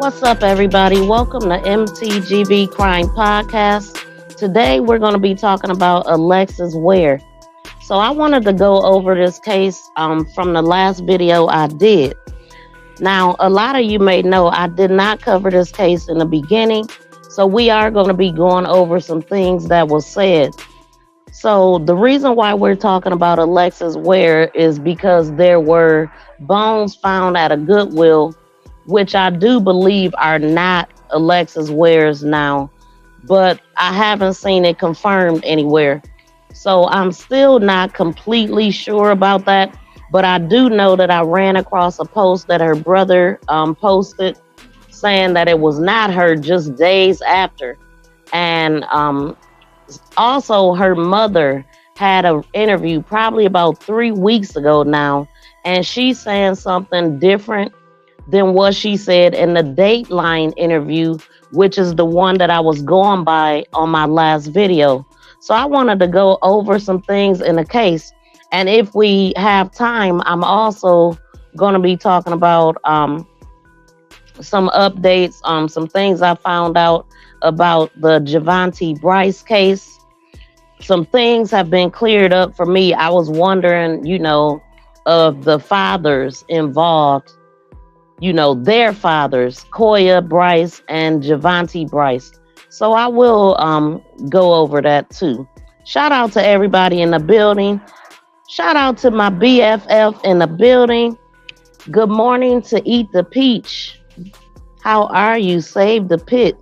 What's up, everybody? Welcome to MTGB Crime Podcast. Today, we're going to be talking about Alexis Ware. So I wanted to go over this case from the last video I did. Now, a lot of you may know I did not cover this case in the beginning, so we are going to be going over some things that was said. So the reason why we're talking about Alexis Ware is because there were bones found at a Goodwill, which I do believe are not Alexis Ware's now, but I haven't seen it confirmed anywhere. So I'm still not completely sure about that, but I do know that I ran across a post that her brother posted saying that it was not her just days after. And also her mother had an interview probably about 3 weeks ago now, and she's saying something different than what she said in the Dateline interview, which is the one that I was going by on my last video. So I wanted to go over some things in the case. And if we have time, I'm also going to be talking about some updates, some things I found out about the Javante Bryce case. Some things have been cleared up for me. I was wondering, of the fathers involved, their fathers, Koya Bryce and Javante Bryce. So I will go over that too. Shout out to everybody in the building. Shout out to my BFF in the building. Good morning to Eat the Peach. How are you? Save the pit.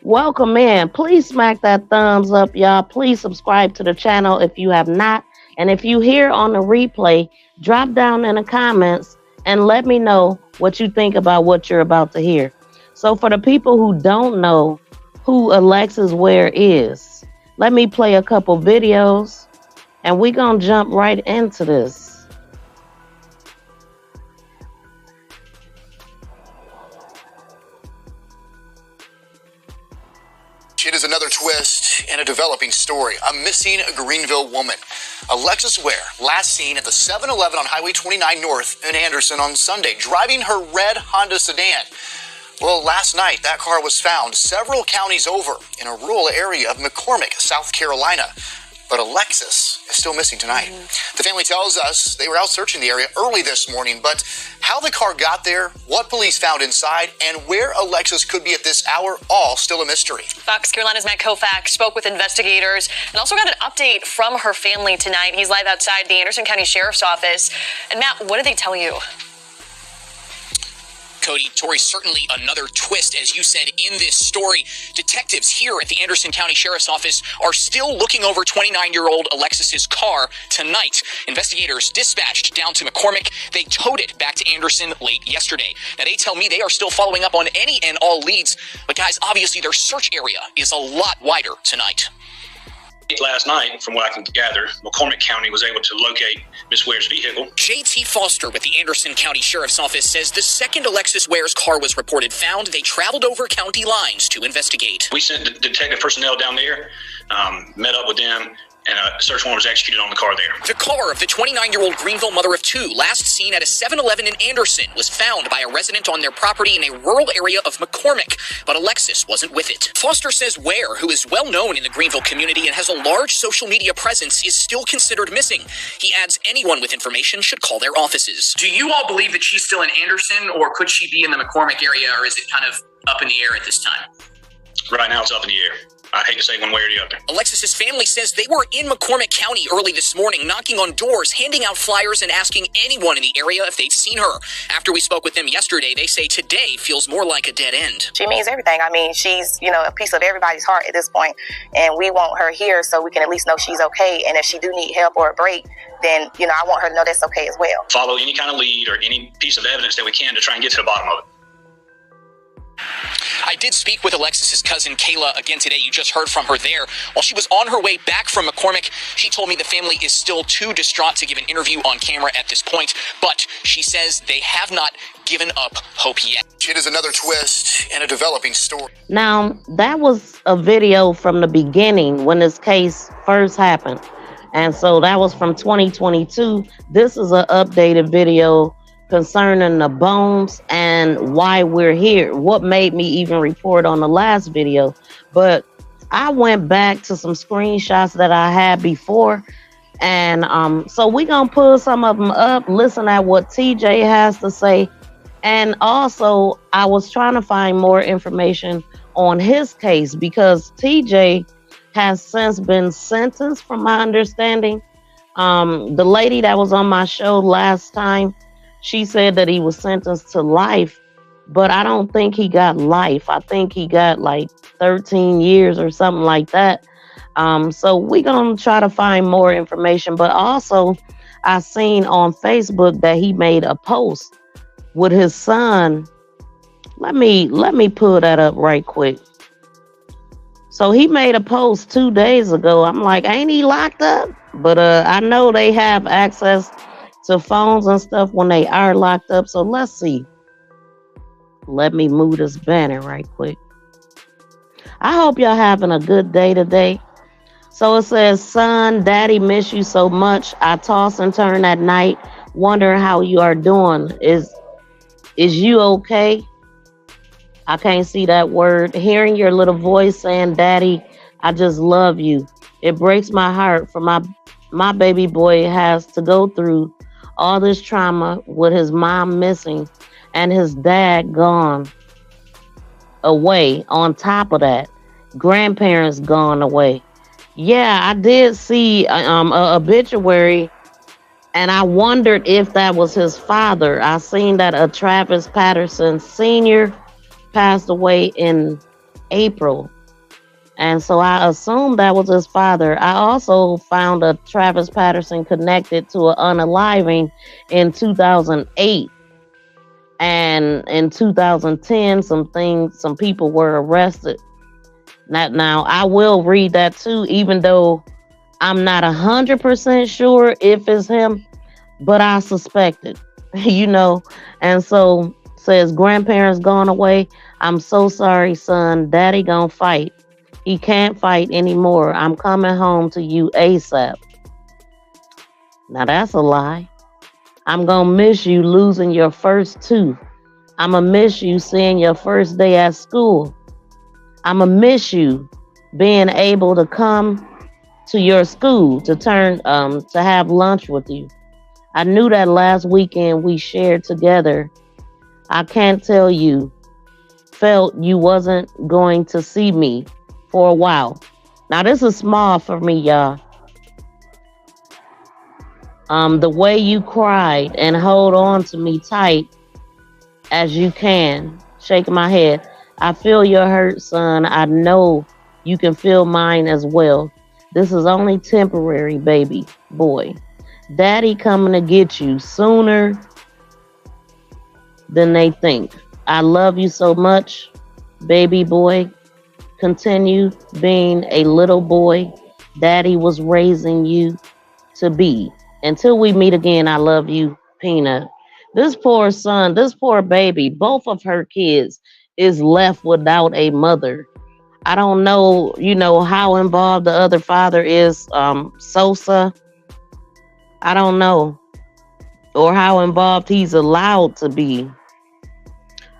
Welcome in. Please smack that thumbs up, y'all. Please subscribe to the channel if you have not. And if you hear on the replay, drop down in the comments and let me know what you think about what you're about to hear. So for the people who don't know who Alexis Ware is, let me play a couple videos and we're going to jump right into this. It is another twist in a developing story. A missing Greenville woman. Alexis Ware, last seen at the 7-Eleven on Highway 29 North in Anderson on Sunday, driving her red Honda sedan. Well, last night, that car was found several counties over in a rural area of McCormick, South Carolina. But Alexis is still missing tonight. The family tells us they were out searching the area early this morning, but how the car got there, what police found inside, and where Alexis could be at this hour, all still a mystery. Fox Carolina's Matt Koufax spoke with investigators and also got an update from her family tonight. He's live outside the Anderson County Sheriff's Office. And Matt, what did they tell you? Cody, Tori, certainly another twist, as you said, in this story. Detectives here at the Anderson County Sheriff's Office are still looking over 29-year-old Alexis's car tonight. Investigators dispatched down to McCormick. They towed it back to Anderson late yesterday. Now, they tell me they are still following up on any and all leads, but guys, obviously their search area is a lot wider tonight. Last night, from what I can gather, McCormick County was able to locate Miss Ware's vehicle. J.T. Foster with the Anderson County Sheriff's Office says the second Alexis Ware's car was reported found, they traveled over county lines to investigate. We sent detective personnel down there, met up with them, and a search warrant was executed on the car there. The car of the 29-year-old Greenville mother of two, last seen at a 7-Eleven in Anderson, was found by a resident on their property in a rural area of McCormick, but Alexis wasn't with it. Foster says Ware, who is well known in the Greenville community and has a large social media presence, is still considered missing. He adds anyone with information should call their offices. Do you all believe that she's still in Anderson, or could she be in the McCormick area, or is it kind of up in the air at this time? Right now, it's up in the air. I hate to say one way or the other. Alexis's family says they were in McCormick County early this morning, knocking on doors, handing out flyers, and asking anyone in the area if they've seen her. After we spoke with them yesterday, they say today feels more like a dead end. She means everything. I mean, she's, a piece of everybody's heart at this point, and we want her here so we can at least know she's okay. And if she do need help or a break, then, I want her to know that's okay as well. Follow any kind of lead or any piece of evidence that we can to try and get to the bottom of it. I did speak with Alexis's cousin Kayla again today. You just heard from her there. While she was on her way back from McCormick, she told me the family is still too distraught to give an interview on camera at this point, but she says they have not given up hope yet. It is another twist in a developing story. Now, that was a video from the beginning when this case first happened. And so that was from 2022. This is an updated video concerning the bones and why we're here. What made me even report on the last video. But I went back to some screenshots that I had before. And so we're going to pull some of them up, listen at what TJ has to say. And also, I was trying to find more information on his case because TJ has since been sentenced, from my understanding. The lady that was on my show last time, she said that he was sentenced to life, but I don't think he got life. I think he got like 13 years or something like that. So we're going to try to find more information. But also, I seen on Facebook that he made a post with his son. Let me pull that up right quick. So he made a post 2 days ago. I'm like, ain't he locked up? But I know they have access to phones and stuff when they are locked up. So let's see. Let me move this banner right quick. I hope y'all having a good day today. So it says, son, daddy miss you so much. I toss and turn at night, wondering how you are doing. Is you okay? I can't see that word. Hearing your little voice saying, daddy, I just love you. It breaks my heart for my baby boy has to go through all this trauma with his mom missing and his dad gone away. On top of that, grandparents gone away. Yeah, I did see a obituary, and I wondered if that was his father. I seen that a Travis Patterson Sr. passed away in April. And so I assumed that was his father. I also found a Travis Patterson connected to an unaliving in 2008. And in 2010, some people were arrested. Now, I will read that too, even though I'm not 100% sure if it's him, but I suspect it, And so says, grandparents gone away. I'm so sorry, son. Daddy gonna fight. He can't fight anymore. I'm coming home to you ASAP. Now that's a lie. I'm gonna miss you losing your first tooth. I'm gonna miss you seeing your first day at school. I'm gonna miss you being able to come to your school to have lunch with you. I knew that last weekend we shared together. I can't tell you, felt you wasn't going to see me for a while. Now this is small for me, y'all. The way you cried and hold on to me tight as you can, shaking my head. I feel your hurt, son. I know you can feel mine as well. This is only temporary, baby boy. Daddy coming to get you sooner than they think. I love you so much, baby boy. Continue being a little boy Daddy was raising you to be. Until we meet again, I love you, Peanut. This poor son, this poor baby, both of her kids is left without a mother. I don't know, how involved the other father is, Sosa. I don't know. Or how involved he's allowed to be.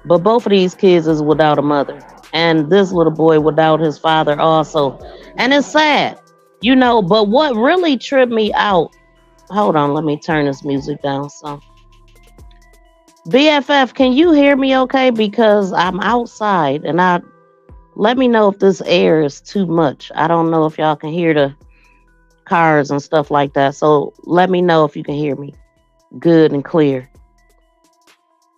But both of these kids is without a mother. And this little boy without his father also. And it's sad, but what really tripped me out. Hold on, let me turn this music down some. BFF, can you hear me okay? Because I'm outside and let me know if this air is too much. I don't know if y'all can hear the cars and stuff like that. So let me know if you can hear me good and clear.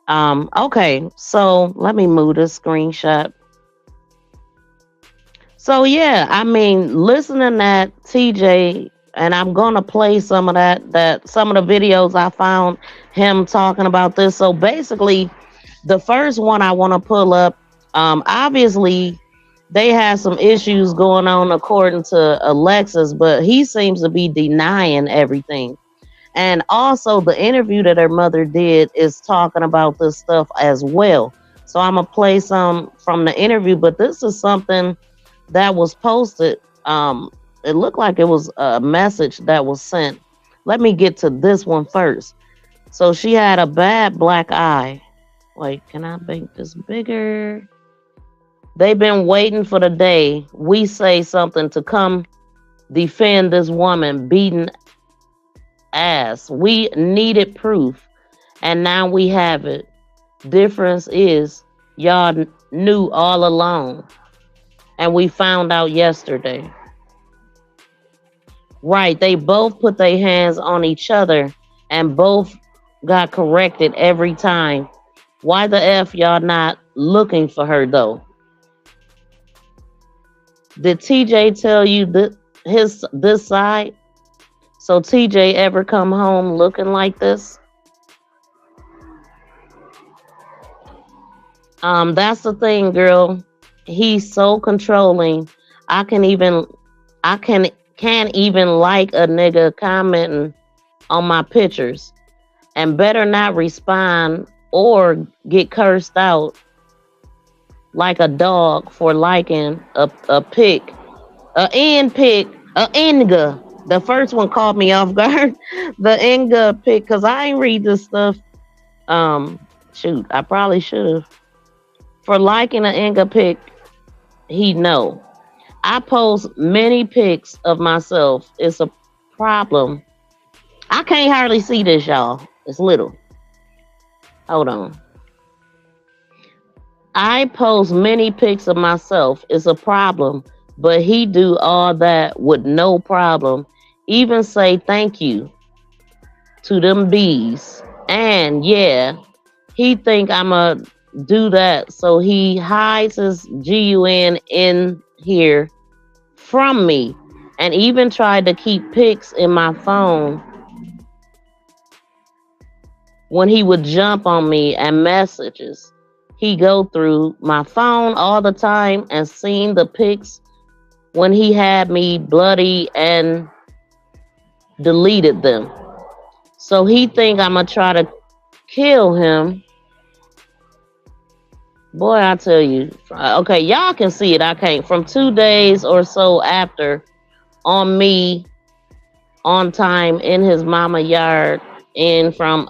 Okay, so let me move this screenshot. So yeah, listening at TJ, and I'm gonna play some of some of the videos I found him talking about this. So basically, the first one I want to pull up, obviously they had some issues going on according to Alexis, but he seems to be denying everything. And also the interview that her mother did is talking about this stuff as well. So I'm going to play some from the interview, but this is something that was posted. It looked like it was a message that was sent. Let me get to this one first. So she had a bad black eye. Wait, can I make this bigger? They've been waiting for the day we say something to come defend this woman beaten ass. We needed proof, and now we have it. Difference is, y'all knew all along, and we found out yesterday. Right, they both put their hands on each other, and both got corrected every time. Why the F y'all not looking for her though? Did TJ tell you this side? So TJ ever come home looking like this? That's the thing, girl. He's so controlling. I can even I can't even like a nigga commenting on my pictures and better not respond or get cursed out like a dog for liking a pic, a end pic, a Inga. The first one caught me off guard. The Inga pic, cause I ain't read this stuff. Shoot, I probably should have. For liking an Inga pic, he know. I post many pics of myself. It's a problem. I can't hardly see this, y'all. It's little. Hold on. I post many pics of myself. It's a problem. But he do all that with no problem. Even say thank you to them bees. And yeah, he think I'ma do that. So he hides his GUN in here from me. And even tried to keep pics in my phone when he would jump on me and messages. He go through my phone all the time and seen the pics when he had me bloody and deleted them. So he think I'ma try to kill him. Boy, I tell you. Okay, y'all can see it. I can't. From 2 days or so after, on me, on time, in his mama yard, and from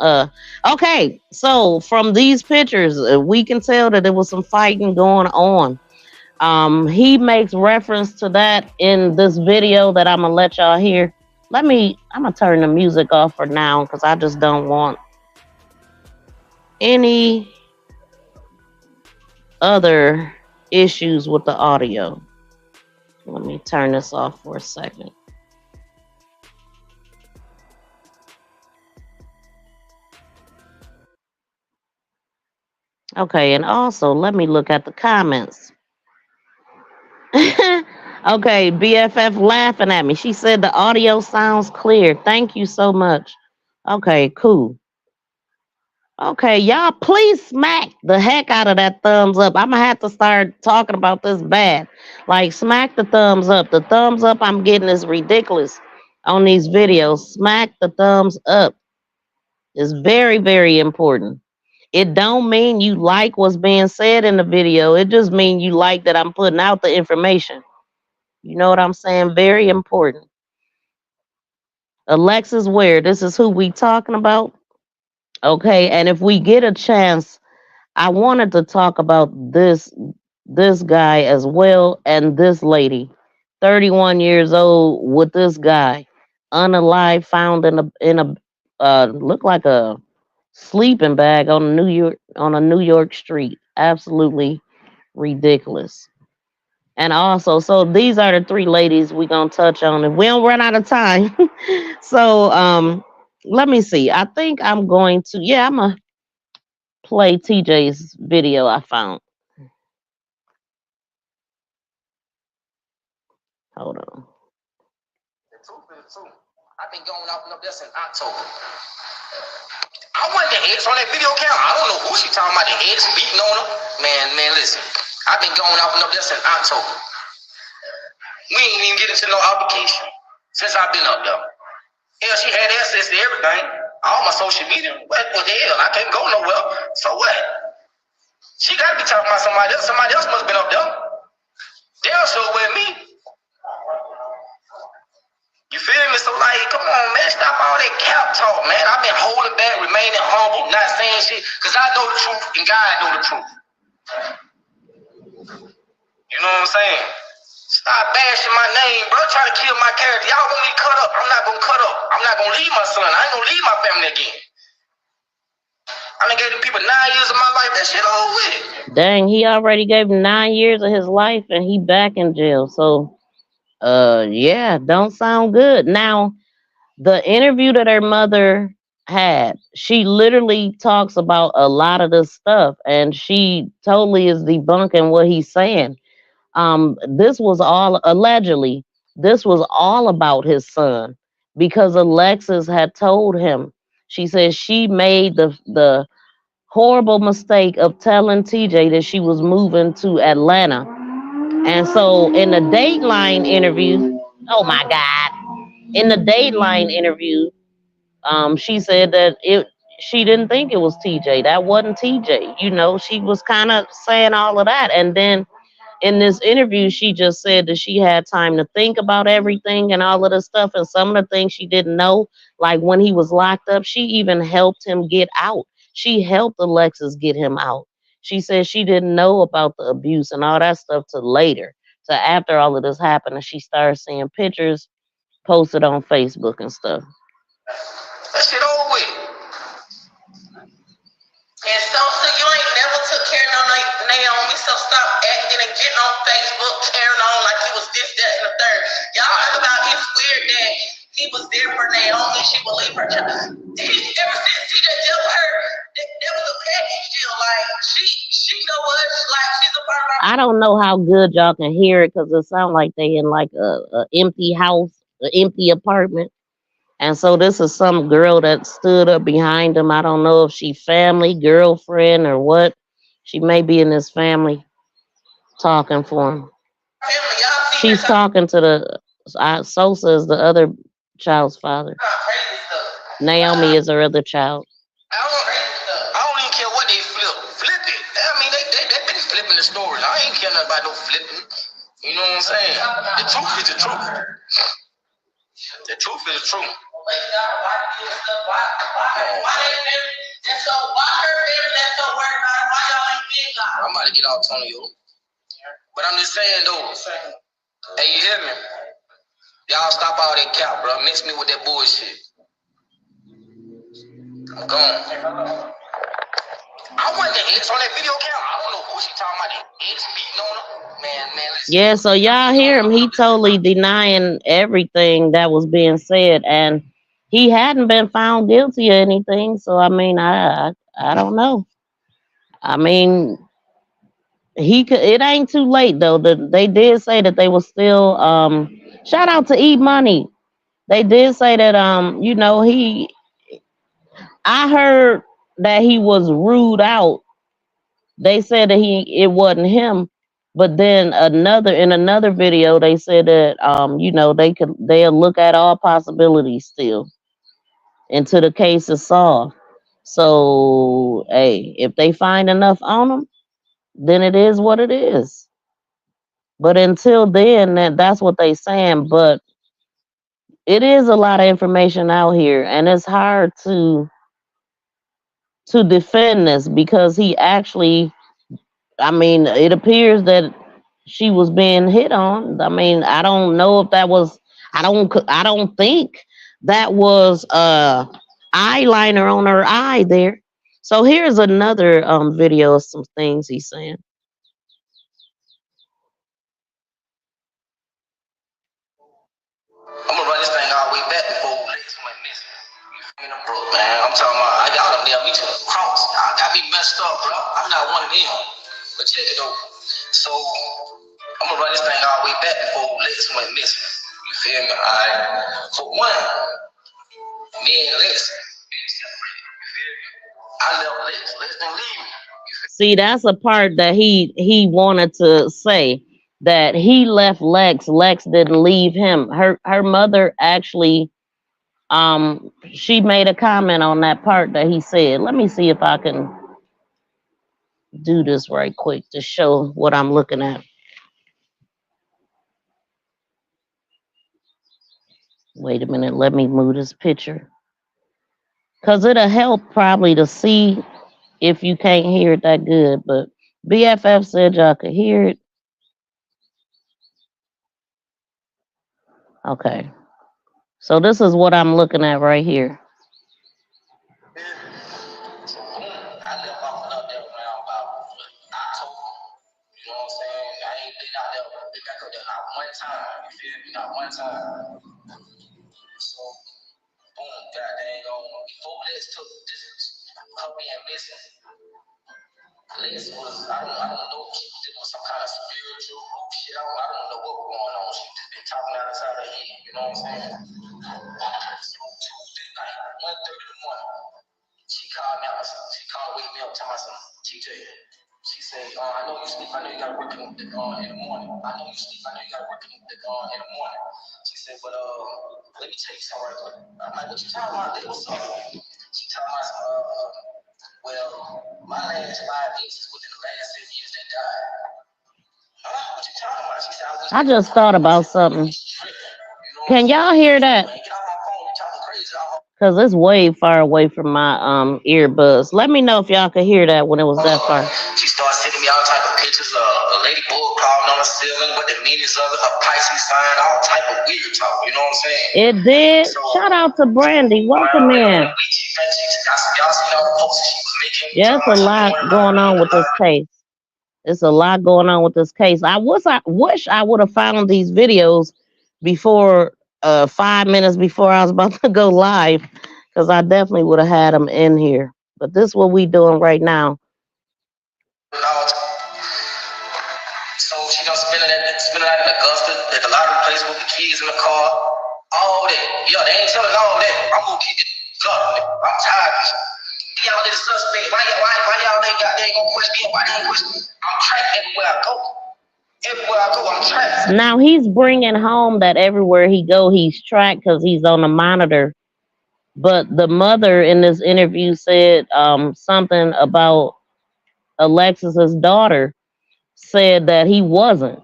okay, so from these pictures, we can tell that there was some fighting going on. He makes reference to that in this video that I'm gonna let y'all hear. I'm gonna turn the music off for now because I just don't want any other issues with the audio. Let me turn this off for a second. Okay, and also let me look at the comments. Okay, BFF laughing at me. She said the audio sounds clear. Thank you so much. Okay, cool. Okay, y'all, please smack the heck out of that thumbs up. I'm gonna have to start talking about this bad. Like, smack the thumbs up. The thumbs up I'm getting is ridiculous on these videos. Smack the thumbs up. It's very, very important. It don't mean you like what's being said in the video. It just means you like that I'm putting out the information. You know what I'm saying? Very important. Alexis Ware, this is who we talking about. Okay, and if we get a chance, I wanted to talk about this guy as well and this lady, 31 years old, with this guy, unalive, found in a look like a sleeping bag on a New York street. Absolutely ridiculous. And also, so these are the three ladies we gonna touch on if we don't run out of time. So let me see. I think I'm going to I'm gonna play TJ's video I found. Hold on. I've been going out there since October. I want the ex on that video camera. I don't know who she talking about, the ex beating on her. Man, listen. I've been going out there since October. We ain't even getting to no application since I've been up there. Hell, she had access to everything. All my social media. What the hell? I can't go nowhere. So what? She got to be talking about somebody else. Somebody else must have been up there. They'll show with me. You feel me? So like, come on, man, stop all that cap talk, man. I've been holding back, remaining humble, not saying shit, because I know the truth and God know the truth. You know what I'm saying? Stop bashing my name, bro. Trying to kill my character. Y'all want me to cut up. I'm not going to cut up. I'm not going to leave my son. I ain't going to leave my family again. I done gave them people 9 years of my life. That shit over with. Dang, he already gave him 9 years of his life and he back in jail. So, yeah, don't sound good. Now, the interview that her mother had, she literally talks about a lot of this stuff and she totally is debunking what he's saying. This was all allegedly, this was all about his son because Alexis had told him, she said she made the horrible mistake of telling TJ that she was moving to Atlanta. And so in the Dateline interview, oh my God, in the Dateline interview, she said that she didn't think it was TJ. That wasn't TJ. You know, she was kind of saying all of that. And then in this interview, she just said that she had time to think about everything and all of the stuff. And some of the things she didn't know, like when he was locked up, she even helped him get out. She helped Alexis get him out. She said she didn't know about the abuse and all that stuff till later. So after all of this happened, and she started seeing pictures posted on Facebook and stuff. That shit over with. And so you ain't never took care of no Naomi, so stop acting and getting on Facebook, carrying on like he was this, that, and the third. Y'all heard about it's weird that he was there for Naomi, she would leave her child. Ever since TJ dealt with her, there was a package deal. Like, she know what, like, she's a part of our... I don't know how good y'all can hear it because it sounds like they in like a empty house, an empty apartment. And so this is some girl that stood up behind him. I don't know if she family, girlfriend, or what. She may be in this family talking for him. She's talking to Sosa is the other child's father. Naomi is her other child. I don't even care what they flip it. I mean, they been flipping the stories. I ain't care nothing about no flipping. You know what I'm saying? The truth is the truth. The truth is the truth. I'm about to get off Tonyo. But I'm just saying though. Hey, you hear me? Y'all stop all that cap, bro. Mix me with that bullshit. I'm gone. I want the ex on that video camera. I don't know who she talking about. The ex beating on her. Man, listen. Yeah, so y'all hear him. He totally denying everything that was being said, and he hadn't been found guilty or anything. So I mean, I don't know. I mean, he could. It ain't too late though. They did say that they were still. Shout out to E Money. They did say that you know, I heard that he was ruled out. They said that it wasn't him, but then in another video they said that you know, they'll look at all possibilities still until the case is solved. So hey, if they find enough on him, then it is what it is. But until then, that's what they saying. But it is a lot of information out here, and it's hard to defend this because he actually, I mean, it appears that she was being hit on. I mean, I don't know if that was, I don't think that was eyeliner on her eye there. So here's another video of some things he's saying. I'm gonna run this thing all the way back before Lex went missing. You feel me, bro? Man, I'm talking about, y'all done nailed me to the cross. Y'all got me messed up, bro. I'm not one of them. But check it out. So, I'm gonna run this thing all the way back before Lex went missing. You feel me? Alright. For one, me and Lex been separated. You feel me? I left Lex. Lex didn't leave me. See, that's a part that he wanted to say, that he left Lex. Lex didn't leave him. Her mother actually, she made a comment on that part that he said. Let me see if I can do this right quick to show what I'm looking at. Wait a minute, let me move this picture. Cause it'll help probably to see if you can't hear it that good. But BFF said y'all could hear it. Okay. So this is what I'm looking at right here. So boom, I left off and up there around about October. You know what I'm saying? I ain't been out there, been back up there not one time. You feel me? Not one time. So boom, god dang on. Before this took this her being missing. Liz was I don't know if it was some kind of spiritual group shit. I don't know what was going on. She just been talking out inside her head, you know what I'm saying? So Tuesday night, 1:30 in the morning, she called me out. She called wake me up telling me something, TJ. She said, I know you sleep, I know you gotta work in the morning. I know you sleep, I know you gotta work in the morning. She said, but let me tell you something right quick. I'm like, what you talking about? What's up? She told me well, my last 5 nieces within the last 7 years they died. Huh? What you talking about? She said, I just thought about something. Can y'all hear that? Cause it's way far away from my earbuds. Let me know if y'all could hear that when it was that far. She started sending me all type of pictures of a lady bug crawling on the ceiling, what the meanings of it, a Pisces sign, all type of weird talk. You know what I'm saying? It did. So, shout out to Brandy. Welcome in. Yeah, it's a lot going on with this case. It's a lot going on with this case. I wish I would have found these videos before 5 minutes before I was about to go live, because I definitely would have had them in here. But this is what we doing right now. So she done spending that in Augusta at the lottery place with the kids in the car. All that. Yeah, they ain't telling all that. I'm gonna keep it going. I'm tired of this. Y'all did a suspect. Why y'all ain't got, they ain't gonna question me? Why they ain't question me? I'm trapped everywhere I go. Everywhere I go, I'm trapped. Now he's bringing home that everywhere he go, he's tracked because he's on a monitor. But the mother in this interview said something about Alexis's daughter, said that he wasn't.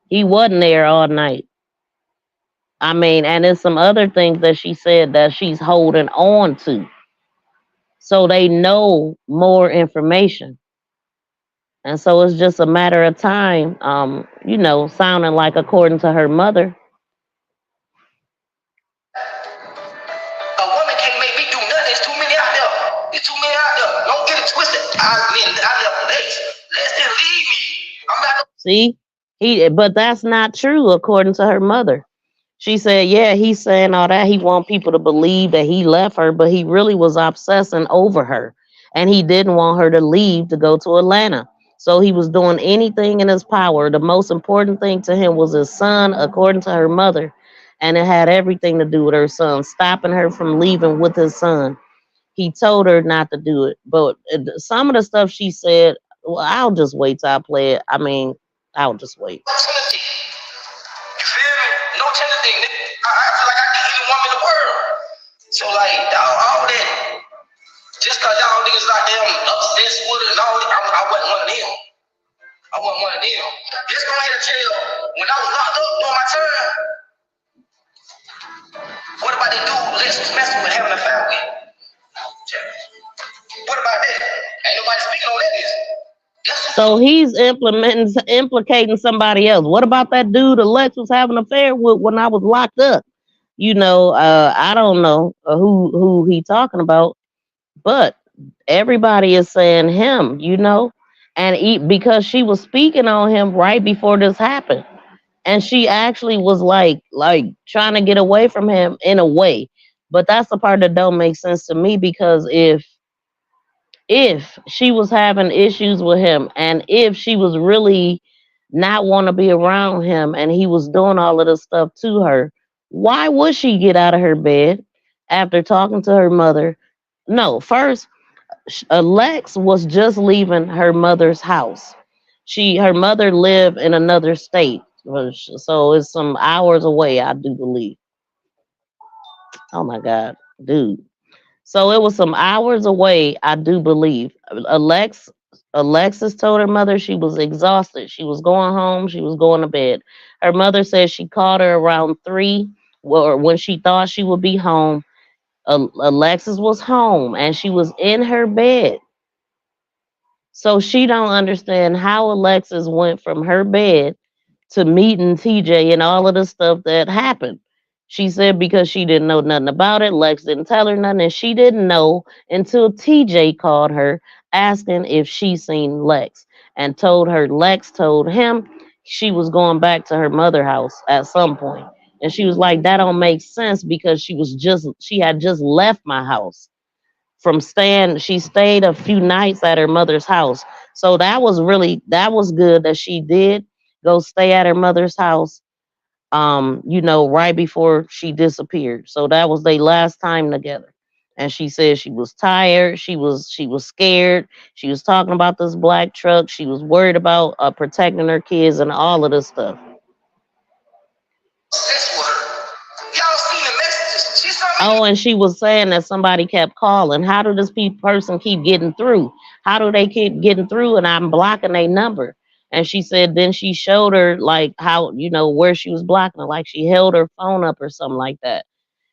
He wasn't there all night. I mean, and there's some other things that she said that she's holding on to. So they know more information. And so it's just a matter of time, sounding like according to her mother. A woman can't make me do nothing. There's too many out there. There's too many out there. Don't get it twisted. I left Lex. Lex didn't leave me. I'm not. See, but that's not true according to her mother. She said, yeah, he's saying all that. He want people to believe that he left her, but he really was obsessing over her. And he didn't want her to leave to go to Atlanta. So he was doing anything in his power. The most important thing to him was his son, according to her mother. And it had everything to do with her son, stopping her from leaving with his son. He told her not to do it. But some of the stuff she said, well, I'll just wait till I play it. I mean, I'll just wait. You feel me? No tender thing. I feel like I can any woman in the world. So like all that, just cause y'all niggas out there obsessed with it and all that, I wasn't one of them. I wasn't one of them. Just go ahead and tell when I was locked up during my time. What about that dude Lex was messing with, having a affair with? What about that? Ain't nobody speaking on that, is it? So he's implicating somebody else. What about that dude Alexis was having an affair with when I was locked up? I don't know who he talking about, but everybody is saying him, and because she was speaking on him right before this happened, and she actually was like trying to get away from him in a way. But that's the part that don't make sense to me, because if she was having issues with him, and if she was really not want to be around him, and he was doing all of this stuff to her, why would she get out of her bed after talking to her mother? No, first, Lex was just leaving her mother's house. Her mother lived in another state, so it's some hours away, I do believe. Oh my God, dude. So it was some hours away, I do believe. Alexis told her mother she was exhausted. She was going home. She was going to bed. Her mother said she called her around 3, or when she thought she would be home. Alexis was home and she was in her bed. So she don't understand how Alexis went from her bed to meeting TJ and all of the stuff that happened. She said because she didn't know nothing about it, Lex didn't tell her nothing, and she didn't know until TJ called her asking if she seen Lex and told her Lex told him she was going back to her mother house at some point. And she was like, that don't make sense because she had just left my house from staying. She stayed a few nights at her mother's house. So that was good that she did go stay at her mother's house, right before she disappeared. So that was their last time together. And she said she was tired, she was scared, she was talking about this black truck, she was worried about protecting her kids and all of this stuff. Sex with her. Y'all seen the messages? She saw me. Oh, and she was saying that somebody kept calling. How do this person keep getting through? How do they keep getting through? And I'm blocking their number. And she said then she showed her like how, where she was blocking her, like she held her phone up or something like that.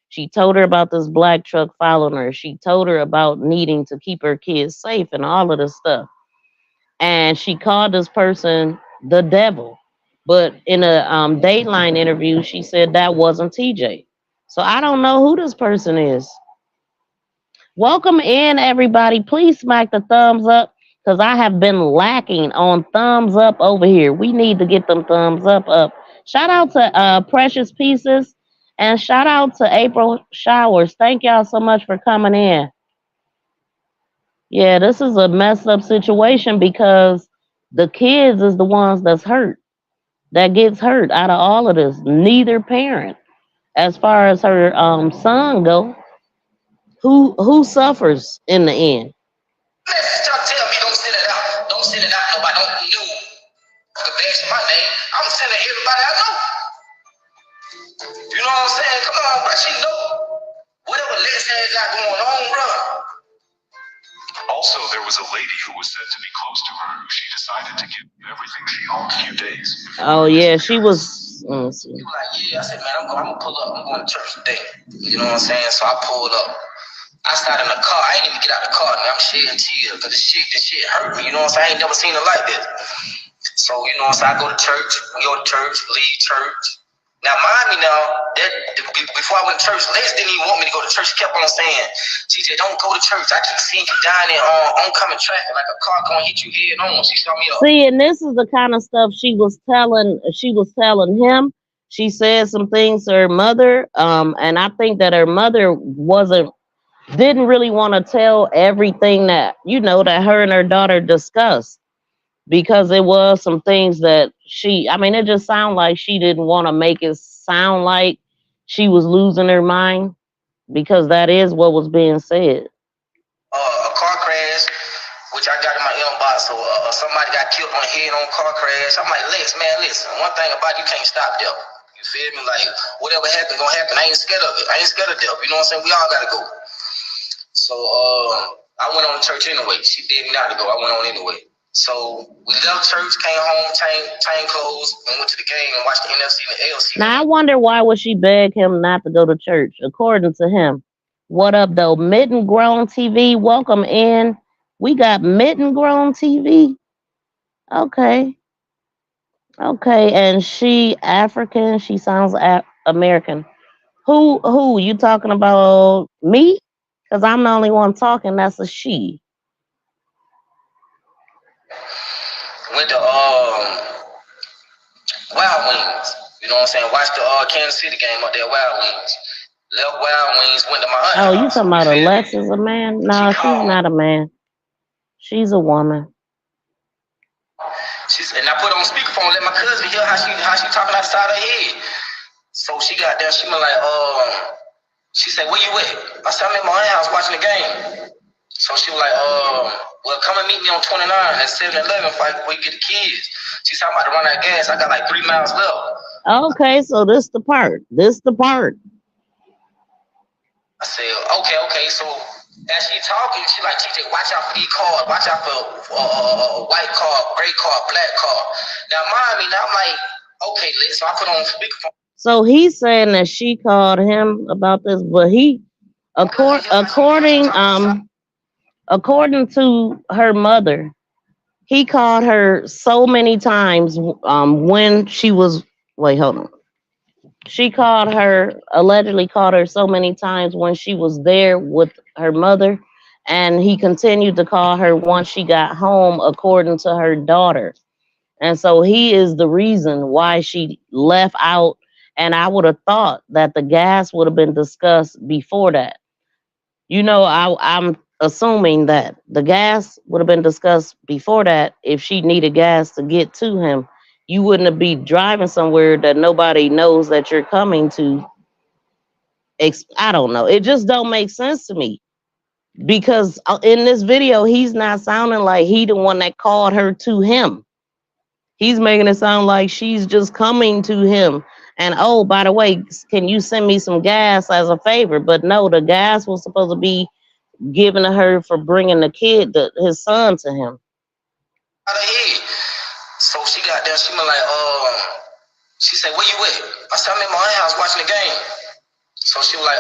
She told her about this black truck following her. She told her about needing to keep her kids safe and all of this stuff. And she called this person the devil. But in a Dateline interview, she said that wasn't TJ. So I don't know who this person is. Welcome in, everybody. Please smack the thumbs up because I have been lacking on thumbs up over here. We need to get them thumbs up. Shout out to Precious Pieces and shout out to April Showers. Thank y'all so much for coming in. Yeah, this is a messed up situation because the kids is the ones that gets hurt out of all of this. Neither parent. As far as her son go, who suffers in the end? Message y'all tell me don't send it out. Don't send it out. Nobody don't know the bash my name. I'm sending everybody I know. You know what I'm saying? Come on, bro. She know whatever Lex has got going on, bro. Also, there was a lady who was said to be close to her who she decided to give everything she owned a few days. Oh yeah, she was. He was like, yeah. I said, man, I'm gonna pull up. I'm going to church today. You know what I'm saying? So I pulled up. I started in the car. I ain't even get out of the car. Man, I'm shedding tears because this shit hurt me. You know what I'm saying? I ain't never seen it like this. So, you know what I'm saying? I go to church. We go to church, leave church. Now, mind me now, that before I went to church, Lex didn't even want me to go to church. She kept on saying, TJ, don't go to church. I keep seeing you down in oncoming traffic like a car gonna hit you head on. She saw me up. See, and this is the kind of stuff she was telling him. She said some things to her mother, and I think that her mother didn't really want to tell everything that that her and her daughter discussed because it was some things that it just sounded like she didn't want to make it sound like she was losing her mind because that is what was being said. A car crash, which I got in my inbox, so somebody got killed on the head on a car crash. I'm like, Lex, man, listen, one thing about you can't stop death. You feel me? Like, whatever happens, gonna happen. I ain't scared of it. I ain't scared of death. You know what I'm saying? We all gotta go. So I went on to church anyway. She begged me not to go. I went on anyway. So we left church, came home, changed clothes, and went to the game and watched the NFC and the ALC. Now I wonder why would she beg him not to go to church? According to him, what up though? Mitten Grown TV, welcome in. We got Mitten Grown TV. Okay, and she African. She sounds American. Who you talking about? Me? Because I'm the only one talking. That's a she. Went to Wild Wings. You know what I'm saying? Watched the Kansas City game up there, Wild Wings. Left Wild Wings, went to my aunt's Oh, you house. talking about Alexis a man? No, she's not a man. She's a woman. And I put on speakerphone, let my cousin hear how she talking outside her head. So she got there, she was like, she said, where you at? I said, I'm in my aunt's house watching the game. So she was like, well, come and meet me on 29 at 7-Eleven before you get the kids. She said, I'm about to run out of gas. I got like 3 miles left. Okay, so this the part. I said, okay. So as she talking, she like, TJ, watch out for these cars. Watch out for white car, gray car, black car. Now, mind me, now I'm like, okay, so I put on speakerphone. So he's saying that she called him about this, but he According to her mother, he called her so many times when she was wait, hold on. She allegedly called her so many times when she was there with her mother, and he continued to call her once she got home, according to her daughter. And so he is the reason why she left out. And I would have thought that the gas would have been discussed before that. I'm assuming that the gas would have been discussed before that. If she needed gas to get to him, you wouldn't be driving somewhere that nobody knows that you're coming to. I don't know. It just don't make sense to me, because in this video, he's not sounding like he the one that called her to him. He's making it sound like she's just coming to him. And oh, by the way, can you send me some gas as a favor? But no, the gas was supposed to be given to her for bringing the kid, his son, to him. So she got there. She was like, she said, "Where you at?" I said, "I'm in my house watching the game." So she was like,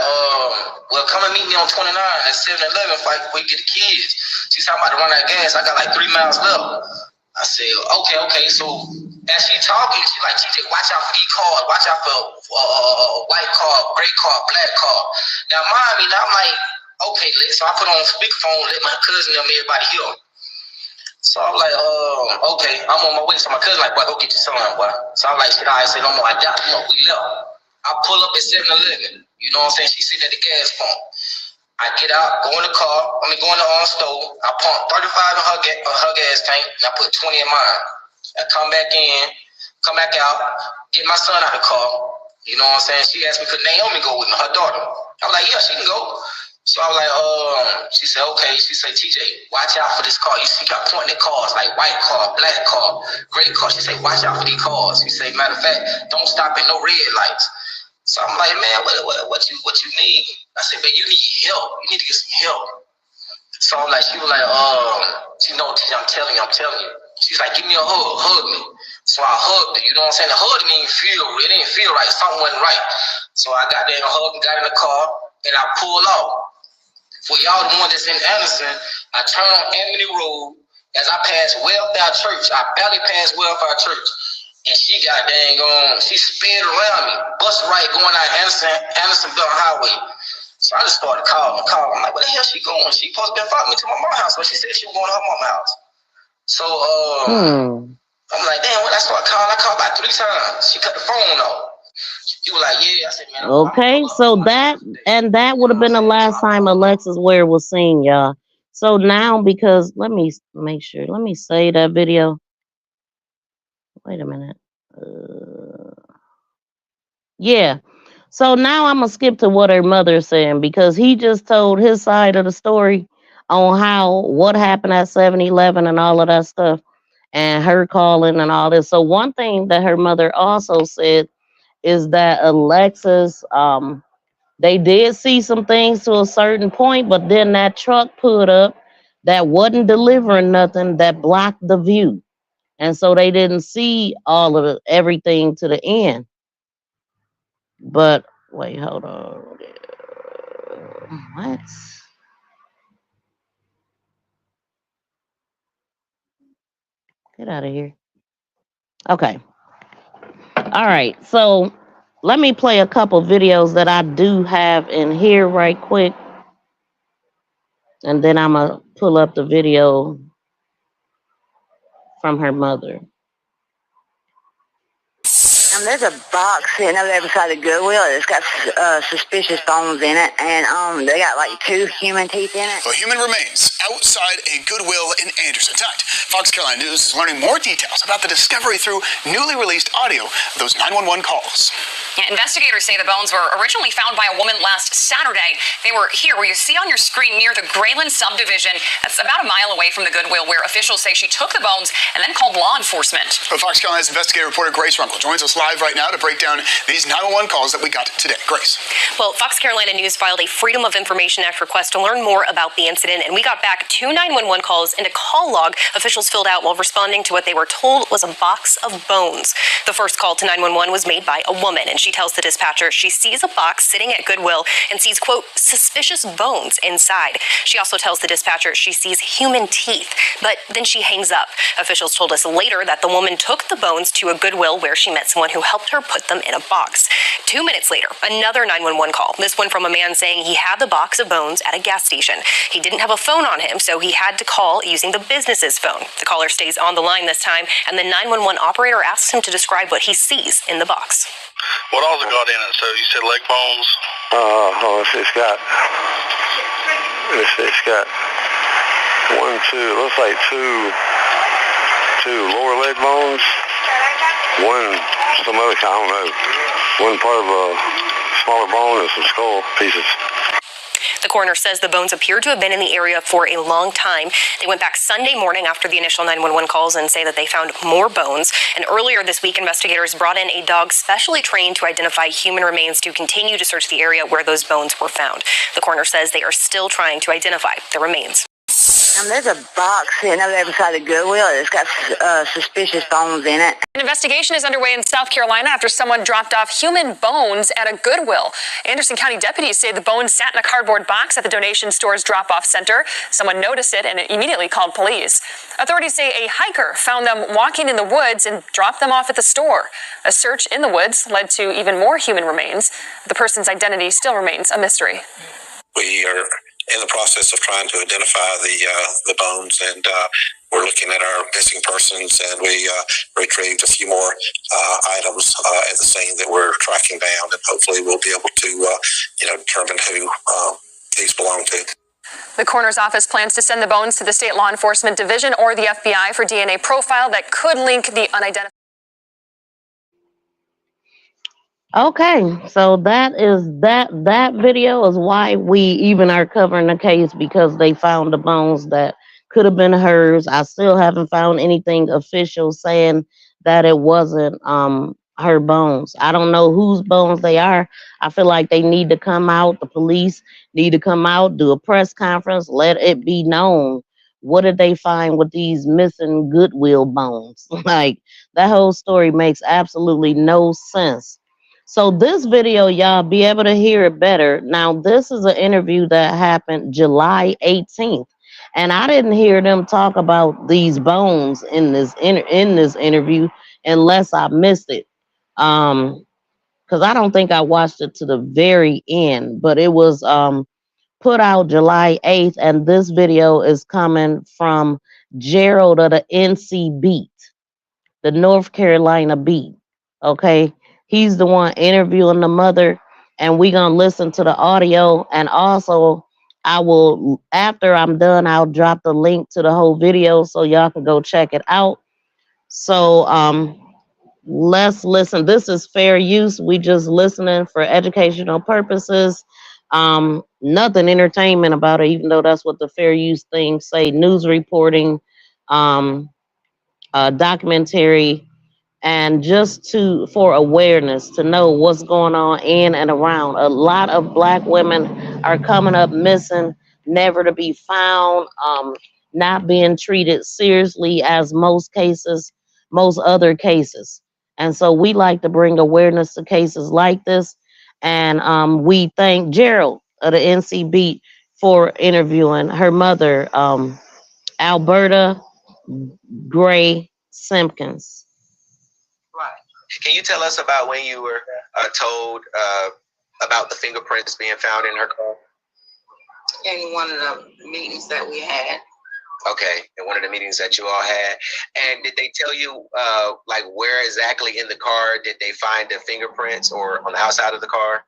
well, come and meet me on 29 at 7-Eleven if we get the kids. She said, "I'm about to run out of gas. I got like 3 miles left." I said, okay. So as she talking, she like, "TJ, watch out for these cars. Watch out for white car, gray car, black car." Now, mind me, now I'm like, okay. So I put on speakerphone, let my cousin and everybody hear. So I'm like, okay, I'm on my way. So my cousin like, "Boy, go get your son, boy." So I'm like, "Shit, I said, no more. I doubt, we left." I pull up at 7-Eleven. You know what I'm saying? She sitting at the gas pump. I get out, go in the car. Go in the store. I pump 35 in her gas tank, and I put 20 in mine. I come back out, get my son out of the car. You know what I'm saying? She asked me, could Naomi go with me, her daughter? I was like, yeah, she can go. So I was like, she said, okay. She said, "TJ, watch out for this car. You see, got pointing at cars, like white car, black car, gray car." She said, "Watch out for these cars." She said, "Matter of fact, don't stop at no red lights." So I'm like, "Man, what you need?" I said, "Man, you need help. You need to get some help." So I'm like, she was like, she know, TJ, I'm telling you. She's like, "Give me a hug me." So I hugged her, you know what I'm saying? The hug didn't feel right. Something wasn't right. So I got there and hugged and got in the car, and I pulled off. For y'all, the one that's in Anderson, I turn on Amity Road. As I pass Welfare Church, I barely passed Welfare Church. And she got she sped around me, bust right going out Anderson Belt Highway. So I just started calling. I'm like, "Where the hell she going? She supposed to be following me to my mom's house." But she said she was going to her mom's house. So I'm like, "Damn," when I started calling, I called about 3 times. She cut the phone off. He was like, "Yeah." I said, "Man." Okay, so that would have been the last time Alexis Ware was seen, y'all. So now, because let me make sure, let me save that video. Wait a minute. Yeah. So now I'm gonna skip to what her mother's saying, because he just told his side of the story on what happened at 7-Eleven and all of that stuff, and her calling and all this. So one thing that her mother also said is that Alexis, they did see some things to a certain point, but then that truck pulled up that wasn't delivering nothing, that blocked the view. And so they didn't see everything to the end. But wait, hold on. What? Get out of here. Okay. All right. So let me play a couple videos that I do have in here right quick. And then I'm going to pull up the video from her mother. There's a box sitting over there beside the Goodwill. It's got suspicious bones in it, and they got like 2 human teeth in it. A human remains outside a Goodwill in Anderson. Tonight, Fox Carolina News is learning more details about the discovery through newly released audio of those 911 calls. Yeah, investigators say the bones were originally found by a woman last Saturday. They were here where you see on your screen near the Grayland subdivision. That's about a mile away from the Goodwill, where officials say she took the bones and then called law enforcement. Fox Carolina's investigative reporter Grace Runkle joins us live right now to break down these 911 calls that we got today. Grace. Well, Fox Carolina News filed a Freedom of Information Act request to learn more about the incident, and we got back 2 911 calls and a call log officials filled out while responding to what they were told was a box of bones. The first call to 911 was made by a woman, and She tells the dispatcher she sees a box sitting at Goodwill and sees, quote, suspicious bones inside. She also tells the dispatcher she sees human teeth, but then she hangs up. Officials told us later that the woman took the bones to a Goodwill where she met someone who helped her put them in a box. 2 minutes later, another 911 call, this one from a man saying he had the box of bones at a gas station. He didn't have a phone on him, so he had to call using the business's phone. The caller stays on the line this time, and the 911 operator asks him to describe what he sees in the box. What all got in it? So you said leg bones? It's got 1, 2, it looks like two lower leg bones. One, some other kind, I don't know. One part of a smaller bone and some skull pieces. The coroner says the bones appear to have been in the area for a long time. They went back Sunday morning after the initial 911 calls and say that they found more bones. And earlier this week, investigators brought in a dog specially trained to identify human remains to continue to search the area where those bones were found. The coroner says they are still trying to identify the remains. There's a box sitting over there beside the Goodwill. It's got suspicious bones in it. An investigation is underway in South Carolina after someone dropped off human bones at a Goodwill. Anderson County deputies say the bones sat in a cardboard box at the donation store's drop-off center. Someone noticed it and immediately called police. Authorities say a hiker found them walking in the woods and dropped them off at the store. A search in the woods led to even more human remains. The person's identity still remains a mystery. We are in the process of trying to identify the bones, and we're looking at our missing persons, and we retrieved a few more items at the scene that we're tracking down, and hopefully we'll be able to determine who these belong to. The coroner's office plans to send the bones to the State Law Enforcement Division or the FBI for DNA profile that could link the unidentified. Okay, so that video is why we even are covering the case, because they found the bones that could have been hers. I still haven't found anything official saying that it wasn't her bones. I don't know whose bones they are. I feel like they need to come out. The police need to come out, do a press conference, let it be known. What did they find with these missing Goodwill bones? Like, that whole story makes absolutely no sense. So this video, y'all be able to hear it better. Now, this is an interview that happened July 18th. And I didn't hear them talk about these bones in this interview unless I missed it. Because I don't think I watched it to the very end. But it was put out July 8th. And this video is coming from Gerald of the NC Beat, the North Carolina Beat. Okay. He's the one interviewing the mother, and we're going to listen to the audio. And also, I will, after I'm done, I'll drop the link to the whole video so y'all can go check it out. So let's listen. This is fair use. We just listening for educational purposes. Nothing entertainment about it, even though that's what the fair use things say. News reporting, documentary, and just for awareness, to know what's going on in and around. A lot of Black women are coming up missing, never to be found, not being treated seriously as most other cases. And so we like to bring awareness to cases like this. And we thank Gerald of the NC Beat for interviewing her mother, Alberta Gray Simpkins. Can you tell us about when you were told about the fingerprints being found in her car? In one of the meetings that we had. Okay, in one of the meetings that you all had. And did they tell you, like, where exactly in the car did they find the fingerprints, or on the outside of the car?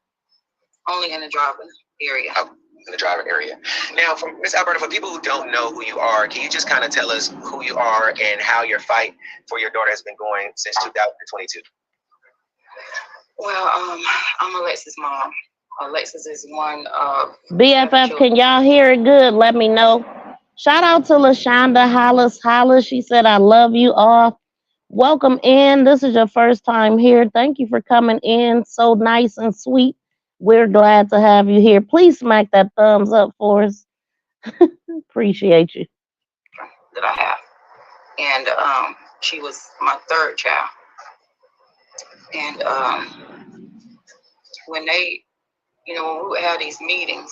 Only in the driving area. Oh, in the driving area. Now, for Ms. Alberta, for people who don't know who you are, can you just kind of tell us who you are and how your fight for your daughter has been going since 2022? Well, I'm Alexis' mom. Alexis is one of BFF. Can y'all hear it good? Let me know. Shout out to LaShonda Hollis. She said, I love you all. Welcome in. This is your first time here. Thank you for coming in. So nice and sweet. We're glad to have you here. Please smack that thumbs up for us. Appreciate you. That I have. And she was my third child. And when they, when we would have these meetings,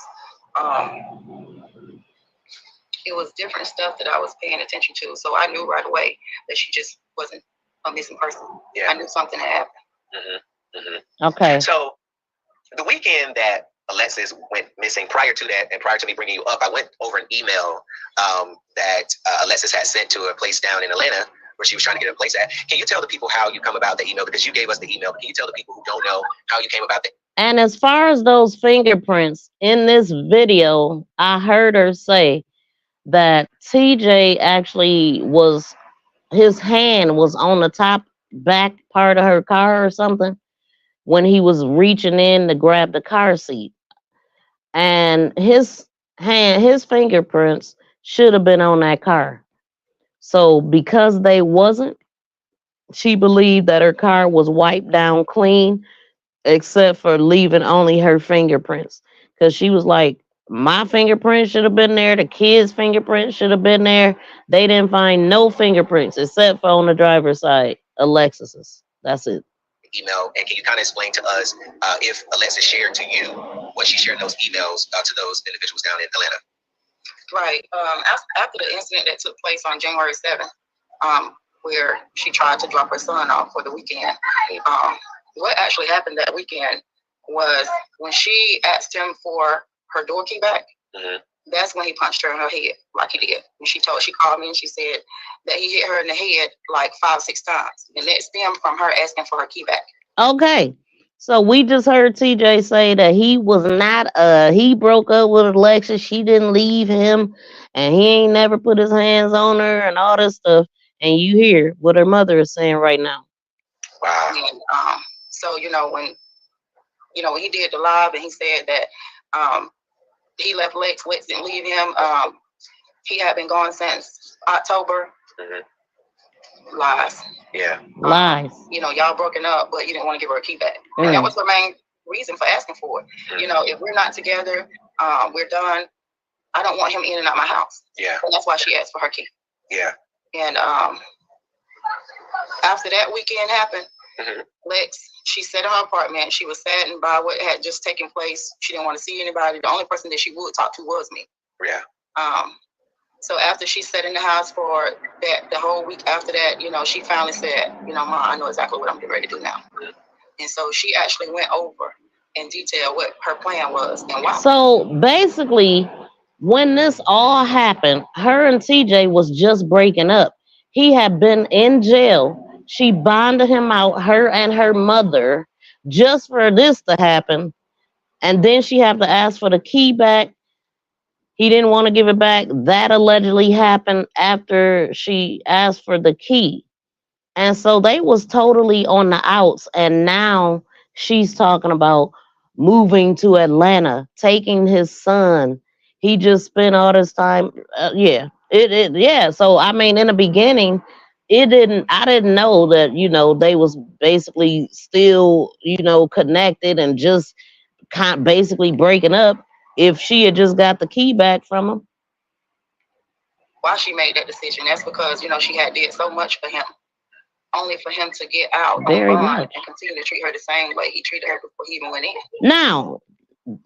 it was different stuff that I was paying attention to. So I knew right away that she just wasn't a missing person. Yeah. I knew something had happened. Okay. So the weekend that Alexis went missing, prior to that, and prior to me bringing you up, I went over an email that Alexis had sent to a place down in Atlanta where she was trying to get a place at. Can you tell the people how you come about the email? Because you gave us the email. But can you tell the people who don't know how you came about the? And as far as those fingerprints in this video, I heard her say that TJ actually was, his hand was on the top back part of her car or something when he was reaching in to grab the car seat. And his fingerprints should have been on that car. So because they wasn't, she believed that her car was wiped down clean, except for leaving only her fingerprints. Because she was like, my fingerprint should have been there, the kid's fingerprint should have been there. They didn't find no fingerprints except for on the driver's side, Alexis's. That's it. Email, and can you kind of explain to us if Alexis shared to you what she shared in those emails to those individuals down in Atlanta? Right. After the incident that took place on January 7th, where she tried to drop her son off for the weekend, what actually happened that weekend was when she asked him for her door key back, that's when he punched her in her head like he did. And she called me and she said that he hit her in the head like 5-6 times. And that stemmed from her asking for her key back. Okay. So we just heard TJ say that he was not, he broke up with Alexis. She didn't leave him and he ain't never put his hands on her and all this stuff. And you hear what her mother is saying right now. Wow. And, so, when he did the live and he said that he left Lex didn't leave him. He had been gone since October. Lies. Yeah. Lies. Y'all broken up, but you didn't want to give her a key back. And that was her main reason for asking for it. If we're not together, we're done. I don't want him in and out my house. Yeah. And that's why she asked for her key. Yeah. And after that weekend happened, Lex, she sat in her apartment. She was saddened by what had just taken place. She didn't want to see anybody. The only person that she would talk to was me. Yeah. So after she sat in the house for the whole week after that, she finally said, Mom, I know exactly what I'm getting ready to do now. And so she actually went over in detail what her plan was and why. So basically, when this all happened, her and TJ was just breaking up. He had been in jail. She bonded him out, her and her mother, just for this to happen. And then she had to ask for the key back. He didn't want to give it back. That allegedly happened after she asked for the key. And so they was totally on the outs. And now she's talking about moving to Atlanta, taking his son. He just spent all this time. Yeah. So, I mean, in the beginning, I didn't know that, they was basically still, connected and just basically breaking up. If she had just got the key back from him. Why she made that decision, that's because, she had did so much for him, only for him to get out very much and continue to treat her the same way he treated her before he even went in. Now,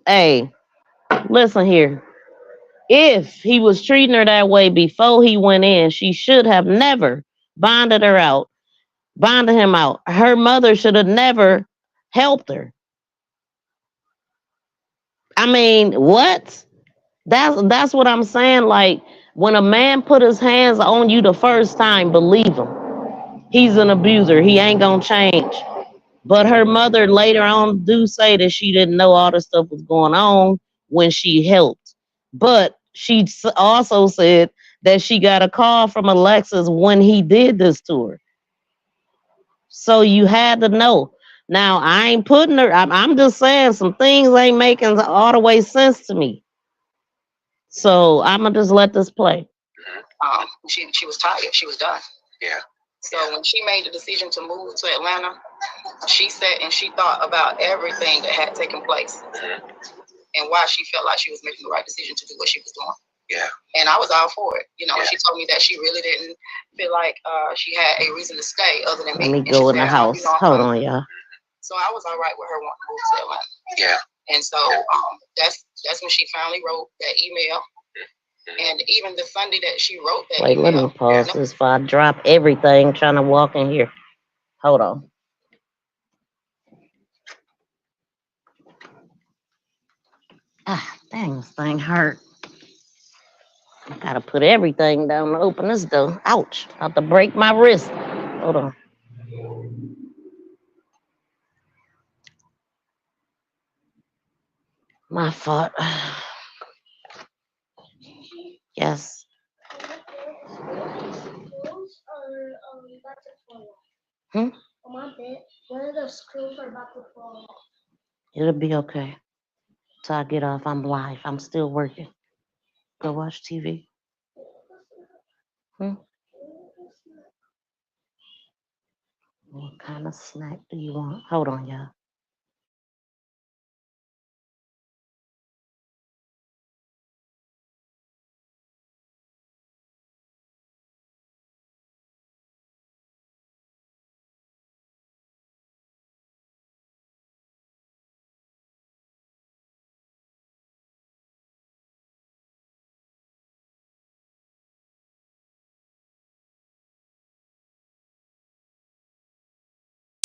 hey, listen here. If he was treating her that way before he went in, she should have never bonded him out. Her mother should have never helped her. I mean, what? That's what I'm saying. Like, when a man put his hands on you the first time, believe him. He's an abuser. He ain't gonna change. But her mother later on do say that she didn't know all this stuff was going on when she helped. But she also said that she got a call from Alexis when he did this to her. So you had to know. Now, I ain't putting her, I'm just saying some things ain't making all the way sense to me. So I'm going to just let this play. She was tired. She was done. Yeah. So when she made the decision to move to Atlanta, she sat and she thought about everything that had taken place and why she felt like she was making the right decision to do what she was doing. Yeah. And I was all for it. She told me that she really didn't feel like she had a reason to stay other than me. Let me go in the house. Hold on, y'all. So I was all right with her wanting to move to Atlanta. Yeah. And so that's when she finally wrote that email. And even the Sunday that she wrote that Wait, let me pause this before I drop everything trying to walk in here. Hold on. Ah, dang, this thing hurt. I gotta put everything down to open this door. Ouch, about to break my wrist. Hold on. My fault. Yes. Hmm? It'll be okay. Till I get off, I'm live. I'm still working. Go watch TV. What kind of snack do you want? Hold on, y'all.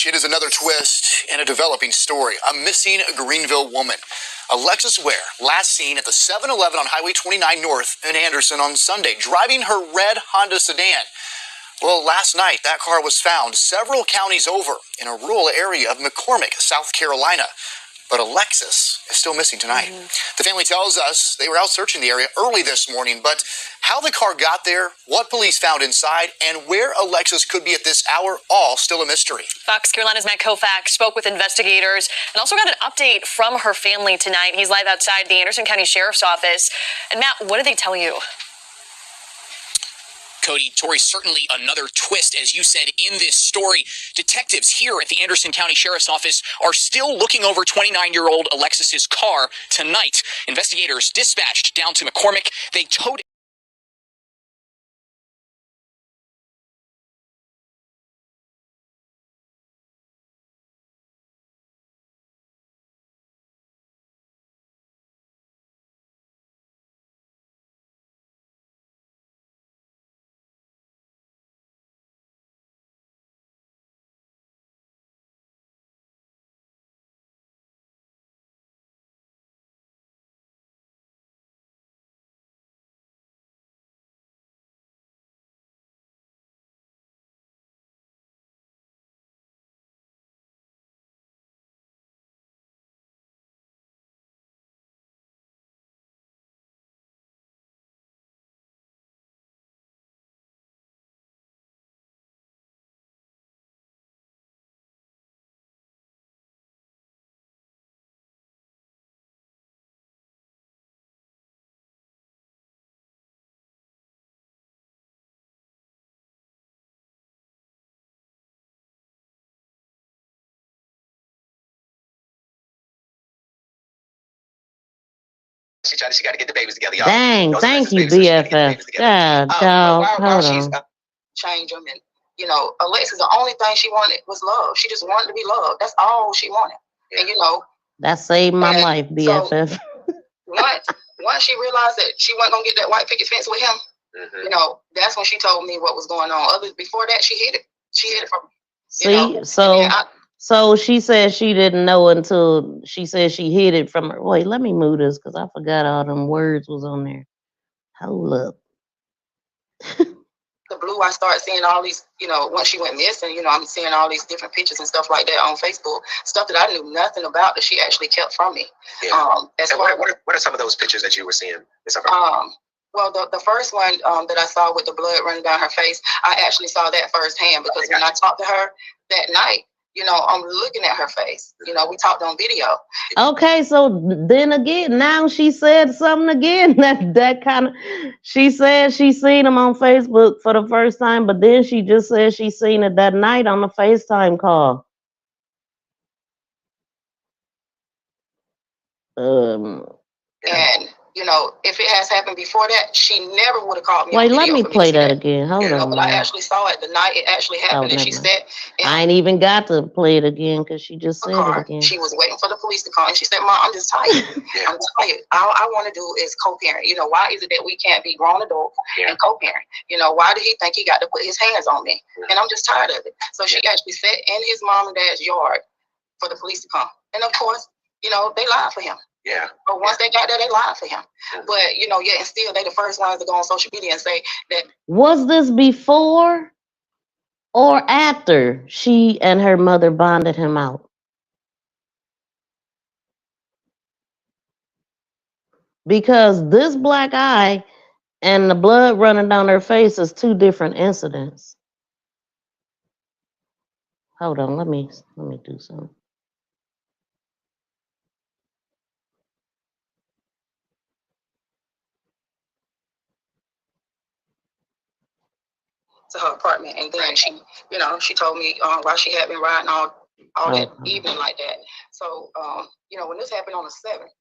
It is another twist in a developing story. A missing Greenville woman. Alexis Ware, last seen at the 7-Eleven on Highway 29 North in Anderson on Sunday, driving her red Honda sedan. Well, last night, that car was found several counties over in a rural area of McCormick, South Carolina. But Alexis is still missing tonight. The family tells us they were out searching the area early this morning, but how the car got there, what police found inside, and where Alexis could be at this hour, all still a mystery. Fox Carolina's Matt Koufax spoke with investigators and also got an update from her family tonight. He's live outside the Anderson County Sheriff's Office. And Matt, what did they tell you? Cody, Tori, certainly another twist, as you said, in this story. Detectives here at the Anderson County Sheriff's Office are still looking over 29-year-old Alexis's car tonight. Investigators dispatched down to McCormick. They towed it. She got to get the babies together, y'all. Dang, thank you, BFF. God, dog, hold on. Change them, and you know, Alexis, the only thing she wanted was love. She just wanted to be loved. That's all she wanted. And you know, that saved my life, BFF. So, once she realized that she wasn't gonna get that white picket fence with him, you know, that's when she told me what was going on. Before that, she hid it. She hid it from me. See, so she said she didn't know until she said she hid it from her. Wait, let me move this because I forgot all them words was on there. Hold up. The blue, I started seeing all these, you know, once she went missing, you know, I'm seeing all these different pictures and stuff like that on Facebook, stuff that I knew nothing about that she actually kept from me. Yeah. What are some of those pictures that you were seeing? Well, the first one that I saw with the blood running down her face, I actually saw that firsthand because when I talked to her that night, you know, I'm looking at her face. You know, we talked on video. Okay, so then again, now she said something again. That kind of, she said she seen him on Facebook for the first time, but then she just said she seen it that night on the FaceTime call. And you know, if it has happened before that, she never would have called me. Wait, let me play that again. Hold on. But I actually saw it the night it actually happened, and she said, I ain't even got to play it again because she just said it again. she was waiting for the police to call, and she said, "Mom, I'm just tired. I'm tired. All I want to do is co-parent. You know, why is it that we can't be grown adults and co-parent? You know, why did he think he got to put his hands on me? And I'm just tired of it." So she actually sat in his mom and dad's yard for the police to come, and of course, you know, they lied for him. Yeah. But once they got there, they lied for him. But, you know, yet and still, they the first ones to go on social media and say that. Was this before or after she and her mother bonded him out? Because this black eye and the blood running down her face is two different incidents. Hold on, let me do something. To her apartment, and then she, you know, she told me why she had been riding all that evening like that. So, you know, when this happened on the 7th,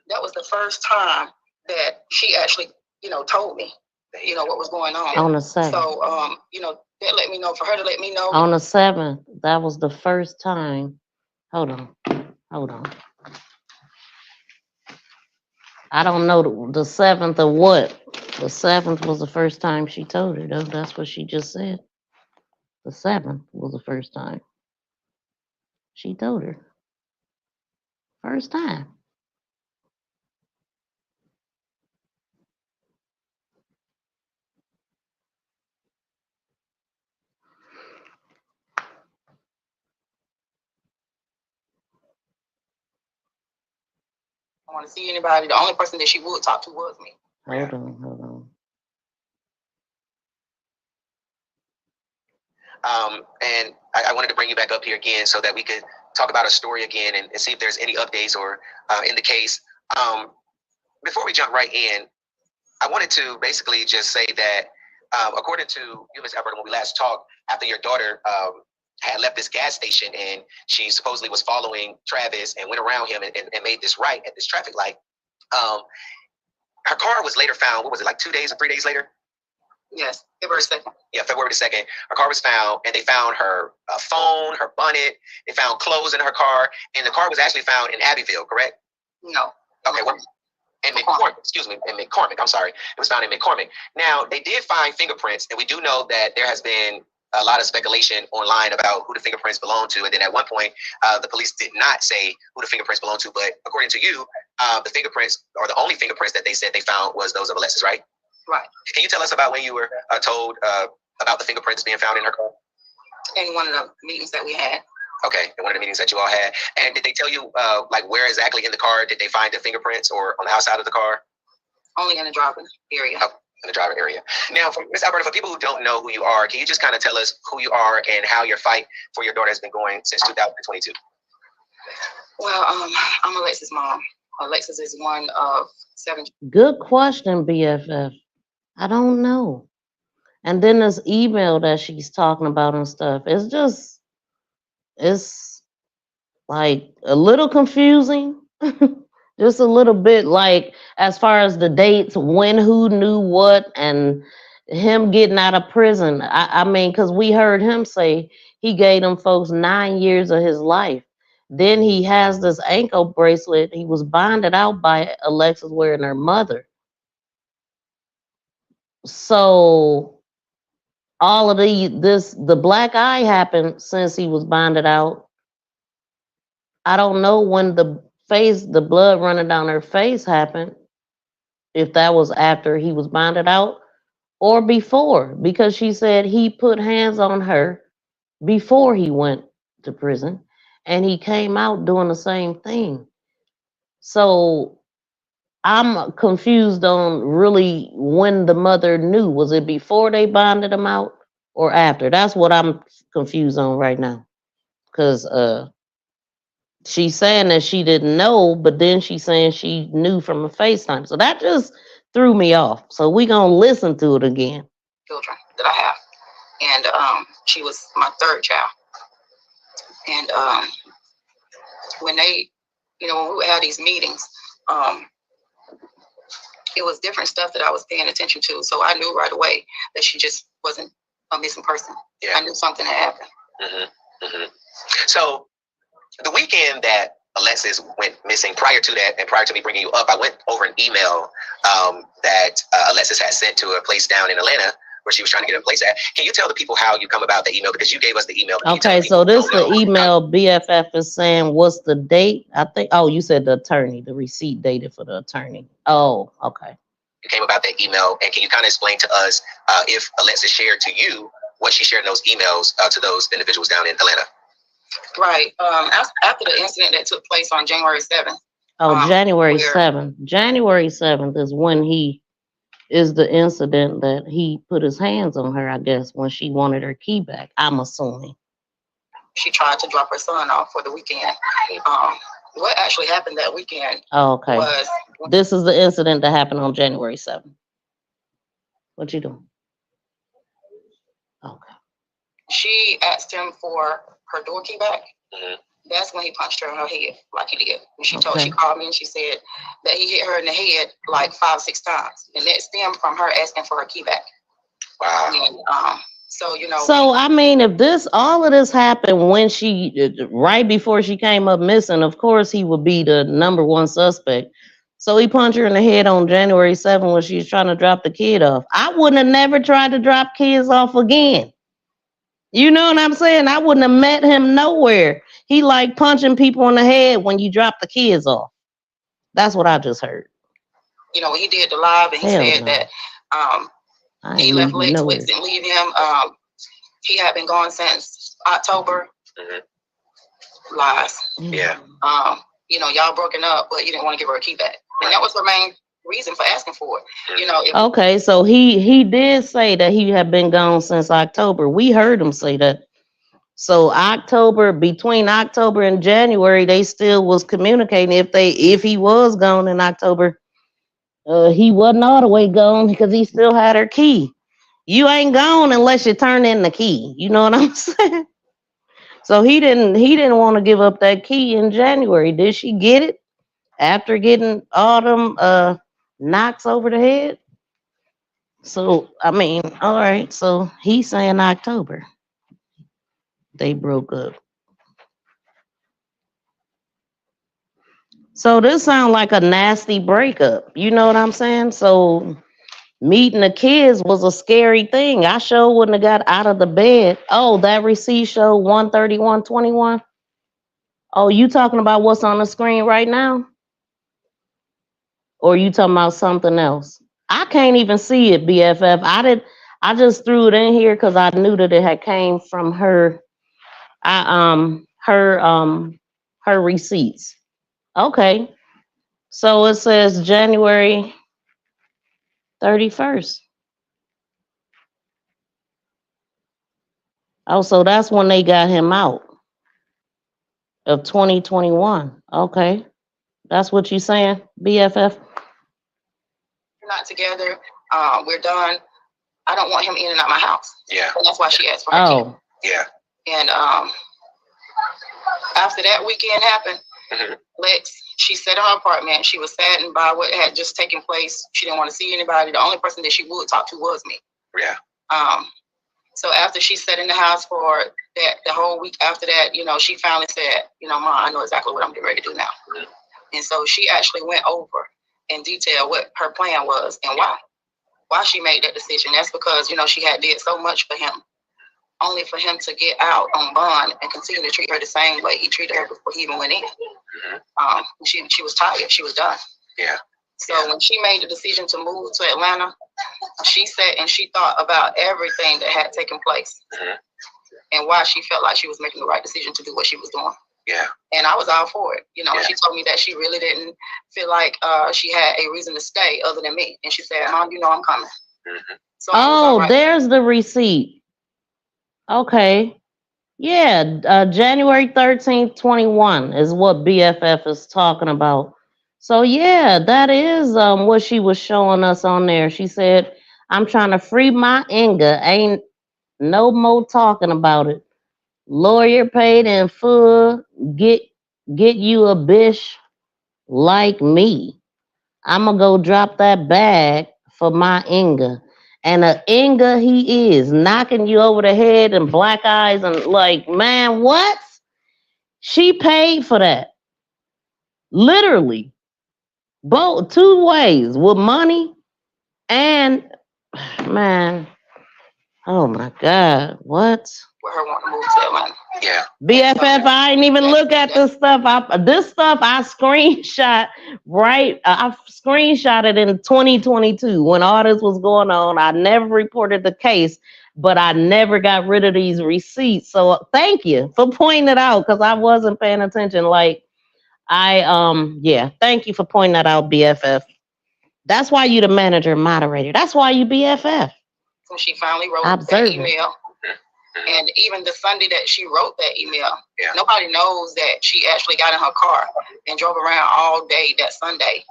that was the first time that she actually, you know, told me, you know, what was going on. On the 7th. So, you know, that let me know, for her to let me know. On the 7th, that was the first time. Hold on. I don't know the 7th of what. The 7th was the first time she told her, though. That's what she just said. The 7th was the first time she told her. First time. I want to see anybody. The only person that she would talk to was me. Hold on. And I wanted to bring you back up here again so that we could talk about a story again and see if there's any updates or in the case. Before we jump right in, I wanted to basically just say that according to you, Ms. Alberta, when we last talked, after your daughter had left this gas station and she supposedly was following Travis and went around him and made this right at this traffic light, her car was later found, what was it, like 2 days or 3 days later? Yes, February 2nd. Yeah, February the 2nd. Her car was found, and they found her phone, her bonnet. They found clothes in her car, and the car was actually found in Abbeville, correct? No. Okay, well, in McCormick, excuse me, in McCormick, I'm sorry. It was found in McCormick. Now, they did find fingerprints, and we do know that there has been a lot of speculation online about who the fingerprints belong to, and then at one point, the police did not say who the fingerprints belong to, but according to you, the fingerprints, or the only fingerprints that they said they found was those of Alexis, right? Right. Can you tell us about when you were told about the fingerprints being found in her car? In one of the meetings that we had. Okay, in one of the meetings that you all had. And did they tell you, like, where exactly in the car did they find the fingerprints, or on the outside of the car? Only in the driver area. Oh, in the driver area. Now, Ms. Alberta, for people who don't know who you are, can you just kind of tell us who you are and how your fight for your daughter has been going since 2022? Well, I'm Alexis' mom. Alexis is one of 7. Good question, BFF. I don't know. And then this email that she's talking about and stuff, it's like a little confusing. Just a little bit, like, as far as the dates, when, who knew what, and him getting out of prison. I mean, because we heard him say he gave them folks 9 years of his life. Then he has this ankle bracelet. He was bonded out by Alexis Ware and her mother. So all of the black eye happened since he was bonded out. I don't know when the blood running down her face happened, if that was after he was bonded out or before, because she said he put hands on her before he went to prison and he came out doing the same thing. So I'm confused on really when the mother knew. Was it before they bonded him out or after? That's what I'm confused on right now. Because she's saying that she didn't know, but then she's saying she knew from a FaceTime. So that just threw me off. So we're going to listen to it again. Children that I have. And she was my 3rd child. And when they, you know, when we would have these meetings, it was different stuff that I was paying attention to. So I knew right away that she just wasn't a missing person. Yeah. I knew something had happened. So the weekend that Alexis went missing, prior to that, and prior to me bringing you up, I went over an email that Alexis had sent to a place down in Atlanta where she was trying to get a place at. Can you tell the people how you come about the email? Because you gave us the email. Okay, so this the email BFF is saying, what's the date? I think, oh, you said the attorney, the receipt dated for the attorney. Oh, okay. You came about that email, and can you kind of explain to us if Alexis shared to you what she shared in those emails to those individuals down in Atlanta? Right. After the incident that took place on January 7th. Oh, January 7th. January 7th is when is the incident that he put his hands on her, I guess, when she wanted her key back, I'm assuming. She tried to drop her son off for the weekend. What actually happened that weekend was... This is the incident that happened on January 7th. What you doing? Okay. She asked him for her door key back. That's when he punched her in her head, like he did. And she called me and she said that he hit her in the head like 5-6 times. And that stemmed from her asking for her key back. Wow. And, so, you know. So, I mean, if all of this happened when right before she came up missing, of course he would be the #1 suspect. So he punched her in the head on January 7th when she was trying to drop the kid off. I wouldn't have never tried to drop kids off again. You know what I'm saying? I wouldn't have met him nowhere. He like punching people in the head when you drop the kids off. That's what I just heard. You know, he did the live and he said that he left Alexis and leave him. He had been gone since October. Lies. Yeah. You know, y'all broken up, but you didn't want to give her a key back. And that was her main reason for asking for it. You know. Okay, so he did say that he had been gone since October. We heard him say that. So between October and January, they still was communicating. If he was gone in October, he wasn't all the way gone because he still had her key. You ain't gone unless you turn in the key. You know what I'm saying? So he didn't want to give up that key in January. Did she get it after getting all them knocks over the head? So I mean, all right. So he's saying October. They broke up. So this sounds like a nasty breakup. You know what I'm saying? So meeting the kids was a scary thing. I sure wouldn't have got out of the bed. Oh, that receipt show 131.21. Oh, you talking about what's on the screen right now? Or you talking about something else? I can't even see it, BFF. I just threw it in here because I knew that it had came from her. Her receipts. Okay. So it says January 31st. Oh, so that's when they got him out of 2021. Okay. That's what you saying, BFF? We're not together. We're done. I don't want him in and out my house. Yeah. And that's why she asked for her key. Yeah. And after that weekend happened, Lex, she sat in her apartment. She was saddened by what had just taken place. She didn't want to see anybody. The only person that she would talk to was me. Yeah. So after she sat in the house for the whole week after that, you know, she finally said, you know, Mom, I know exactly what I'm getting ready to do now. And so she actually went over in detail what her plan was and why she made that decision. That's because, you know, she had did so much for him, only for him to get out on bond and continue to treat her the same way he treated her before he even went in. She was tired. She was done. Yeah. So when she made the decision to move to Atlanta, she sat and she thought about everything that had taken place and why she felt like she was making the right decision to do what she was doing. Yeah. And I was all for it. You know, she told me that she really didn't feel like she had a reason to stay other than me. And she said, Mom, you know I'm coming. So there's the receipt. Okay. Yeah, January 13th, 21 is what BFF is talking about. So yeah, that is what she was showing us on there. She said, I'm trying to free my anger. Ain't no more talking about it. Lawyer paid in full. Get you a bitch like me. I'm gonna go drop that bag for my Inga. And a Inga he is, knocking you over the head and black eyes and like, man, what? She paid for that. Literally. Both 2 ways, with money and man. Oh my God. What? With her wanting to move to Atlanta. Yeah. BFF, I ain't even look at this stuff. This stuff I screenshot, right? I screenshotted in 2022 when all this was going on. I never reported the case, but I never got rid of these receipts. So thank you for pointing it out because I wasn't paying attention. Like yeah, thank you for pointing that out, BFF. That's why you the manager moderator. That's why you BFF. When she finally wrote that email. And even the Sunday that she wrote that email, nobody knows that she actually got in her car and drove around all day that Sunday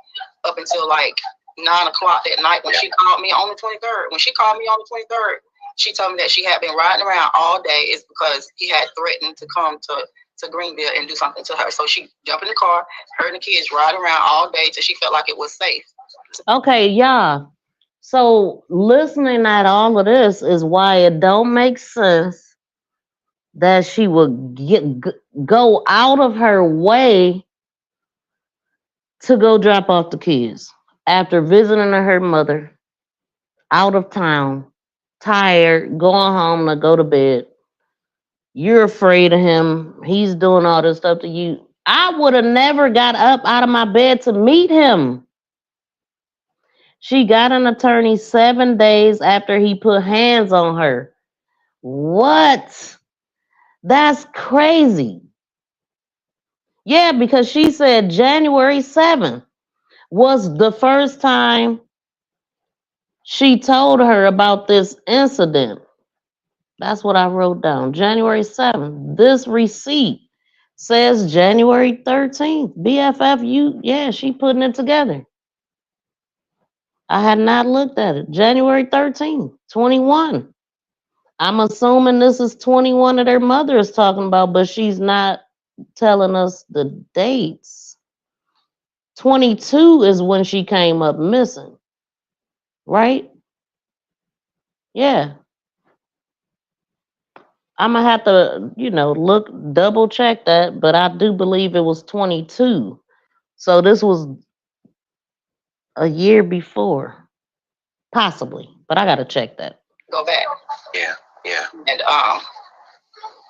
up until like 9 o'clock that night when she called me on the 23rd. When she called me on the 23rd, she told me that she had been riding around all day. It's because he had threatened to come to Greenville and do something to her. So she jumped in the car, her and the kids ride around all day till she felt like it was safe. Okay, y'all. So listening at all of this is why it don't make sense that she would go out of her way to go drop off the kids after visiting her mother out of town, tired, going home to go to bed. You're afraid of him. He's doing all this stuff to you. I would have never got up out of my bed to meet him. She got an attorney 7 days after he put hands on her. What? That's crazy. Yeah, because she said January 7th was the first time she told her about this incident. That's what I wrote down. January 7th. This receipt says January 13th. BFF, she putting it together. I had not looked at it. January 13th, 21. I'm assuming this is 21 that her mother is talking about, but she's not telling us the dates. 22 is when she came up missing, right? Yeah. I'm gonna have to, look, double check that, but I do believe it was 22. So this was a year before, possibly, but I gotta check that. Go back. Yeah. And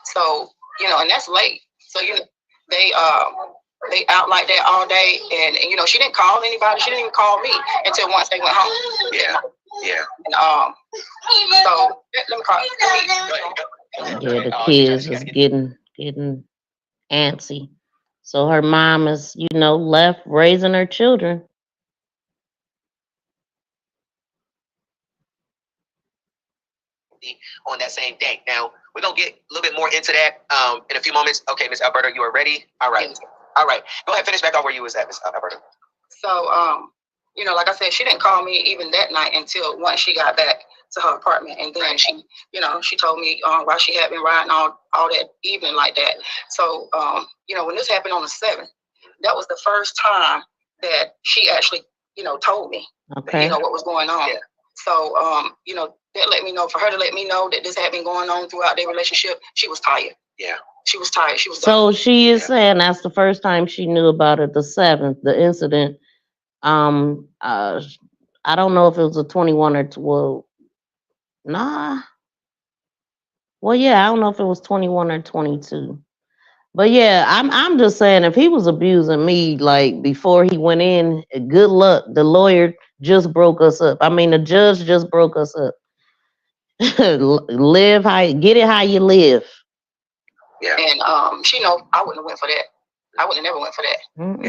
so and that's late. So they out like that all day, and she didn't call anybody. She didn't even call me until once they went home. Yeah. And so let me call. Yeah, the kids is getting antsy. So her mom is, left raising her children. On that same day. Now, we're going to get a little bit more into that in a few moments. Okay, Miss Alberta, you are ready? All right. Yes. All right. Go ahead, finish back off where you was at, Miss Alberta. So, like I said, she didn't call me even that night until once she got back to her apartment. And then she told me why she had been riding all that evening like that. So, when this happened on the 7th, that was the first time that she actually, told me, what was going on. Yeah. So, that let me know, for her to let me know that this had been going on throughout their relationship, she was tired. Yeah. She was tired. She was So she is saying that's the first time she knew about it, the 7th, the incident. I don't know if it was a 21 or 12. Nah. Well, yeah, I don't know if it was 21 or 22. But yeah, I'm just saying if he was abusing me like before he went in, good luck. The lawyer just broke us up. I mean, the judge just broke us up. Get it how you live. Yeah. And she know I wouldn't have went for that. I would have never went for that. Mm-hmm.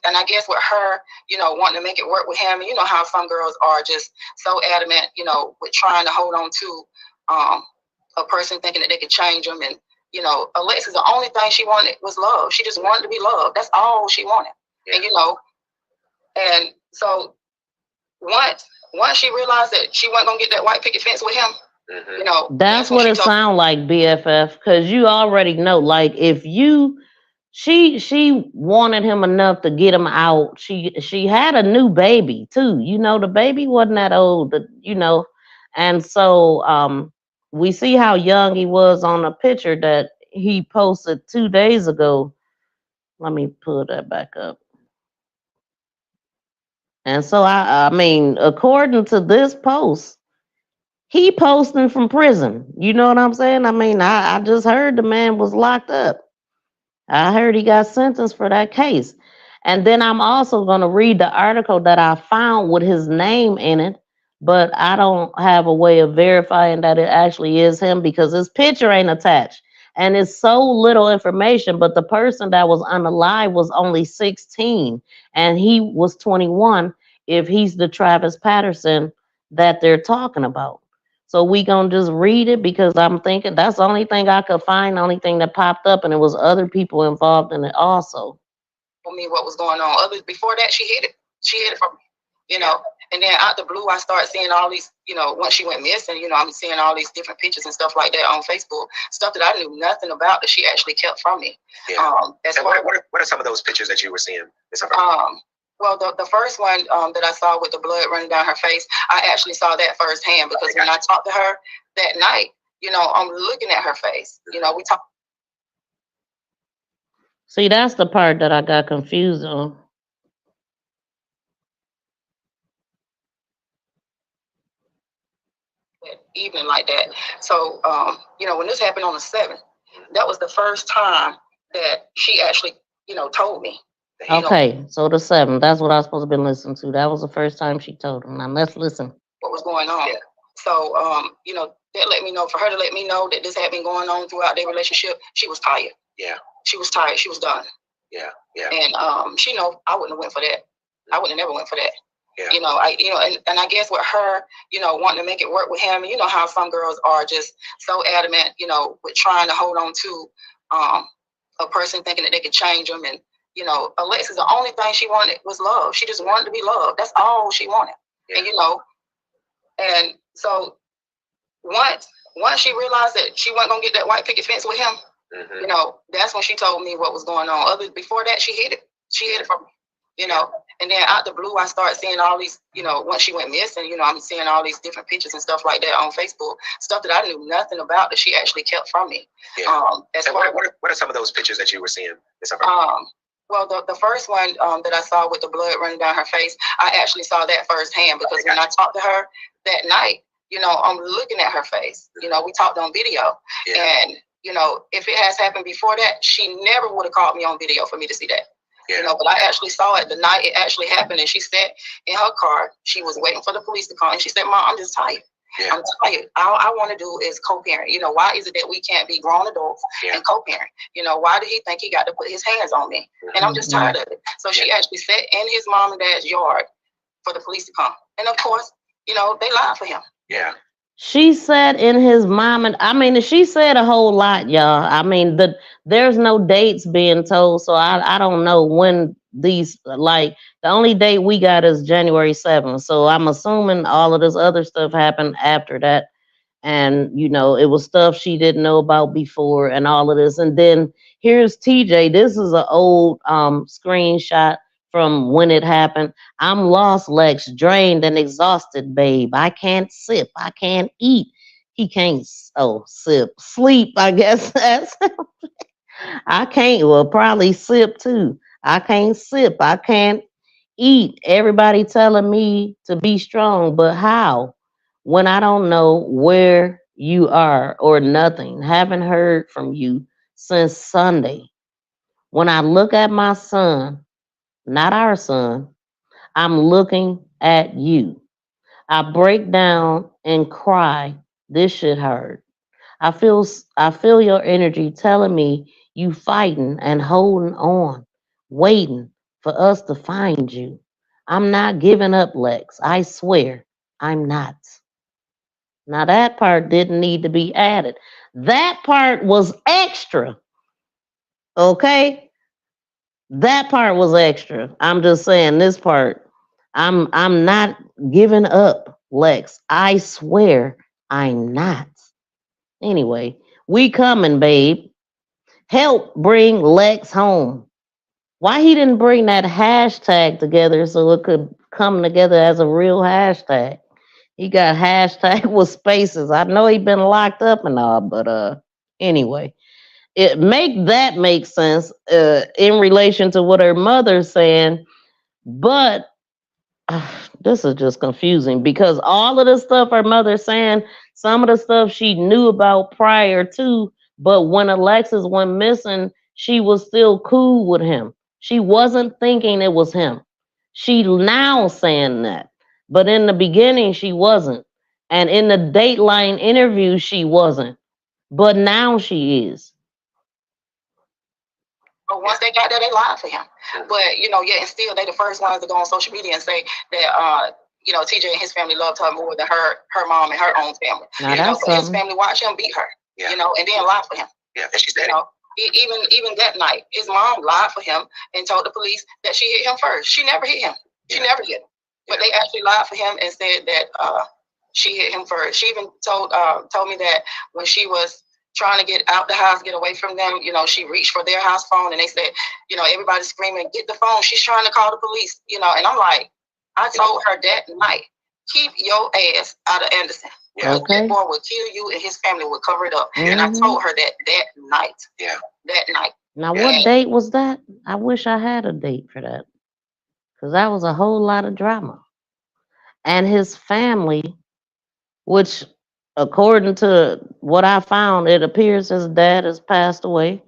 And I guess with her, wanting to make it work with him, and how some girls are just so adamant, with trying to hold on to a person thinking that they could change them. And Alexis, the only thing she wanted was love. She just wanted to be loved. That's all she wanted. Yeah. And so once she realized that she wasn't gonna get that white picket fence with him, that's what it sounds like, BFF, because you already know, like, if you she wanted him enough to get him out. She had a new baby too. The baby wasn't that old, and so we see how young he was on a picture that he posted 2 days ago. Let me pull that back up. And so I mean, according to this post, he posting from prison. You know what I'm saying? I mean, I just heard the man was locked up. I heard he got sentenced for that case. And then I'm also going to read the article that I found with his name in it, but I don't have a way of verifying that it actually is him because his picture ain't attached. And it's so little information, but the person that was unalive was only 16 and he was 21 if he's the Travis Patterson that they're talking about. So we gonna just read it because I'm thinking that's the only thing I could find, the only thing that popped up, and it was other people involved in it also. For me, what was going on? Others before that, she hid it. She hid it from me, And then out the blue, I started seeing all these, once she went missing, I'm seeing all these different pictures and stuff like that on Facebook, stuff that I knew nothing about that she actually kept from me. Yeah. What are some of those pictures that you were seeing? Well, the first one that I saw with the blood running down her face, I actually saw that firsthand because when I talked to her that night, I'm looking at her face. We talked. See, that's the part that I got confused on. Evening like that. So, when this happened on the 7th, that was the first time that she actually, told me. Okay, so the 7th, that's what I was supposed to be listening to. That was the first time she told him. Now let's listen. What was going on? Yeah. So, that let me know, for her to let me know that this had been going on throughout their relationship, she was tired. Yeah. She was tired. She was done. Yeah. Yeah. And she know I wouldn't have went for that. I wouldn't have never went for that. Yeah. And I guess with her, wanting to make it work with him, how some girls are just so adamant, with trying to hold on to a person thinking that they could change them. And, Alexis, the only thing she wanted was love. She just wanted to be loved. That's all she wanted. Yeah. And so once she realized that she wasn't going to get that white picket fence with him, that's when she told me what was going on. Before that, she hid it. She hid it from me. And then out the blue, I started seeing all these, once she went missing, I'm seeing all these different pictures and stuff like that on Facebook, stuff that I knew nothing about that she actually kept from me. Yeah. What are some of those pictures that you were seeing? Well, the first one that I saw with the blood running down her face, I actually saw that firsthand because when I talked to her that night, I'm looking at her face. We talked on video. Yeah. And, if it has happened before that, she never would have called me on video for me to see that. Yeah. But I actually saw it the night it actually happened, and she sat in her car. She was waiting for the police to call, and she said, "Mom, I'm just tired. Yeah. I'm tired. All I want to do is co-parent. Why is it that we can't be grown adults and co-parent? Why did he think he got to put his hands on me? And I'm just tired of it." So she actually sat in his mom and dad's yard for the police to come, and of course, they lied for him. Yeah. She said in his mom and I mean she said a whole lot, y'all. I mean there's no dates being told, so I don't know when these, like, the only date we got is January 7th. So I'm assuming all of this other stuff happened after that. And it was stuff she didn't know about before and all of this. And then here's TJ. This is an old screenshot from when it happened. "I'm lost, Lex, drained and exhausted, babe. I can't sip. I can't eat." He can't sip. Sleep, I guess that's I can't, well, probably sip too. "I can't sip. I can't eat. Everybody telling me to be strong, but how? When I don't know where you are or nothing. Haven't heard from you since Sunday. When I look at my son, not our son, I'm looking at you. I break down and cry. This shit hurt. I feel your energy telling me you fighting and holding on, waiting for us to find you. I'm not giving up, Lex. I swear I'm not." Now that part didn't need to be added. That part was extra. Okay? That part was extra. I'm just saying this part. I'm not giving up, Lex. I swear I'm not. Anyway, we coming, babe. help bring Lex home. Why he didn't bring that hashtag together so it could come together as a real hashtag? He got hashtag with spaces. I know he been locked up and all, but anyway, it make sense in relation to what her mother's saying, but this is just confusing because all of the stuff her mother's saying, some of the stuff she knew about prior to, but when Alexis went missing, she was still cool with him. She wasn't thinking it was him. She now saying that, but in the beginning she wasn't, and in the Dateline interview she wasn't, but now she is. But once they got there, they lied for him. But yeah, and still they the first ones to go on social media and say that TJ and his family loved her more than her mom and her own family. Now But his family watched him beat her. And then lied for him. Yeah, and she said even that night, his mom lied for him and told the police that she hit him first. She never hit him. She never hit him. But they actually lied for him and said that she hit him first. She even told me that when she was trying to get out the house, get away from them, she reached for their house phone and they said, everybody's screaming, get the phone. She's trying to call the police, and I'm like, I told her that night, keep your ass out of Anderson. Okay. That boy would kill you and his family would cover it up. And I told her that night. Yeah. That night. Now, what date was that? I wish I had a date for that. Because that was a whole lot of drama. And his family, which, according to what I found, it appears his dad has passed away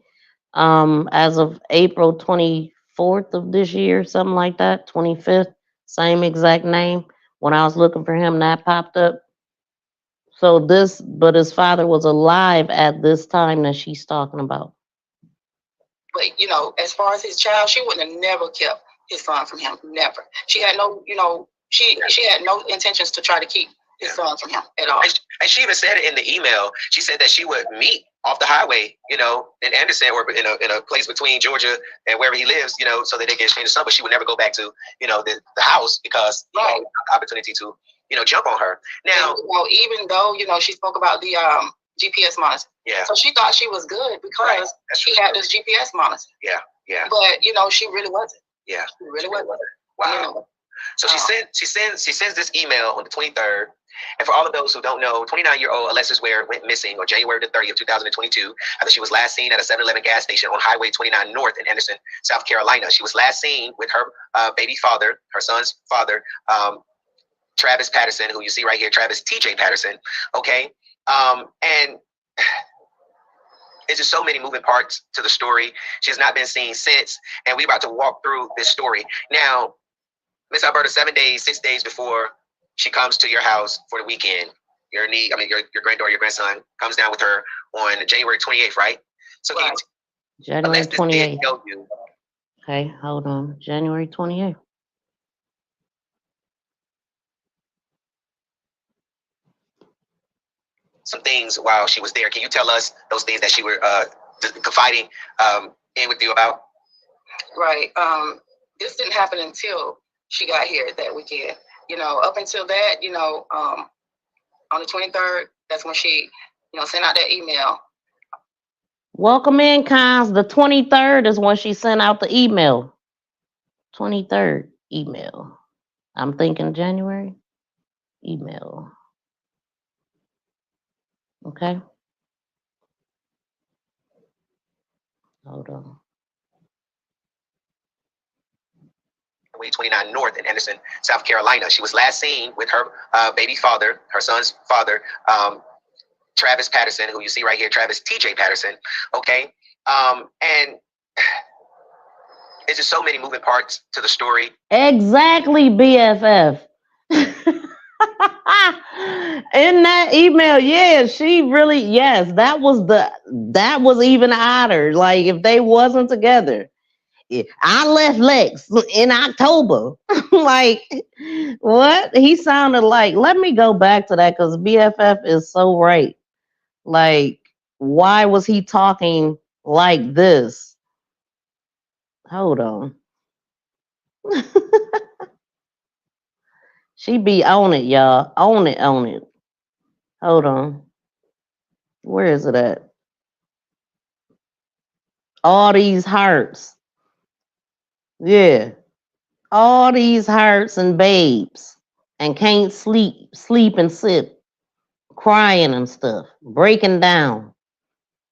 as of April 24th of this year, something like that, 25th, same exact name. When I was looking for him, that popped up. So but his father was alive at this time that she's talking about. But as far as his child, she wouldn't have never kept his son from him. Never. She had no, she had no intentions to try to keep his son from him at all. And she even said it in the email. She said that she would meet off the highway, in Anderson or in a place between Georgia and wherever he lives, so that they can exchange the son. But she would never go back to, the house because the opportunity to, jump on her. Now, even though she spoke about the GPS monitor. Yeah. So she thought she was good because she had this GPS monitor. Yeah. Yeah. But she really wasn't. Yeah. She really wasn't. Wow. So she sends this email on the 23rd. And for all of those who don't know, 29-year-old Alexis Ware went missing on January the 30th, 2022, after she was last seen at a 7-Eleven gas station on Highway 29 North in Anderson, South Carolina. She was last seen with her baby father, her son's father, Travis Patterson, who you see right here, Travis TJ Patterson. Okay. And it's just so many moving parts to the story. She has not been seen since, and we're about to walk through this story. Now, Miss Alberta, 6 days before she comes to your house for the weekend, your granddaughter, your grandson comes down with her on January 28th, right? So January 28th. Okay, hold on. January 28th. Some things while she was there. Can you tell us those things that she were confiding in with you about? Right. This didn't happen until she got here that weekend. Up until that, on the 23rd, that's when she, sent out that email. Welcome in, Cons. The 23rd is when she sent out the email. 23rd email. I'm thinking January email. Okay. Hold on. Highway 29 North in Anderson, South Carolina. She was last seen with her baby father, her son's father, Travis Patterson, who you see right here, Travis TJ Patterson. Okay. And it's just so many moving parts to the story. Exactly, BFF. In that email, she really, that was even odder. Like if they wasn't together. I left Lex in October. Like, what? He sounded like, let me go back to that because BFF is so right. Like, why was he talking like this? Hold on. She be on it, y'all. On it. Hold on. Where is it at? All these hearts. Yeah. All these hearts and babes. And can't sleep and sit, crying and stuff, breaking down,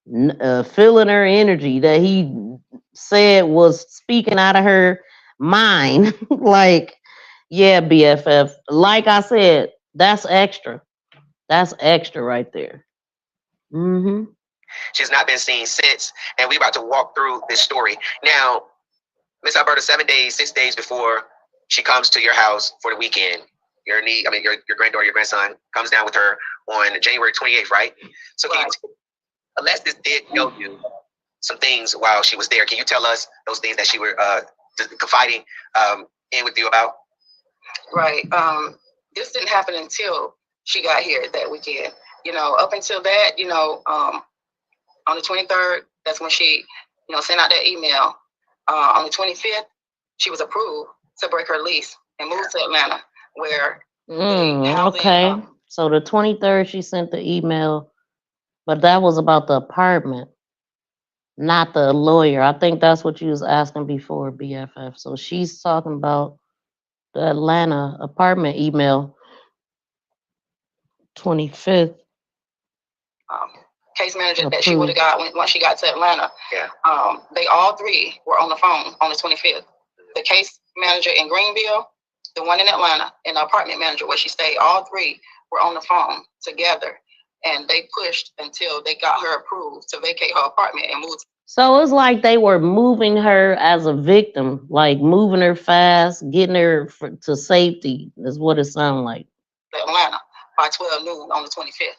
feeling her energy that he said was speaking out of her mind. Like, yeah, BFF. Like I said, that's extra. That's extra right there. Mm-hmm. She's not been seen since, and we're about to walk through this story. Now, Miss Alberta, 7 days, 6 days before she comes to your house for the weekend, your granddaughter, your grandson comes down with her on January 28th, right? So can you, Alexis did tell you some things while she was there. Can you tell us those things that she were confiding in with you about? Right. This didn't happen until she got here that weekend. Up until that, on the 23rd, that's when she, sent out that email. On the 25th, she was approved to break her lease and move to Atlanta, where Okay. So the 23rd, she sent the email, but that was about the apartment, not the lawyer. I think that's what you was asking before, BFF. So she's talking about the Atlanta apartment email, 25th. Case manager that she would have got once she got to Atlanta. Yeah. They all three were on the phone on the 25th. The case manager in Greenville, the one in Atlanta, and the apartment manager where she stayed, all three were on the phone together. And they pushed until they got her approved to vacate her apartment and move. So it's like they were moving her as a victim, like moving her fast, getting her to safety, is what it sounds like. Atlanta by 12 noon on the 25th.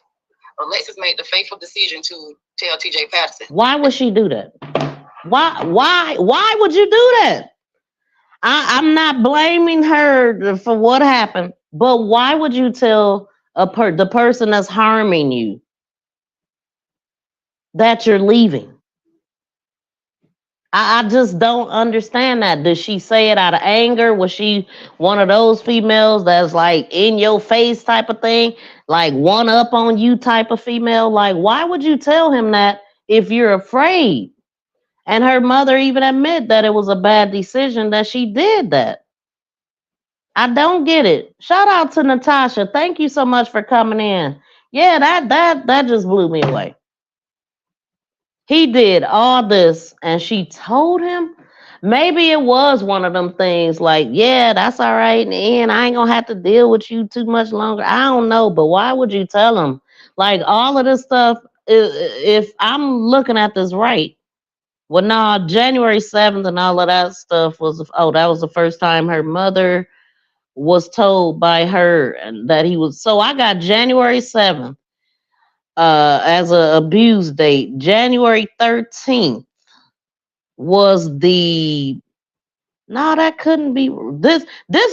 Alexis made the fateful decision to tell TJ Patterson. Why would she do that? Why would you do that? I'm not blaming her for what happened, but why would you tell the person that's harming you that you're leaving? I just don't understand that. Did she say it out of anger? Was she one of those females that's like in your face type of thing? Like one up on you type of female? Like, why would you tell him that if you're afraid? And her mother even admit that it was a bad decision that she did that. I don't get it. Shout out to Natasha. Thank you so much for coming in. Yeah, that just blew me away. He did all this and she told him. Maybe it was one of them things like, yeah, that's all right. In the end, I ain't gonna have to deal with you too much longer. I don't know, but why would you tell him? Like all of this stuff, if I'm looking at this right, well, no, January 7th and all of that stuff was, that was the first time her mother was told by her and that he was. So I got January 7th as a abuse date. January 13th was the. No, that couldn't be this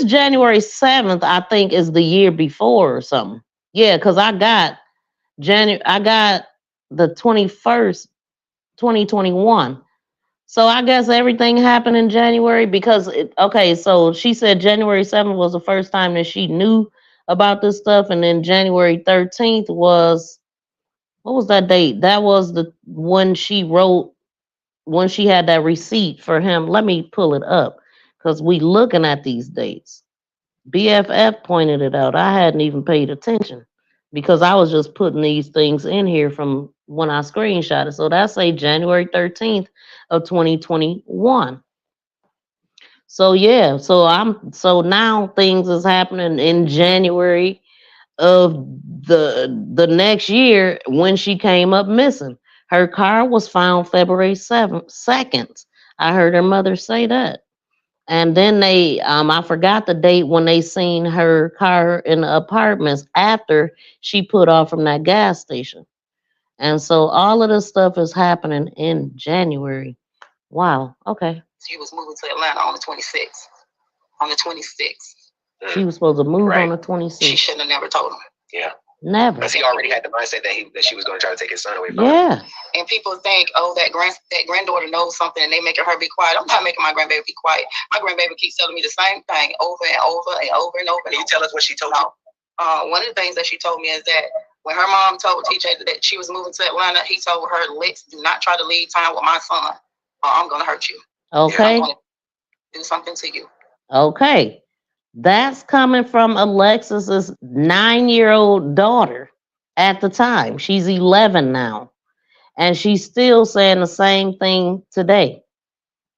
January 7th, I think, is the year before or something. Yeah, because I got the 21st, 2021. So I guess everything happened in January because so she said January 7th was the first time that she knew about this stuff, and then January 13th was, what was that date? That was when she had that receipt for him. Let me pull it up because we looking at these dates. BFF pointed it out. I hadn't even paid attention because I was just putting these things in here from when I screenshot it. So that's January 13th of 2021. So yeah, so now things is happening in January of the next year when she came up missing. Her car was found February 2nd. I heard her mother say that. And then they, I forgot the date when they seen her car in the apartments after she put off from that gas station. And so all of this stuff is happening in January. Wow. Okay. She was moving to Atlanta on the 26th. On the 26th. She was supposed to move on the 26th. She shouldn't have never told him. Yeah. Never. Because he already had the mindset that she was going to try to take his son away from him. Yeah. And people think, that granddaughter knows something and they making her be quiet. I'm not making my grandbaby be quiet. My grandbaby keeps telling me the same thing over and over and over and over. Can you tell us what she told you? One of the things that she told me is that when her mom told TJ that she was moving to Atlanta, he told her, Lex, do not try to leave town with my son. or I'm gonna hurt you. Okay. I'm gonna do something to you. Okay. That's coming from Alexis's 9-year-old daughter at the time. She's 11 now. And she's still saying the same thing today.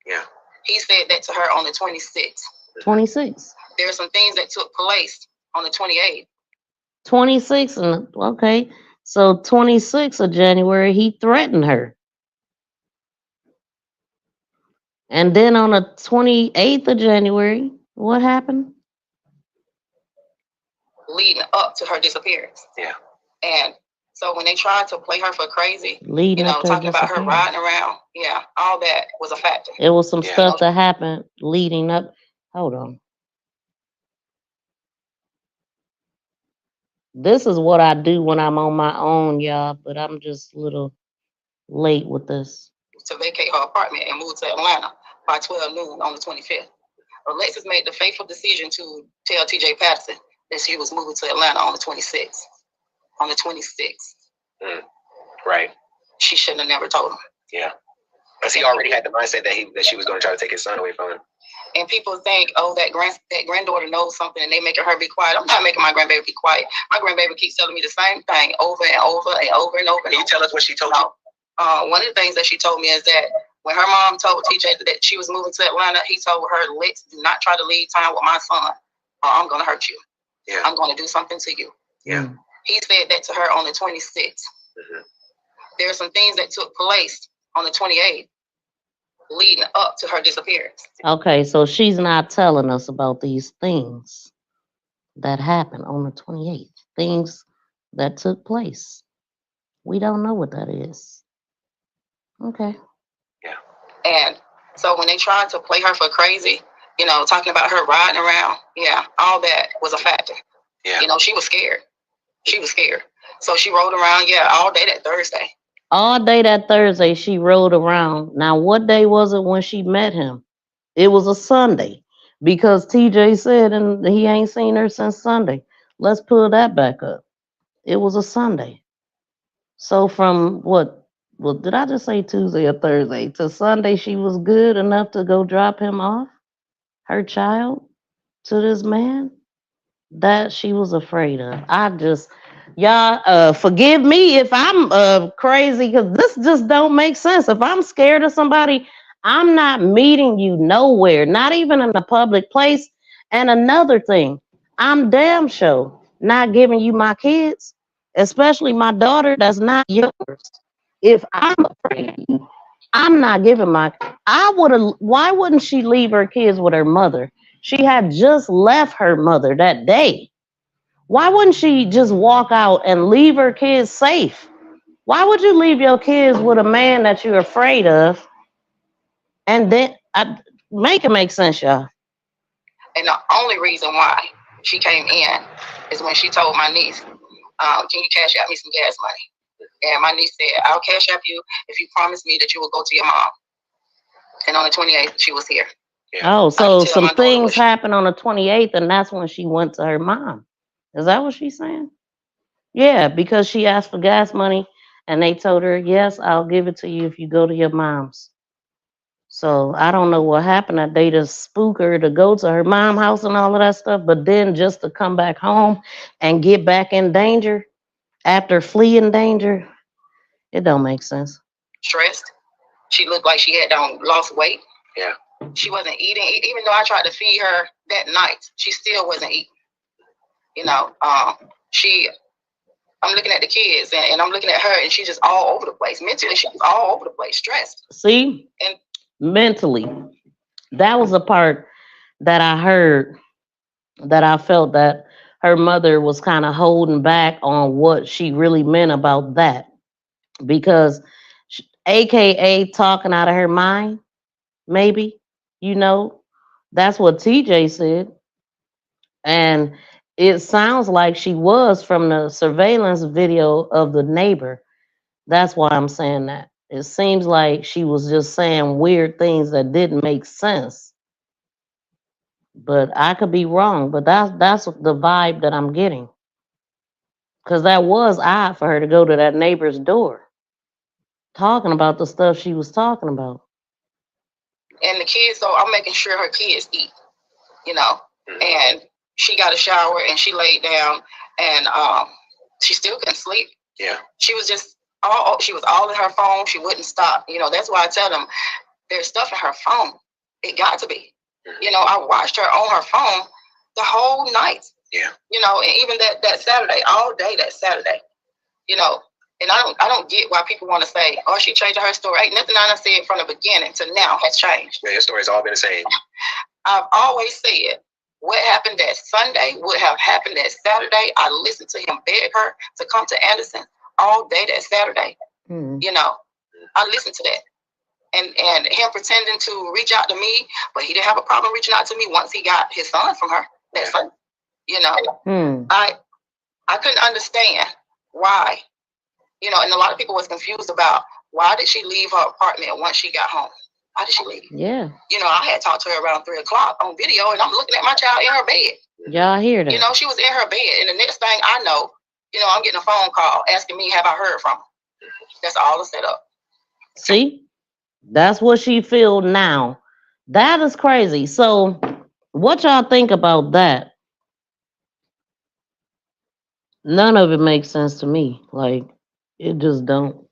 Yeah. He said that to her on the 26th. 26. There are some things that took place on the 28th. 26 and okay. So 26th of January, he threatened her. And then on the 28th of January, what happened? Leading up to her disappearance. Yeah. And so when they tried to play her for crazy, Leading up to her talking about her disappearance. riding around, all that was a factor. It was some stuff that happened leading up. Hold on. This is what I do when I'm on my own, y'all, but I'm just a little late with this. To vacate her apartment and move to Atlanta by 12 noon on the 25th. Alexis made the fateful decision to tell TJ Patterson that she was moving to Atlanta on the 26th. On the 26th. Right. She shouldn't have never told him. Yeah. Because he already had the mindset that she was going to try to take his son away from him. And people think, oh, that granddaughter knows something and they making her be quiet. I'm not making my grandbaby be quiet. My grandbaby keeps telling me the same thing over and over and over and over. Can you tell us what she told you? One of the things that she told me is that when her mom told TJ that she was moving to Atlanta, he told her, Lex, do not try to leave time with my son or I'm going to hurt you. Yeah. I'm going to do something to you. Yeah. He said that to her on the 26th. There are some things that took place on the 28th leading up to her disappearance. Okay, so she's not telling us about these things that happened on the 28th. Things that took place. We don't know what that is. Okay. Yeah. And so when they tried to play her for crazy, talking about her riding around, all that was a factor. Yeah. She was scared. She was scared. So she rode around, all day that Thursday. All day that Thursday, she rode around. Now, what day was it when she met him? It was a Sunday because TJ said and he ain't seen her since Sunday. Let's pull that back up. It was a Sunday. So from what? Well, did I just say Tuesday or Thursday? To Sunday, she was good enough to go drop him off, her child, to this man that she was afraid of. Y'all, forgive me if I'm crazy because this just don't make sense. If I'm scared of somebody, I'm not meeting you nowhere, not even in a public place. And another thing, I'm damn sure not giving you my kids, especially my daughter that's not yours. If I'm afraid of you, I'm not giving why wouldn't she leave her kids with her mother? She had just left her mother that day. Why wouldn't she just walk out and leave her kids safe? Why would you leave your kids with a man that you're afraid of? And then make it make sense, y'all. And the only reason why she came in is when she told my niece, can you cash out me some gas money? And my niece said, I'll cash out you if you promise me that you will go to your mom. And on the 28th, she was here. Yeah. Oh, so some things happened on the 28th, and that's when she went to her mom. Is that what she's saying? Yeah, because she asked for gas money, and they told her, yes, I'll give it to you if you go to your mom's. So I don't know what happened that day to spook her to go to her mom's house and all of that stuff, but then just to come back home and get back in danger after fleeing danger, it don't make sense. Stressed. She looked like she had lost weight. Yeah. She wasn't eating. Even though I tried to feed her that night, she still wasn't eating. I'm looking at the kids and I'm looking at her and she's just all over the place. Mentally, she was all over the place, stressed. See? And mentally, that was the part that I heard that I felt that her mother was kind of holding back on what she really meant about that. Because AKA talking out of her mind, maybe, that's what TJ said. And it sounds like she was from the surveillance video of the neighbor. That's why I'm saying that. It seems like she was just saying weird things that didn't make sense. But I could be wrong, but that's the vibe that I'm getting. Because that was odd for her to go to that neighbor's door talking about the stuff she was talking about. And the kids, so I'm making sure her kids eat, you know. And she got a shower and she laid down, and she still couldn't sleep. Yeah. She was just she was all in her phone. She wouldn't stop. You know, that's why I tell them there's stuff in her phone. It got to be. You know, I watched her on her phone the whole night. Yeah. You know, and even that Saturday, all day that Saturday. You know, and I don't get why people want to say, oh, she changed her story. Ain't nothing I done said from the beginning to now has changed. Yeah, your story's all been the same. I've always said what happened that Sunday would have happened that Saturday. I listened to him beg her to come to Anderson all day that Saturday. You know, I listened to that. And him pretending to reach out to me, but he didn't have a problem reaching out to me once he got his son from her. That son, you know, I couldn't understand why, you know, and a lot of people was confused about why did she leave her apartment once she got home? Why did she leave? Yeah. You know, I had talked to her around 3 o'clock on video, and I'm looking at my child in her bed. Y'all hear that? You know, she was in her bed, and the next thing I know, you know, I'm getting a phone call asking me, have I heard from her? That's all the setup. See? That's what she feel now. That is crazy. So what y'all think about that? None of it makes sense to me. Like, it just don't.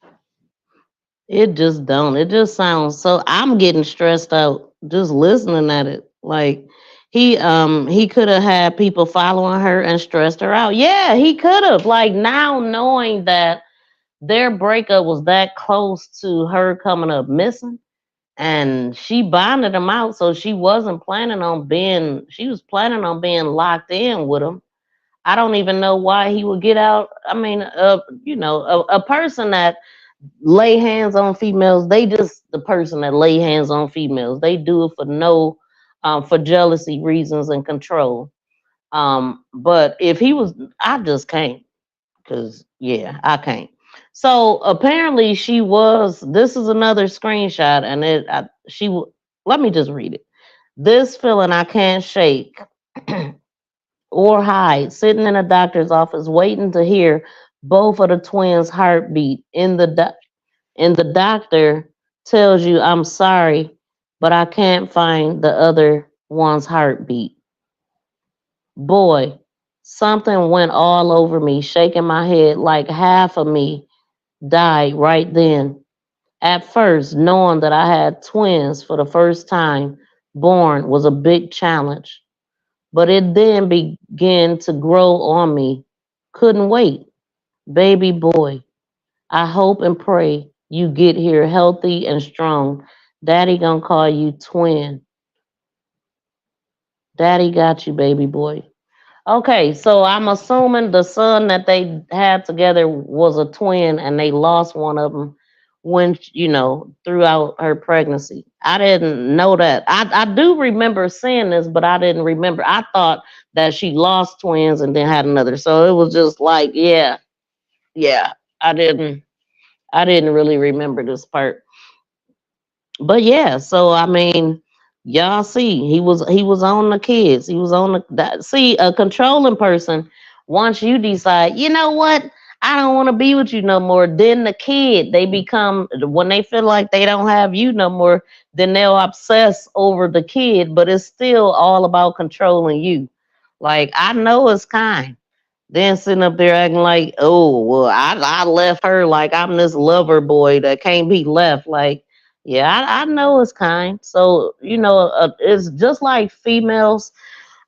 It just don't. It just sounds so. I'm getting stressed out just listening at it. Like, he could have had people following her and stressed her out. Yeah, he could have. Like, now knowing that their breakup was that close to her coming up missing, and she bonded him out, so she wasn't planning on being. She was planning on being locked in with him. I don't even know why he would get out. I mean, you know, a person that lay hands on females, they just the person that lay hands on females. They do it for no, for jealousy reasons and control. But if he was, I just can't, cause yeah, I can't. So apparently she was. This is another screenshot, and let me just read it. This feeling I can't shake or hide, sitting in a doctor's office waiting to hear both of the twins' heartbeat. And the doctor tells you, I'm sorry, but I can't find the other one's heartbeat. Boy, something went all over me, shaking my head like half of me died right then. At first, knowing that I had twins for the first time born was a big challenge. But it then began to grow on me. Couldn't wait. Baby boy, I hope and pray you get here healthy and strong. Daddy gonna call you twin. Daddy got you, baby boy. Okay, so I'm assuming the son that they had together was a twin and they lost one of them when, you know, throughout her pregnancy. I didn't know that. I do remember seeing this, but I didn't remember. I thought that she lost twins and then had another. So it was just like, yeah, I didn't really remember this part. But yeah, so I mean, y'all see, he was on the kids. He was on see, a controlling person. Once you decide, you know what, I don't want to be with you no more. Then the kid, they become when they feel like they don't have you no more. Then they'll obsess over the kid, but it's still all about controlling you. Like I know it's kind. Then sitting up there acting like, oh, well, I left her like I'm this lover boy that can't be left. Like, yeah, I know it's kind. So, you know, it's just like females,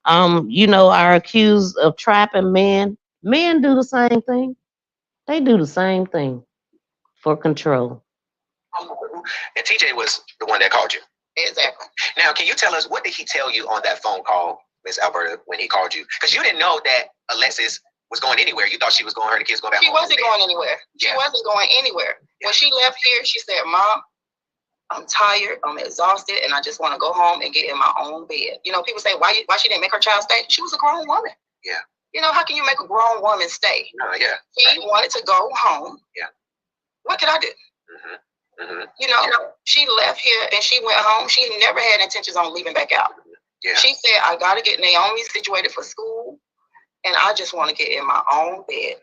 you know, are accused of trapping men. Men do the same thing. They do the same thing for control. And TJ was the one that called you. Exactly. Now, can you tell us what did he tell you on that phone call, Miss Alberta, when he called you? Because you didn't know that Alexis was going anywhere. You thought she was going, her and the kids going back home. She wasn't going anywhere. She wasn't going anywhere. When she left here, she said, Mom, I'm tired, I'm exhausted, and I just want to go home and get in my own bed. You know, people say, why she didn't make her child stay? She was a grown woman. Yeah. You know, how can you make a grown woman stay? Yeah. She wanted to go home. Yeah. What could I do? You know, she left here and she went home. She never had intentions on leaving back out. Yeah. She said, I got to get Naomi situated for school, and I just want to get in my own bed.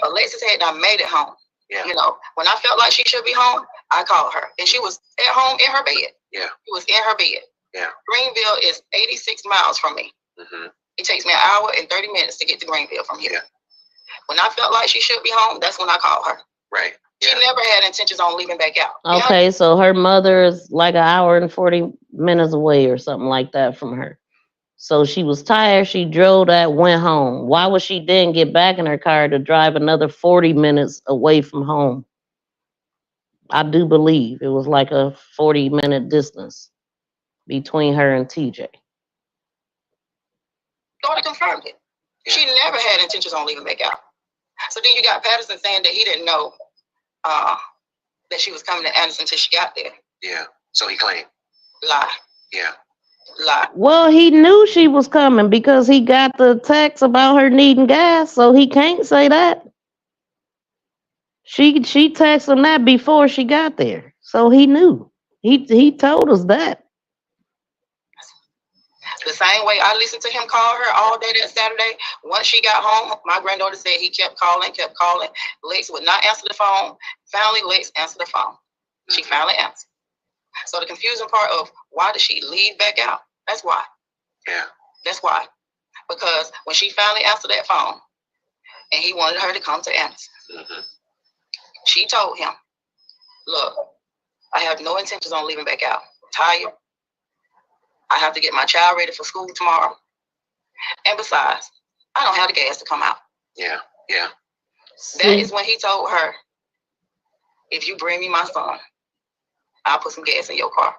Alexis had not made it home. Yeah. You know, when I felt like she should be home, I called her, and she was at home in her bed. Yeah. She was in her bed. Yeah. Greenville is 86 miles from me. Mm-hmm. It takes me an hour and 30 minutes to get to Greenville from here. Yeah. When I felt like she should be home, that's when I called her. Right. She never had intentions on leaving back out. Okay, so her mother is like an hour and 40 minutes away or something like that from her. So she was tired. She drove that, went home. Why would she then get back in her car to drive another 40 minutes away from home? I do believe it was like a 40-minute distance between her and TJ. Daughter confirmed it. She never had intentions on leaving back out. So then you got Patterson saying that he didn't know that she was coming to Anderson until she got there. Yeah. So he claimed. Lie. Yeah. Lie. Well, he knew she was coming because he got the text about her needing gas, so he can't say that. She texted him that before she got there, so he knew. He told us that. The same way I listened to him call her all day that Saturday. Once she got home, my granddaughter said he kept calling. Lex would not answer the phone. Finally, Lex answered the phone. She finally answered. So the confusing part of why did she leave back out? That's why. Yeah. That's why. Because when she finally answered that phone and he wanted her to come to Anderson, she told him, look, I have no intentions on leaving back out. I'm tired. I have to get my child ready for school tomorrow. And besides, I don't have the gas to come out. Yeah. Yeah. That is when he told her, if you bring me my son, I'll put some gas in your car.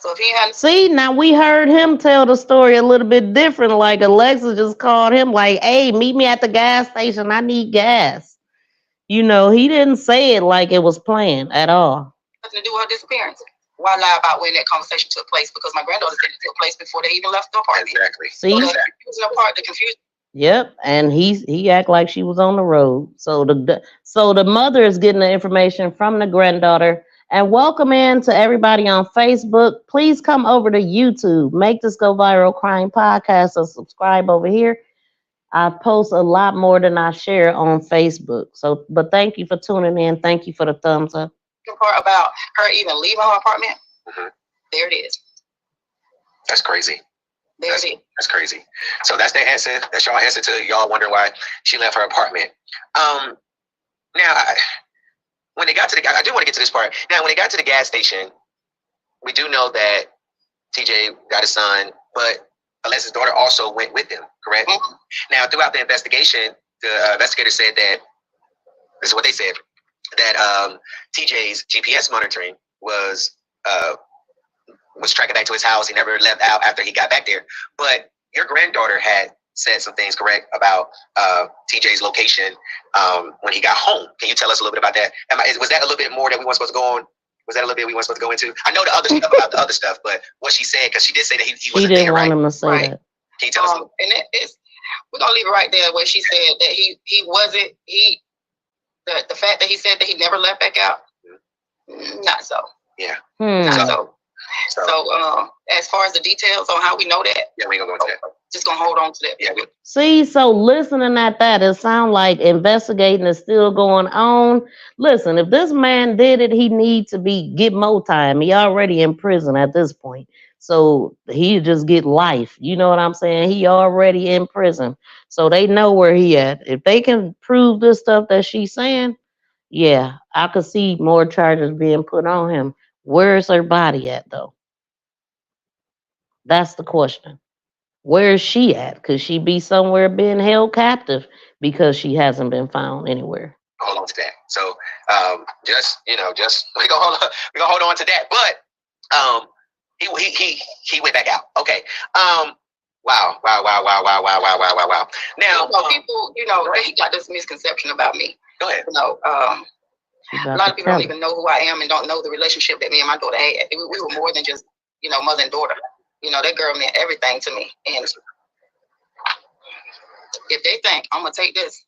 So if he hadn't... See, now we heard him tell the story a little bit different. Like Alexis just called him like, hey, meet me at the gas station. I need gas. You know, he didn't say it like it was planned at all. Nothing to do with her disappearance. Why lie about when that conversation took place? Because my granddaughter said it took place before they even left the apartment. Exactly. See? So the confusion. Yep, and he act like she was on the road. So the mother is getting the information from the granddaughter. And welcome in to everybody on Facebook. Please come over to YouTube. Make This Go Viral Crime Podcast and subscribe over here. I post a lot more than I share on Facebook. So, but thank you for tuning in. Thank you for the thumbs up. Part about her even leaving her apartment. There it is. That's crazy. There it is. That's crazy. So that's the answer. That's y'all answer to y'all wondering why she left her apartment. Now, when they got to the, I do want to get to this part. Now, when they got to the gas station, we do know that TJ got his son, but Alexis' daughter also went with him, correct? Now, throughout the investigation, the investigator said that, this is what they said, that TJ's GPS monitoring was tracking back to his house. He never left out after he got back there. But your granddaughter had said some things, correct, about TJ's location when he got home. Can you tell us a little bit about that? Was that a little bit more that we weren't supposed to go on? Was that a little bit we weren't supposed to go into? I know the other stuff about the other stuff, but what she said, because she did say that he wasn't there, right? She didn't want him to say that. Can you tell us? And we're going to leave it right there where she said that he wasn't, the fact that he said that he never left back out, not so. Yeah. Not so. So as far as the details on how we know that, yeah, we ain't gonna go into that. Just gonna hold on to that. Yeah. See, so listening at that, it sounds like investigating is still going on. Listen, if this man did it, he needs to get more time. He already in prison at this point. So he just get life. You know what I'm saying? He already in prison. So they know where he at. If they can prove this stuff that she's saying, yeah, I could see more charges being put on him. Where's her body at, though? That's the question. Where is she at? Could she be somewhere being held captive because she hasn't been found anywhere? Hold on to that. So just we gonna hold on to that. But he went back out. Okay. Wow. Now people, they got this misconception about me. Go ahead. A lot of people don't even know who I am and don't know the relationship that me and my daughter had. We were more than just, mother and daughter. That girl meant everything to me. And if they think I'm going to take this,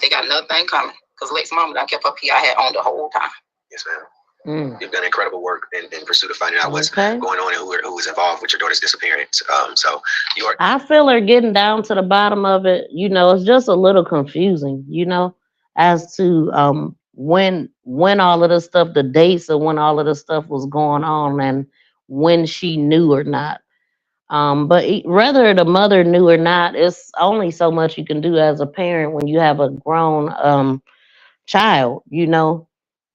they got another thing coming. Because Lex mama done kept her PI hat on the whole time. Yes, ma'am. You've done incredible work in pursuit of finding out what's going on and who was involved with your daughter's disappearance. I feel her getting down to the bottom of it. It's just a little confusing, as to when all of this stuff, the dates of when all of this stuff was going on, and when she knew or not. But whether the mother knew or not, it's only so much you can do as a parent when you have a grown child, you know.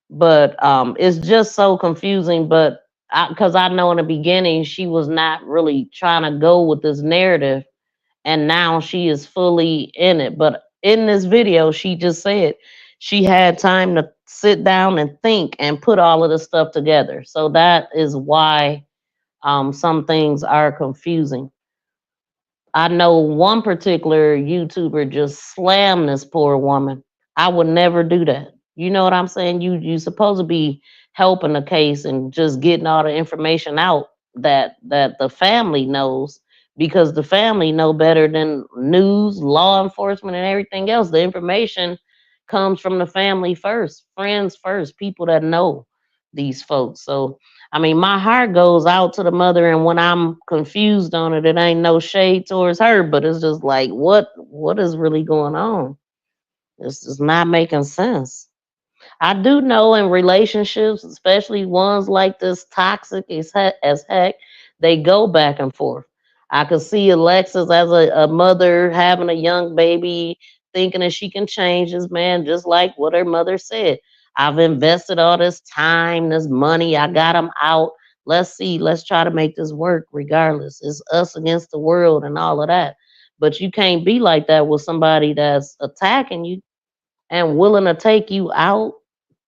But it's just so confusing. But because I know in the beginning she was not really trying to go with this narrative, and now she is fully in it. But in this video, she just said she had time to sit down and think and put all of the stuff together. So that is why some things are confusing. I know one particular YouTuber just slammed this poor woman. I would never do that. You know what I'm saying? You supposed to be helping the case and just getting all the information out that the family knows, because the family know better than news, law enforcement, and everything else. The information comes from the family first, friends first, people that know these folks. So I mean, my heart goes out to the mother, and when I'm confused on it, it ain't no shade towards her, but it's just like, what is really going on? This is not making sense. I do know in relationships, especially ones like this, toxic as heck, they go back and forth. I could see Alexis as a mother having a young baby, thinking that she can change this man, just like what her mother said. I've invested all this time, this money, I got him out. Let's see, let's try to make this work regardless. It's us against the world and all of that. But you can't be like that with somebody that's attacking you and willing to take you out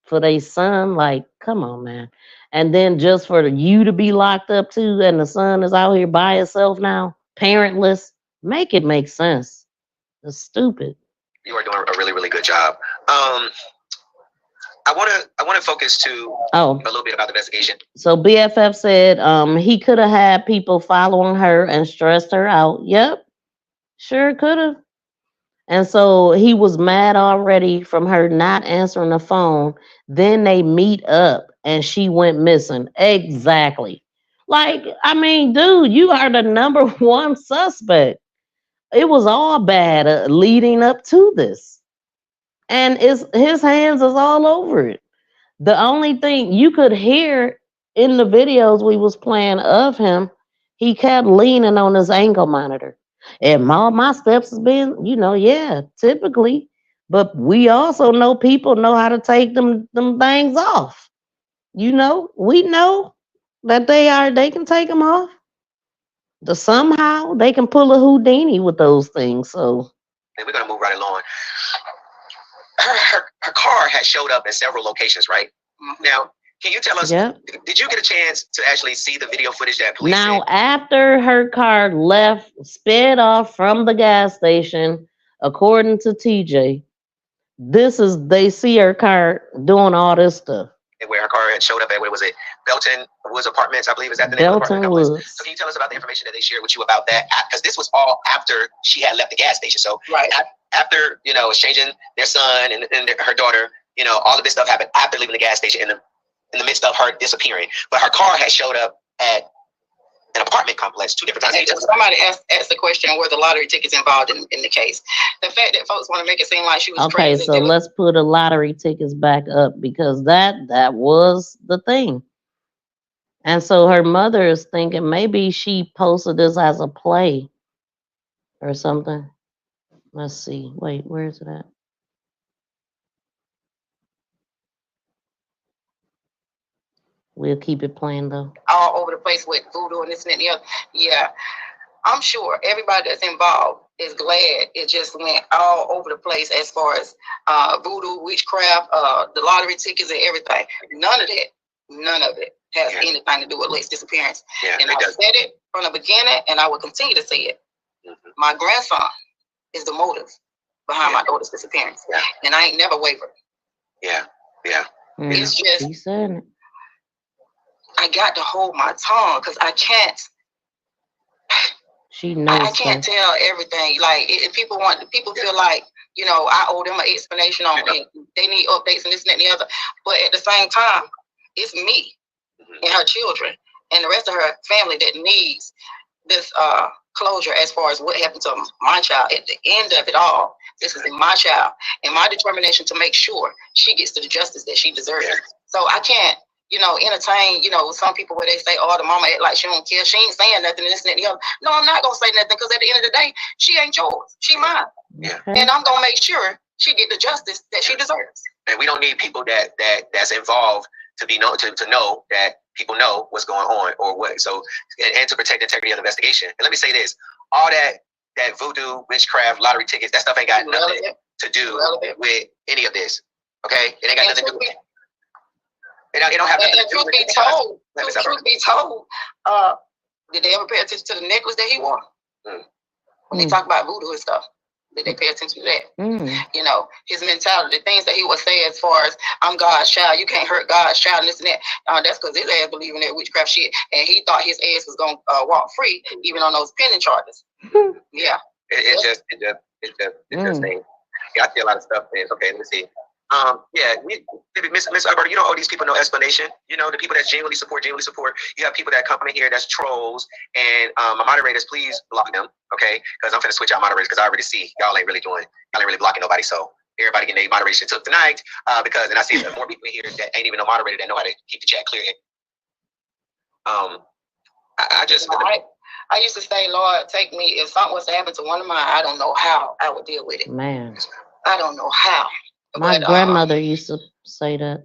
for their son. Like, come on, man. And then just for you to be locked up too, and the son is out here by himself now, parentless, make it make sense. It's stupid. You are doing a really, really good job. I want to focus to a little bit about the investigation. So BFF said he could have had people following her and stressed her out. Yep, sure could have. And so he was mad already from her not answering the phone. Then they meet up and she went missing. Exactly. Like, I mean, dude, you are the number one suspect. It was all bad leading up to this. And his hands is all over it. The only thing you could hear in the videos we was playing of him, he kept leaning on his ankle monitor. And all my steps has been, yeah, typically. But we also know people know how to take them things off. We know that they can take them off. Somehow they can pull a Houdini with those things. So and we're gonna move right along. Her car has showed up in several locations, right? Now, can you tell us, did you get a chance to actually see the video footage that police now after her car left, sped off from the gas station, according to TJ, they see her car doing all this stuff. Where her car had showed up at, where was it? Belton Woods Apartments, I believe, is that the name of the apartment complex? So can you tell us about the information that they shared with you about that? Because this was all after she had left the gas station. So after, exchanging their son and her daughter, all of this stuff happened after leaving the gas station in the midst of her disappearing. But her car had showed up at an apartment complex 2 different times. Somebody asked the question, were the lottery tickets involved in the case? The fact that folks want to make it seem like she was crazy. Okay, so let's put the lottery tickets back up, because that was the thing. And so her mother is thinking maybe she posted this as a play or something. Let's see. Wait, where is it at? We'll keep it playing though. All over the place with voodoo and this and that and the other. Yeah, I'm sure everybody that's involved is glad it just went all over the place as far as voodoo, witchcraft, the lottery tickets and everything. None of it has anything to do with Lexi's disappearance. Yeah, and I said it from the beginning, and I will continue to say it. My grandson is the motive behind my daughter's disappearance. Yeah. And I ain't never wavered. Yeah. It's just, he said it. I got to hold my tongue because I can't. She knows. I can't tell everything. Like, if people feel like, I owe them an explanation on it. They need updates and this and that and the other. But at the same time, it's me and her children and the rest of her family that needs this closure as far as what happened to my child. At the end of it all, this is in my child and my determination to make sure she gets the justice that she deserves. So I can't, entertain, some people where they say, oh, the mama act like she don't care. She ain't saying nothing, this and that, the other. No, I'm not going to say nothing because at the end of the day, she ain't yours. She mine. Yeah. And I'm going to make sure she get the justice that she deserves. And we don't need people that's involved to be known to know that people know what's going on or what. So, and to protect the integrity of the investigation. And let me say this, all that voodoo, witchcraft, lottery tickets, that stuff ain't got nothing to do with any of this. Okay? It ain't got nothing to do with it. It don't have nothing to do with it. Truth be told, did they ever pay attention to the necklace that he wore? When they talk about voodoo and stuff, did they pay attention to that? His mentality, the things that he would say as far as, I'm God's child, you can't hurt God's child, and this and that. That's because his ass believing that witchcraft shit, and he thought his ass was going to walk free, even on those pending charges. Yeah. It just ain't. Yeah, I see a lot of stuff there. Okay, let me see. Miss Alberta, you don't owe these people no explanation. The people that genuinely support. You have people that come in here that's trolls, and my moderators, please block them, okay? Because I'm finna switch out moderators because I already see y'all ain't really blocking nobody. So everybody getting their moderation took tonight because, and I see more people in here that ain't even no moderator that know how to keep the chat clear. I used to say, Lord, take me. If something was to happen to one of mine, I don't know how I would deal with it. Man, I don't know how. my grandmother used to say that,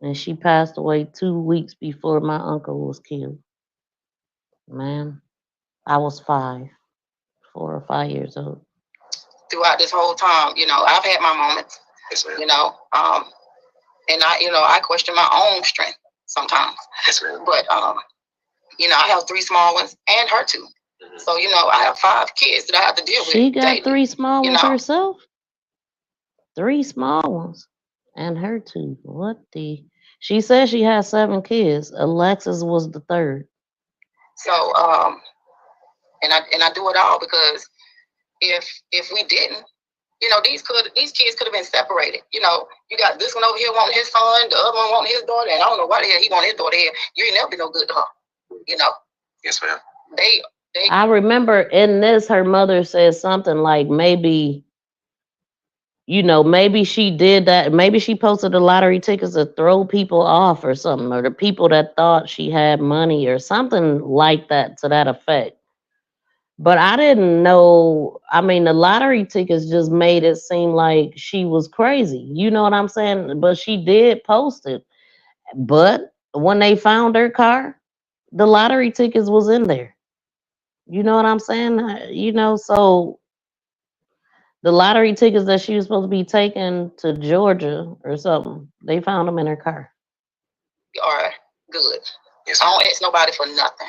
and she passed away 2 weeks before my uncle was killed. Man, I was 4 or 5 years old. Throughout this whole time, I've had my moments, and I question my own strength sometimes. But, I have 3 small ones and her 2. So, I have 5 kids that I have to deal with. She got daily, 3 small ones herself? 3 small ones and her 2. She said she had 7 kids. Alexis was the 3rd. So, and I do it all because if we didn't, these kids could have been separated. You got this one over here wanting his son, the other one wanting his daughter, and I don't know why the hell he wanted his daughter here. You ain't never been no good to her. Yes, ma'am. I remember in this, her mother said something like maybe she did that. Maybe she posted the lottery tickets to throw people off or something, or the people that thought she had money or something like that, to that effect. But I didn't know. I mean, the lottery tickets just made it seem like she was crazy. You know what I'm saying? But she did post it. But when they found her car, the lottery tickets was in there. You know what I'm saying? So the lottery tickets that she was supposed to be taking to Georgia or something, they found them in her car. Are good. Yes. I don't ask nobody for nothing.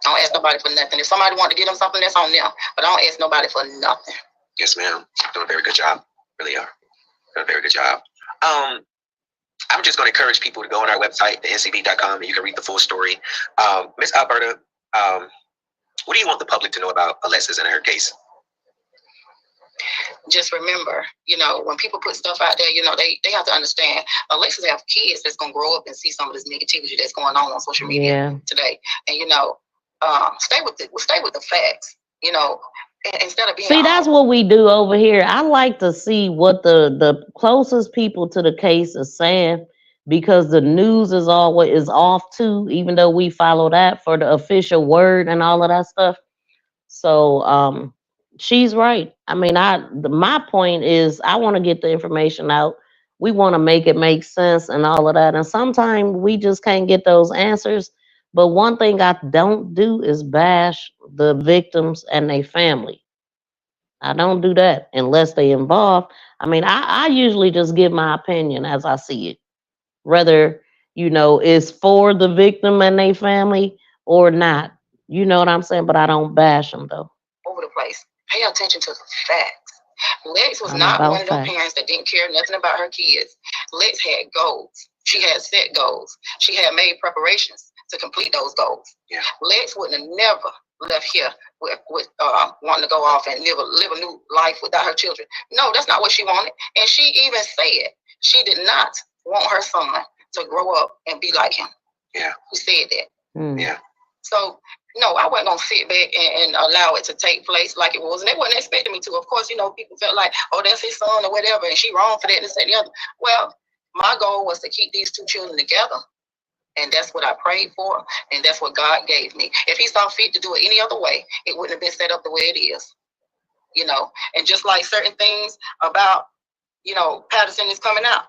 If somebody want to get them something, that's on them. But I don't ask nobody for nothing. Yes, ma'am. Doing a very good job. Really are. Doing a very good job. I'm just going to encourage people to go on our website, thencb.com, and you can read the full story. Miss Alberta, what do you want the public to know about Alexis and her case? Just remember, when people put stuff out there, they have to understand Alexis have kids that's going to grow up and see some of this negativity that's going on social media today. And, stay with the facts, instead of being. See, that's what we do over here. I like to see what the closest people to the case is saying, because the news is always off too, even though we follow that for the official word and all of that stuff. So she's right. I mean, my point is I want to get the information out. We want to make it make sense and all of that. And sometimes we just can't get those answers. But one thing I don't do is bash the victims and their family. I don't do that unless they involved. I mean, I usually just give my opinion as I see it, whether, it's for the victim and their family or not. You know what I'm saying? But I don't bash them, though. Over the place. Pay attention to the facts. Lex was not one of those parents that didn't care nothing about her kids. Lex had goals. She had set goals. She had made preparations to complete those goals. Yeah. Lex wouldn't have never left here with wanting to go off and live a new life without her children. No, that's not what she wanted. And she even said she did not want her son to grow up and be like him. Yeah. She said that. Yeah. So, no, I wasn't gonna sit back and allow it to take place like it was, and they wasn't expecting me to. Of course, people felt like, oh, that's his son or whatever, and she wrong for that and this and the other. Well, my goal was to keep these two children together, and that's what I prayed for, and that's what God gave me. If he saw fit to do it any other way, it wouldn't have been set up the way it is, And just like certain things about, Patterson is coming out,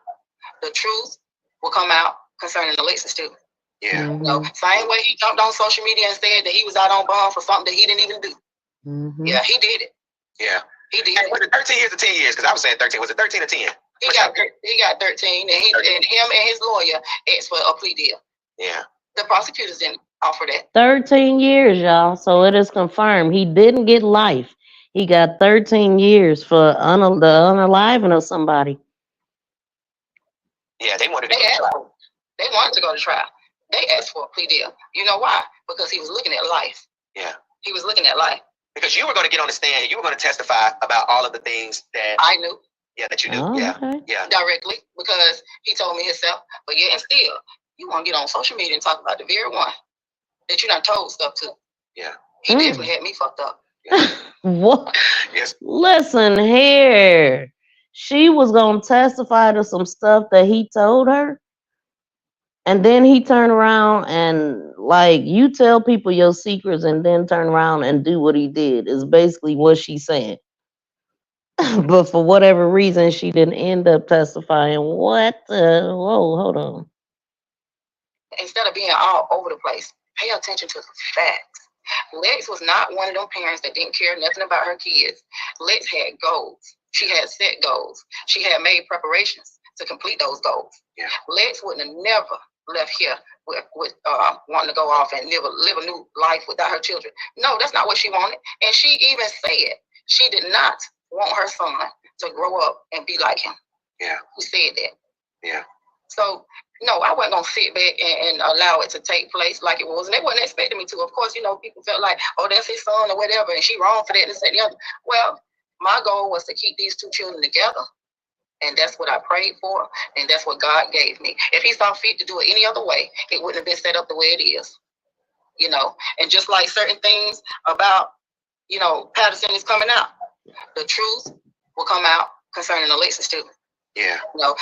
the truth will come out concerning Alexis too. Yeah. Same way he jumped on social media and said that he was out on bond for something that he didn't even do. Yeah, he did it. Yeah. He did. Was it 13 years or 10 years? Because I was saying 13. Was it 13 or 10? He got 13, and him and his lawyer asked for a plea deal. Yeah. The prosecutors didn't offer that. 13 years, y'all. So it is confirmed. He didn't get life. He got 13 years for the unaliving of somebody. Yeah, they wanted to go to trial. They wanted to go to trial. They asked for a plea deal. You know why? Because he was looking at life. Yeah. He was looking at life. Because you were going to get on the stand and you were going to testify about all of the things that I knew. Yeah, that you knew. Oh, yeah. Okay. Yeah. Directly, because he told me himself. But yet and still, you want to get on social media and talk about the very one that you done told stuff to. Yeah. He definitely had me fucked up. What? Yes. Listen here. She was going to testify to some stuff that he told her. And then he turned around and, you tell people your secrets and then turn around and do what he did, is basically what she's saying. But for whatever reason, she didn't end up testifying. What the? Whoa, hold on. Instead of being all over the place, pay attention to the facts. Lex was not one of them parents that didn't care nothing about her kids. Lex had goals. She had set goals. She had made preparations to complete those goals. Yeah. Lex wouldn't have never left here with wanting to go off and live a new life without her children. No, that's not what she wanted. And she even said she did not want her son to grow up and be like him. Yeah. She said that. Yeah. So, no, I wasn't going to sit back and allow it to take place like it was. And they wasn't expecting me to. Of course, people felt like, oh, that's his son or whatever, and she wrong for that and this and the other. Well, my goal was to keep these two children together. And that's what I prayed for, and that's what God gave me. If he saw fit to do it any other way, it wouldn't have been set up the way it is. And just like certain things about, Patterson is coming out, the truth will come out concerning Alexis too. Yeah.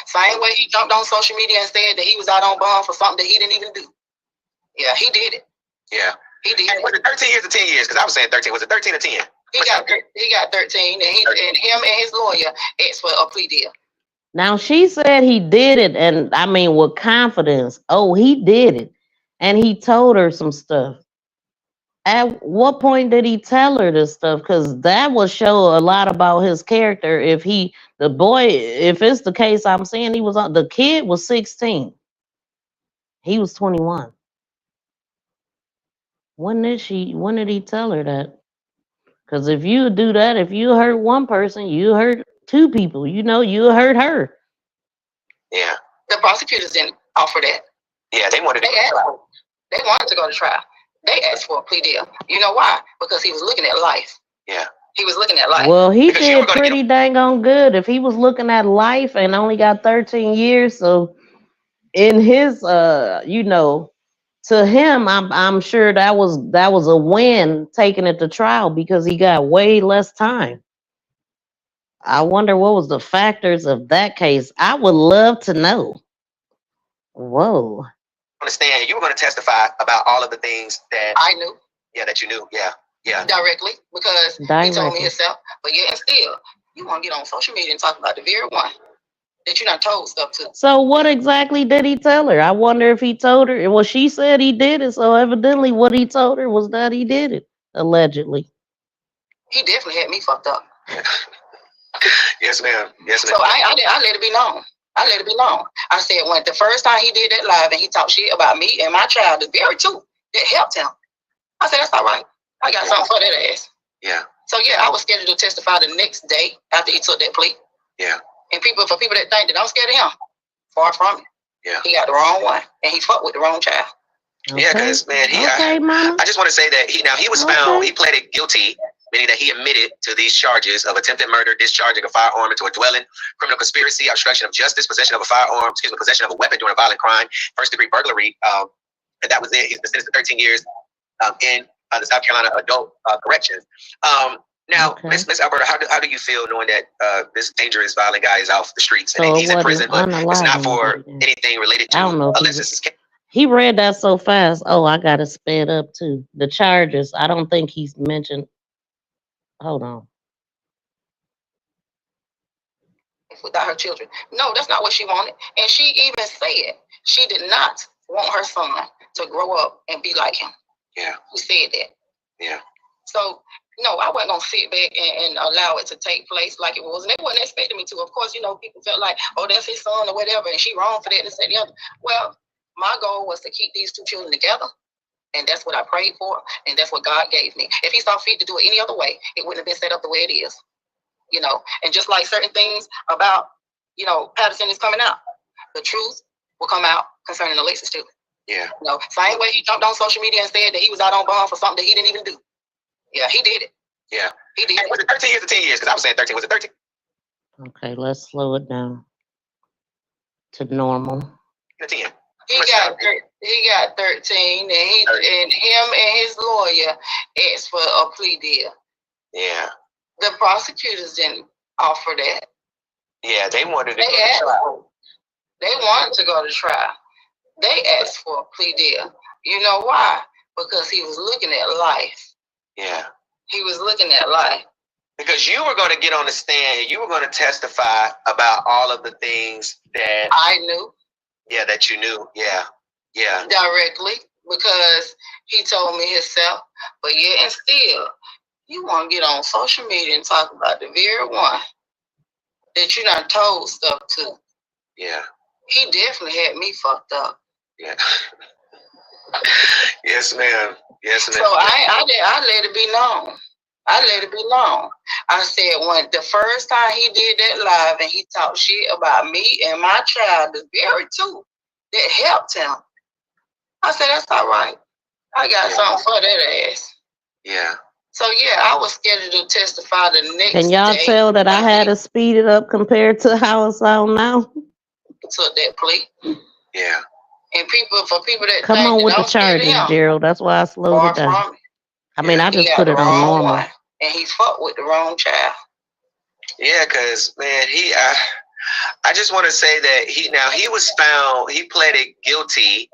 Same way he jumped on social media and said that he was out on bond for something that he didn't even do. Yeah, he did it. Yeah. He did it. Was it 13 years or 10 years? Because I was saying 13. Was it 13 or 10? He got 13, and him and his lawyer asked for a plea deal. Now, she said he did it, and I mean, with confidence. Oh, he did it. And he told her some stuff. At what point did he tell her this stuff? Because that will show a lot about his character. If it's the case I'm saying, the kid was 16. He was 21. When did he tell her that? Because if you do that, if you hurt one person, you hurt two people. You hurt her. Yeah. The prosecutors didn't offer that. Yeah, they wanted to go to trial. They asked for a plea deal. You know why? Because he was looking at life. Yeah. He was looking at life. Well, he did pretty dang on good. If he was looking at life and only got 13 years, so in his to him, I'm sure that was a win taking it to trial because he got way less time. I wonder what was the factors of that case. I would love to know. Whoa. Understand, you were going to testify about all of the things that I knew. Yeah, that you knew. Yeah. Yeah. Directly, because he told me himself. But yet and still, you want to get on social media and talk about the very one that you done told stuff to. So what exactly did he tell her? I wonder if he told her. Well, she said he did it, so evidently what he told her was that he did it, allegedly. He definitely had me fucked up. Yes, ma'am. Yes, ma'am. So I let it be known. I let it be known. I said when the first time he did that live and he talked shit about me and my child, the very two that helped him. I said, that's all right. I got something for that ass. Yeah. So yeah, I was scheduled to testify the next day after he took that plea. Yeah. And for people that think that I'm scared of him, far from it. Yeah. He got the wrong one, and he fucked with the wrong child. Okay. Yeah, because man, I just want to say that he was found. He pleaded guilty, meaning that he admitted to these charges of attempted murder, discharging a firearm into a dwelling, criminal conspiracy, obstruction of justice, possession of a firearm, possession of a weapon during a violent crime, first-degree burglary, and that was it. He's been sentenced to 13 years in the South Carolina Adult Corrections. Now, Miss Alberta, how do you feel knowing that this dangerous, violent guy is off the streets and he's in prison, but it's not for anything related to Alexis's case? He read that so fast. Oh, I got to sped up too. The charges. I don't think he's mentioned. Hold on. Without her children. No, that's not what she wanted. And she even said she did not want her son to grow up and be like him. Yeah. She said that. Yeah. So, no, I wasn't going to sit back and allow it to take place like it was. And they wasn't expecting me to. Of course, people felt like, oh, that's his son or whatever, and she wrong for that and the other. Well, my goal was to keep these two children together. And that's what I prayed for. And that's what God gave me. If he saw fit to do it any other way, it wouldn't have been set up the way it is. And just like certain things about, Patterson is coming out, the truth will come out concerning Alexis too. Yeah. Same way he jumped on social media and said that he was out on bond for something that he didn't even do. Yeah, he did it. Yeah. He did it. Was it 13 years or 10 years? Because I was saying 13. Was it 13? Okay, let's slow it down to normal. 10. He got 13, and him and his lawyer asked for a plea deal. Yeah. The prosecutors didn't offer that. Yeah, they wanted to go to trial. They wanted to go to trial. They asked for a plea deal. You know why? Because he was looking at life. Yeah. He was looking at life. Because you were going to get on the stand and you were going to testify about all of the things that I knew. Yeah, that you knew. Yeah. Yeah. Directly, because he told me himself. But yet and still, you want to get on social media and talk about the very one that you done told stuff to. Yeah. He definitely had me fucked up. Yeah. Yes, ma'am. Yes, ma'am. So I let it be known. I said when the first time he did that live and he talked shit about me and my child, the very two that helped him. I said, that's all right. I got something for that ass. Yeah. So yeah, I was scheduled to testify the next day. Can y'all tell that I had to speed it up compared to how it sounds now? Took that plea. Yeah. And for people that come on with the charges, Gerald. That's why I slowed it down. I mean, I just put it on normal. One, and he fucked with the wrong child. Yeah, because man, I just want to say that he was found. He pleaded guilty,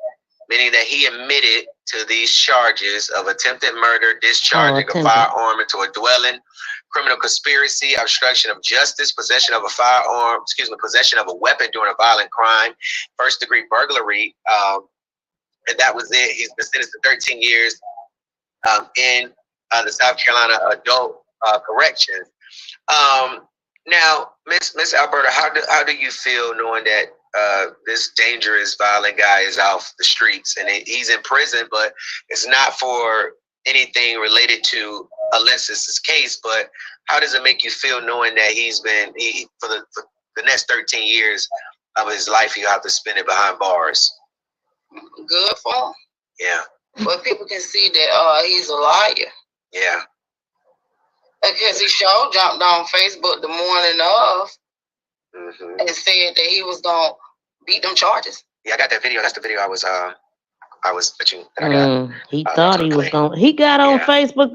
meaning that he admitted to these charges of attempted murder, discharging a firearm into a dwelling, criminal conspiracy, obstruction of justice, possession of a firearm, possession of a weapon during a violent crime, first-degree burglary, and that was it. He's been sentenced to 13 years in the South Carolina Adult Corrections. Now, Miss Alberta, how do you feel knowing that this dangerous, violent guy is off the streets and he's in prison, but it's not for anything related to Alexis's case? But how does it make you feel knowing that for the next 13 years of his life, he'll have to spend it behind bars? Good for him. Yeah. But people can see that he's a liar. Yeah. Because he jumped on Facebook the morning of and said that he was gonna beat them charges. Yeah, I got that video. That's the video I was pitching. He thought he was going. He got on Facebook.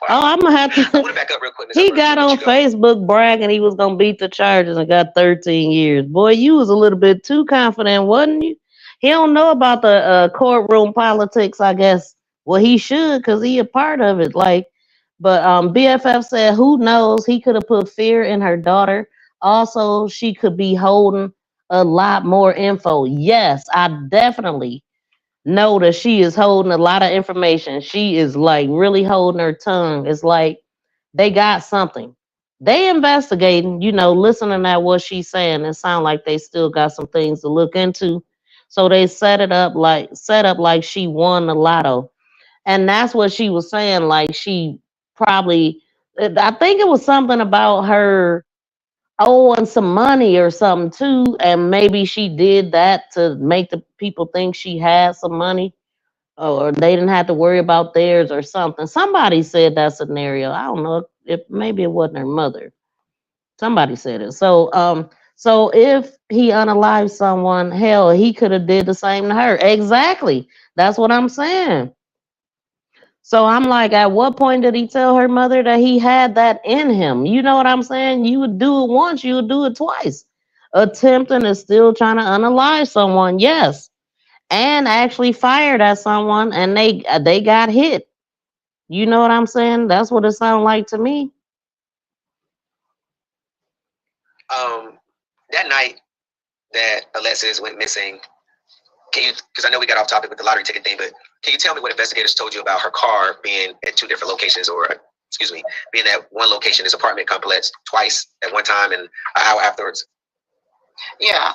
I'm gonna have to. I want to back up real quick. He got on Facebook bragging he was gonna beat the charges and got 13 years. Boy, you was a little bit too confident, wasn't you? He don't know about the courtroom politics, I guess. Well, he should, because he a part of it. But BFF said, who knows? He could have put fear in her daughter. Also, she could be holding a lot more info. Yes, I definitely know that she is holding a lot of information. She is really holding her tongue. It's like they got something. They investigating, listening at what she's saying. It sounds like they still got some things to look into. So they set up like she won the lotto. And that's what she was saying. Like she probably, I think it was something about her owing some money or something too. And maybe she did that to make the people think she had some money, or they didn't have to worry about theirs or something. Somebody said that scenario. I don't know if maybe it wasn't her mother. Somebody said it. So if he unalived someone, hell, he could have did the same to her. Exactly. That's what I'm saying. So I'm like, at what point did he tell her mother that he had that in him? You know what I'm saying? You would do it once, you would do it twice. Attempting is still trying to unalive someone, yes, and actually fired at someone, and they got hit. You know what I'm saying? That's what it sounded like to me. That night that Alexis went missing, can you? Because I know we got off topic with the lottery ticket thing, but can you tell me what investigators told you about her car being at two different locations, or excuse me, being at one location, this apartment complex, twice at one time and an hour afterwards? Yeah.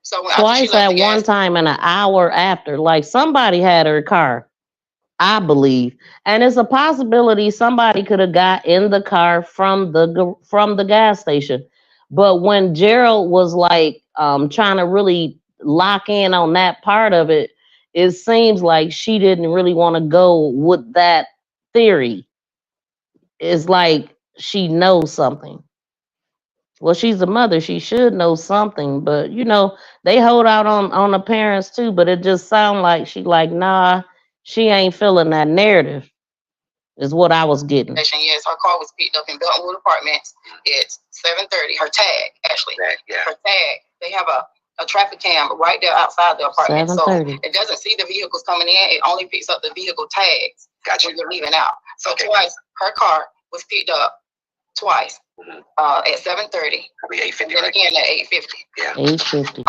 So when Twice at one time and an hour after. Like somebody had her car, I believe, and it's a possibility somebody could have got in the car from the gas station. But when Gerald was like trying to really lock in on that part of it, it seems like she didn't really want to go with that theory. It's like she knows something. Well, she's a mother. She should know something, but they hold out on the parents too. But it just sounds like she like, nah, she ain't feeling that narrative. Is what I was getting. Yes, her car was picked up in Beltonwood Apartments at 7:30. Her tag, actually, her tag. They have a traffic cam right there outside the apartment, so it doesn't see the vehicles coming in. It only picks up the vehicle tags when you're leaving out. So twice, her car was picked up twice. At 7:30, and then again at 8:50. Yeah. 8:50.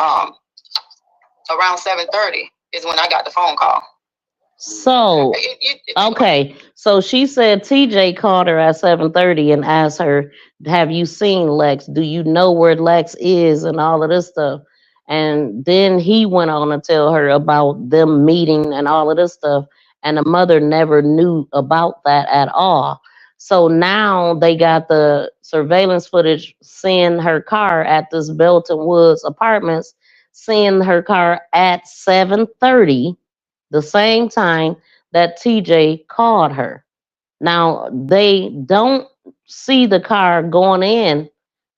Around 7:30 is when I got the phone call. So okay, so she said TJ called her at 7:30 and asked her, "Have you seen Lex? Do you know where Lex is?" and all of this stuff. And then he went on to tell her about them meeting and all of this stuff. And the mother never knew about that at all. So now they got the surveillance footage seeing her car at this Belton Woods apartments, seeing her car at 7:30, the same time that TJ called her. Now they don't see the car going in,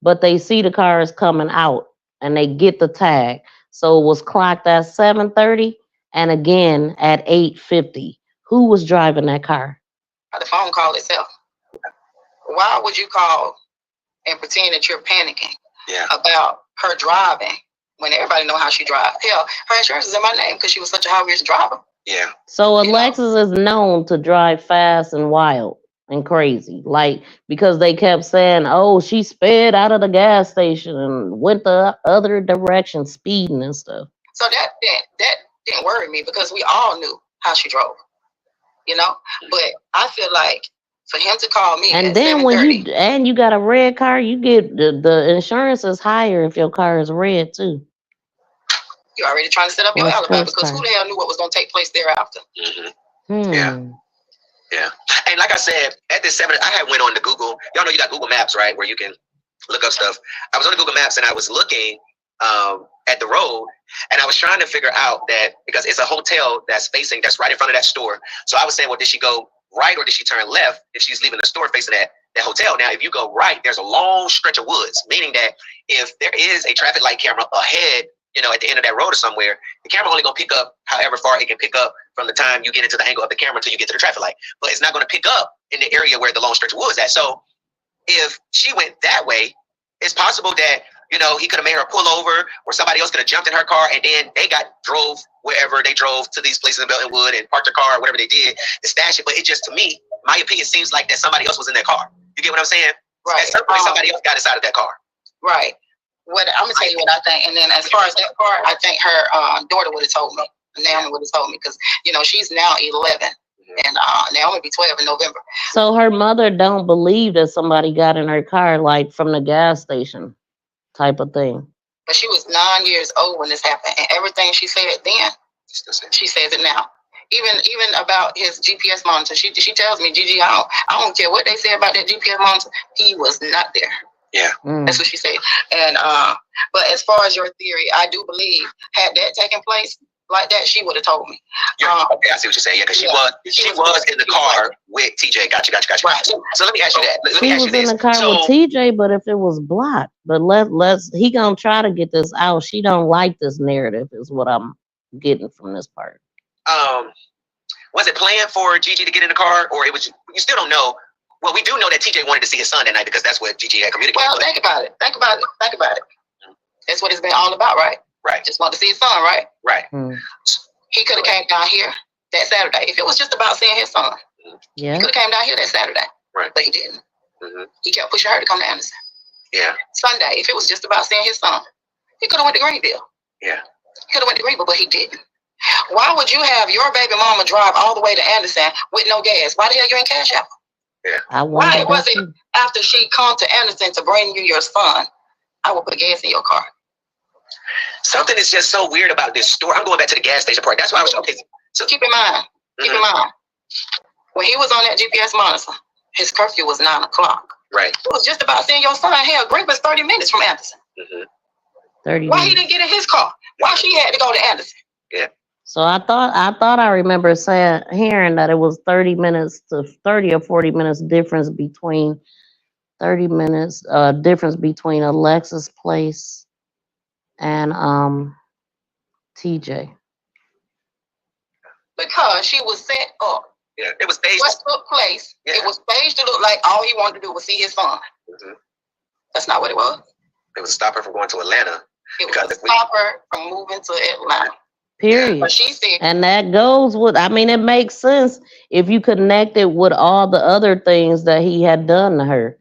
but they see the cars coming out and they get the tag. So it was clocked at 7:30 and again at 8:50. Who was driving that car? The phone call itself. Why would you call and pretend that you're panicking about her driving when everybody know how she drives? Hell, her insurance is in my name because she was such a high-risk driver. Yeah. So Alexis is known to drive fast and wild and crazy, like because they kept saying, "Oh, she sped out of the gas station and went the other direction, speeding and stuff." So that didn't worry me because we all knew how she drove, But I feel like for him to call me, and at then when 7:30, you got a red car, you get the insurance is higher if your car is red too. You're already trying to set up your alibi because who the hell knew what was going to take place thereafter? Yeah. And like I said, at this 7, I had went on to Google. Y'all know you got Google Maps, right? Where you can look up stuff. I was on Google Maps and I was looking at the road and I was trying to figure out that because it's a hotel that's right in front of that store. So I was saying, well, did she go right or did she turn left if she's leaving the store facing that hotel? Now, if you go right, there's a long stretch of woods, meaning that if there is a traffic light camera ahead, at the end of that road or somewhere, the camera only gonna pick up however far it can pick up from the time you get into the angle of the camera until you get to the traffic light. But it's not gonna pick up in the area where the long stretch of woods at. So if she went that way, it's possible that, he could have made her pull over or somebody else could have jumped in her car and then they drove wherever they drove to these places in Belton Wood and parked their car or whatever they did to stash it. But it just, to me, my opinion seems like that somebody else was in that car. You get what I'm saying? Right. At some point, somebody else got inside of that car. Right. I'm gonna tell you what I think, and then as far as that part, I think her daughter would have told me. Naomi would have told me because she's now 11, and Naomi will be 12 in November. So her mother don't believe that somebody got in her car, like from the gas station, type of thing. But she was 9 years old when this happened, and everything she said then, she says it now. Even about his GPS monitor, she tells me, Gigi, I don't care what they say about that GPS monitor. He was not there. Yeah, that's what she said. And but as far as your theory, I do believe had that taken place like that, she would have told me. Okay, I see what you're saying. Yeah, because she was in the car with TJ. Gotcha. Right. So let me ask you that. She was in the car with TJ, but if it was blocked, but he gonna try to get this out. She don't like this narrative, is what I'm getting from this part. Was it planned for Gigi to get in the car, or it was? You still don't know. Well, we do know that TJ wanted to see his son that night because that's what Gigi had communicated. Well, think about it. That's what it's been all about, right? Right. Just want to see his son, right? Right. He could have came down here that Saturday if it was just about seeing his son. Yeah. He could have came down here that Saturday. Right. But he didn't. He kept pushing her to come to Anderson. Yeah. Sunday, if it was just about seeing his son, he could have went to Greenville. Yeah. He could have went to Greenville, but he didn't. Why would you have your baby mama drive all the way to Anderson with no gas? Why the hell you ain't cash out? Yeah. Why was it after she come to Anderson to bring you your son, I will put gas in your car? Something is just so weird about this story. I'm going back to the gas station part. That's why I was okay. So keep in mind, when he was on that GPS monitor, his curfew was 9 o'clock. Right. It was just about seeing your son. Hell, Greenville's 30 minutes from Anderson. 30 Why minutes. he didn't get in his car? Why she had to go to Anderson? Yeah. So I thought I remember hearing that it was 30 minutes to 30 or 40 minutes difference between 30 minutes difference between Alexis' place and TJ. Because she was set up. Yeah, it was staged. What took place? Yeah. It was staged to look like all he wanted to do was see his son. That's not what it was. It was to stop her from going to Atlanta. It was to stop her from moving to Atlanta. Period. But she said, and that goes with, I mean, it makes sense if you connect it with all the other things that he had done to her.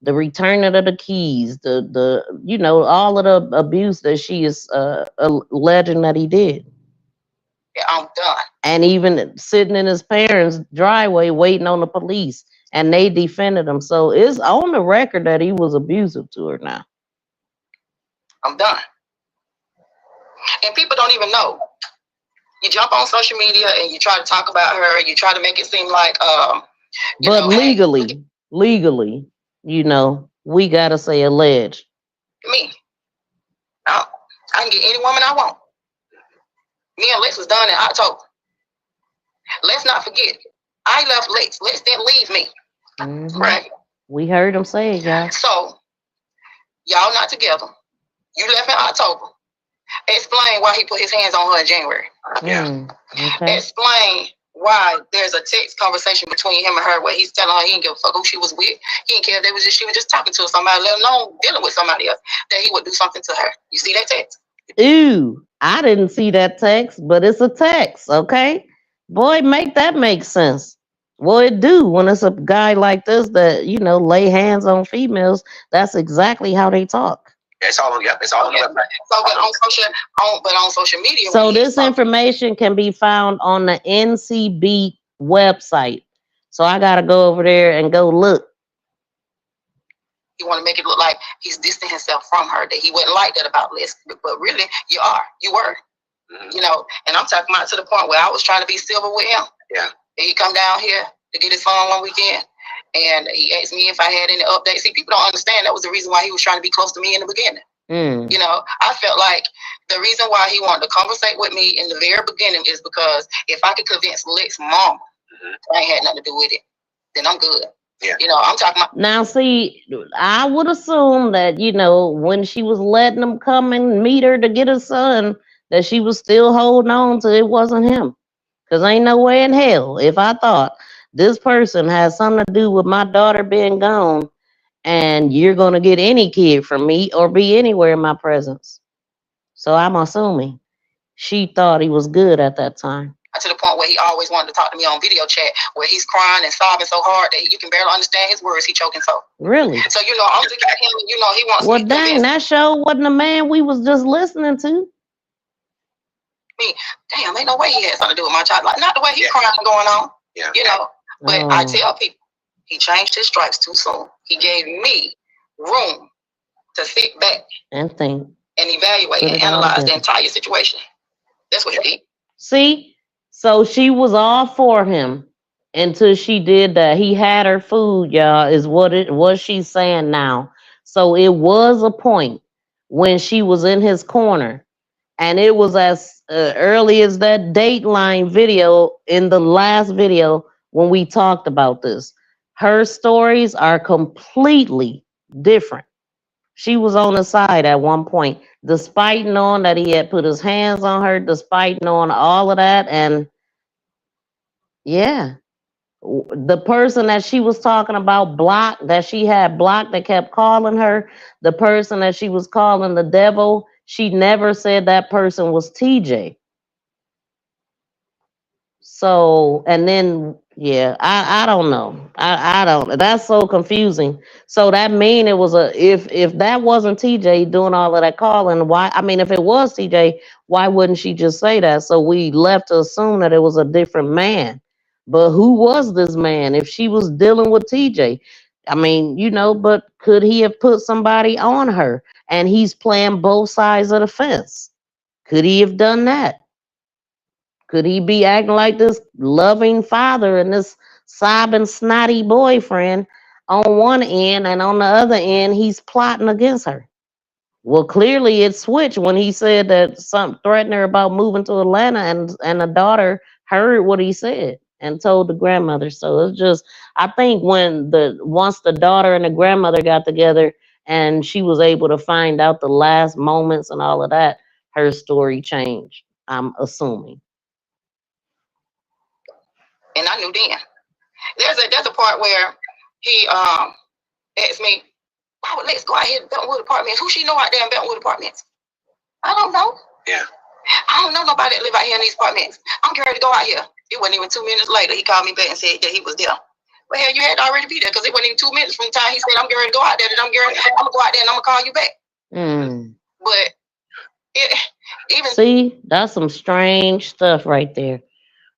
The returning of the keys, the you know, all of the abuse that she is alleging that he did. Yeah, I'm done. And even sitting in his parents' driveway waiting on the police, and they defended him. So it's on the record that he was abusive to her now. I'm done. And people don't even know. You jump on social media and you try to talk about her, and you try to make it seem like, but legally, you know, we gotta say alleged. Me, I can get any woman I want. Me and Lex was done in October. Let's not forget, I left Lex. Lex didn't leave me. Right? We heard him say it, y'all. So, y'all not together. You left in October. Explain why he put his hands on her in January. Okay. Explain why there's a text conversation between him and her where he's telling her he didn't give a fuck who she was with. He didn't care if she was just talking to somebody, let alone dealing with somebody else, that he would do something to her. You see that text? Ooh, I didn't see that text, but it's a text, okay? Boy, make that make sense. Well, it do when it's a guy like this that, you know, lay hands on females. That's exactly how they talk. It's all on, it's all on the website. So, but on social media. So this information can be found on the NCB website. So I gotta go over there and go look. You want to make it look like he's distancing himself from her, that he wouldn't like that about Liz, but really, you were. You know, and I'm talking about to the point where I was trying to be civil with him. Yeah. And he come down here to get his phone one weekend, and he asked me if I had any updates. See, people don't understand that was the reason why he was trying to be close to me in the beginning. You know, I felt like the reason why he wanted to conversate with me in the very beginning is because if I could convince Lex's mom I ain't had nothing to do with it, then I'm good. Yeah. You know, I'm talking about. Now, see, I would assume that, you know, when she was letting him come and meet her to get his son, that she was still holding on to it wasn't him. Because ain't no way in hell, if I thought this person has something to do with my daughter being gone, and you're going to get any kid from me or be anywhere in my presence. So I'm assuming she thought he was good at that time. To the point where he always wanted to talk to me on video chat, where he's crying and sobbing so hard that you can barely understand his words. He choking so. Really? So, you know, I'm thinking of him, you know, he wants well, me to dang, that show wasn't the man we was just listening to. Me, damn, ain't no way he had something to do with my child. Like, not the way he's crying going on. Yeah. You know, but I tell people, he changed his stripes too soon. He gave me room to sit back and think and evaluate and analyze the entire situation. That's what he did. See, so she was all for him until she did that. He had her food, y'all, is what she's saying now. So it was a point when she was in his corner, and it was as early as that Dateline video in the last video when we talked about this. Her stories are completely different. She was on the side at one point, despite knowing that he had put his hands on her, despite knowing all of that. And Yeah. The person that she was talking about blocked, that she had blocked, that kept calling her, the person that she was calling the devil, she never said that person was TJ. So, and then, yeah, I don't know. I don't, that's so confusing. So that mean it was if that wasn't TJ doing all of that calling, why, I mean, if it was TJ, why wouldn't she just say that? So we left to assume that it was a different man. But who was this man if she was dealing with TJ? I mean, but could he have put somebody on her and he's playing both sides of the fence? Could he have done that? Could he be acting like this loving father and this sobbing, snotty boyfriend on one end, and on the other end, he's plotting against her? Well, clearly it switched when he said that something threatened her about moving to Atlanta, and the daughter heard what he said and told the grandmother. So it's just, I think once the daughter and the grandmother got together and she was able to find out the last moments and all of that, her story changed. I'm assuming. And I knew then. There's a part where he asked me, why would Lex go out here to Beltonwood Apartments? Who she know out there in Beltonwood Apartments? I don't know. Yeah. I don't know nobody that live out here in these apartments. I'm getting ready to go out here. It wasn't even 2 minutes later. He called me back and said that he was there. Well, hell, you had to already be there because it wasn't even 2 minutes from the time he said, I'm getting ready to go out there, that I'm going to go out there and I'm going to call you back. But even... See, that's some strange stuff right there.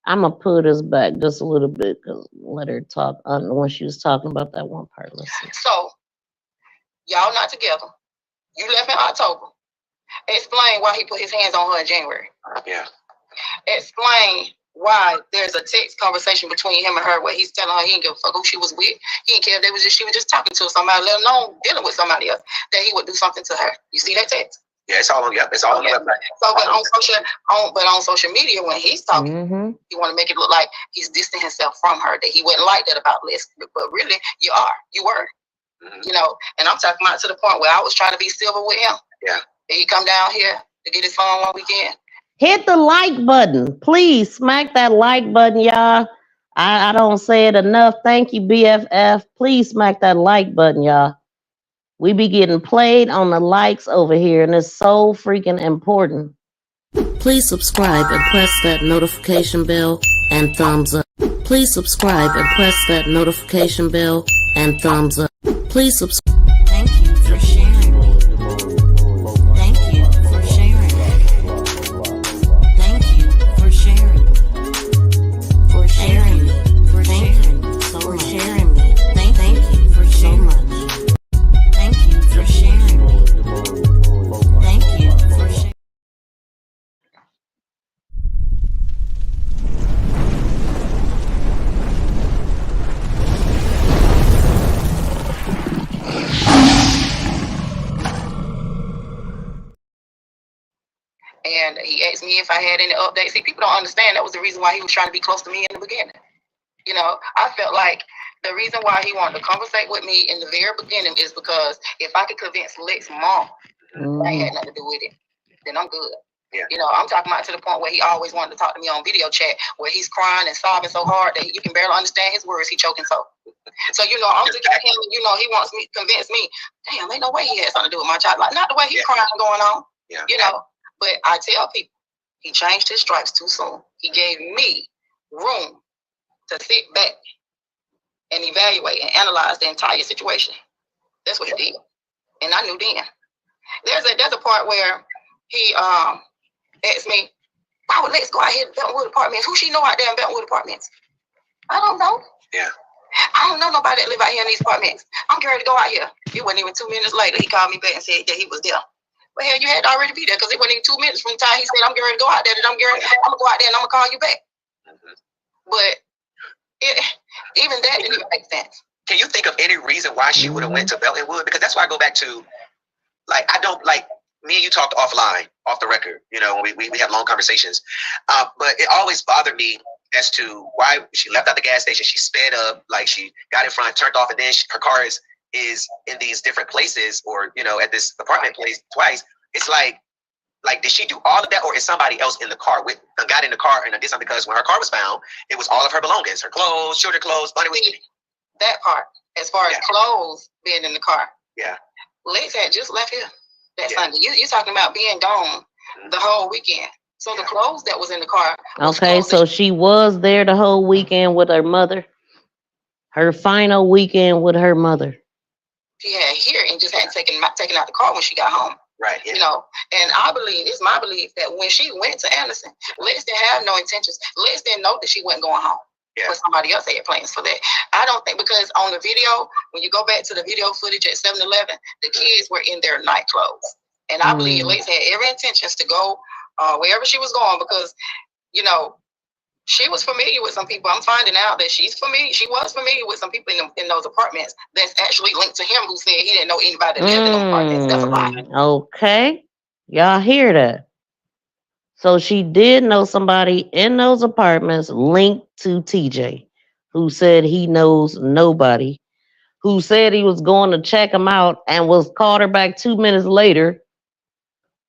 I'm going to pull this back just a little bit because let her talk when she was talking about that one part. Let's see. So, y'all not together. You left in October. Explain why he put his hands on her in January. Yeah. Explain why there's a text conversation between him and her where he's telling her he didn't give a fuck who she was with. He didn't care if she was just talking to somebody, let alone dealing with somebody else, that he would do something to her. You see that text? Yeah, it's all on. Yep, it's all on the website. So, but on social media, when he's talking, he want to make it look like he's distancing himself from her. That he wouldn't like that about Liz, but really, you were. And I'm talking about to the point where I was trying to be civil with him. Yeah. And he come down here to get his phone one weekend. Hit the like button. Please smack that like button, y'all. I don't say it enough. Thank you, BFF. Please smack that like button, y'all. We be getting played on the likes over here, and it's so freaking important. Please subscribe and press that notification bell and thumbs up. Please subscribe and press that notification bell and thumbs up. Please subscribe. Thank you for sharing me. Thank you for sharing me. Thank you for sharing me. For sharing me. For sharing me. For sharing me. Thank you for so much. Thank you for sharing me. Thank you for sharing. And he asked me if I had any updates. See, people don't understand that was the reason why he was trying to be close to me in the beginning. I felt like the reason why he wanted to conversate with me in the very beginning is because if I could convince Lex's mom that I had nothing to do with it, then I'm good. Yeah. I'm talking about to the point where he always wanted to talk to me on video chat, where he's crying and sobbing so hard that you can barely understand his words. He choking so. So I'm looking at him, and he wants me to convince me. Damn, ain't no way he had something to do with my child. Like, not the way he's crying going on. Yeah. But I tell people, he changed his stripes too soon. He gave me room to sit back and evaluate and analyze the entire situation. That's what he did, and I knew then. There's a part where he asked me, why would Lex go out here to Beltonwood Apartments? Who she know out there in Beltonwood Apartments? I don't know. Yeah. I don't know nobody that live out here in these apartments. I'm getting ready to go out here. It wasn't even 2 minutes later. He called me back and said that he was there. Well, hell, you had to already be there because it wasn't even 2 minutes from the time he said, I'm getting ready to go out there, that I'm going to go out there and I'm going to call you back. But even that didn't even make sense. Can you think of any reason why she would have went to Beltonwood? Because that's why I go back to, I don't, me and you talked offline, off the record, we have long conversations. But it always bothered me as to why she left out the gas station. She sped up, she got in front, turned off, and then her car is in these different places, or at this apartment place twice. It's like, Like, did she do all of that, or is somebody else in the car with got in the car and did something? Because when her car was found, it was all of her belongings, her clothes, children clothes, money was that part. As far as clothes being in the car, Lex had just left here that Sunday. You're talking about being gone the whole weekend. So the clothes that was in the car. Okay, so she was there the whole weekend with her mother. Her final weekend with her mother. She had here and just hadn't taken out the car when she got home. Right. You know, and it's my belief that when she went to Anderson, Lex didn't have no intentions. Lex didn't know that she wasn't going home. Yeah. But somebody else had plans for that. I don't think, because on the video, when you go back to the video footage at 7-Eleven, the kids were in their night clothes. And I believe Lex had every intentions to go wherever she was going, because, you know, she was familiar with some people. I'm finding out that she was familiar with some people in those apartments that's actually linked to him, who said he didn't know anybody that lived in those apartments. That's a lie. Okay. Y'all hear that? So she did know somebody in those apartments linked to TJ, who said he knows nobody, who said he was going to check him out and was called her back 2 minutes later.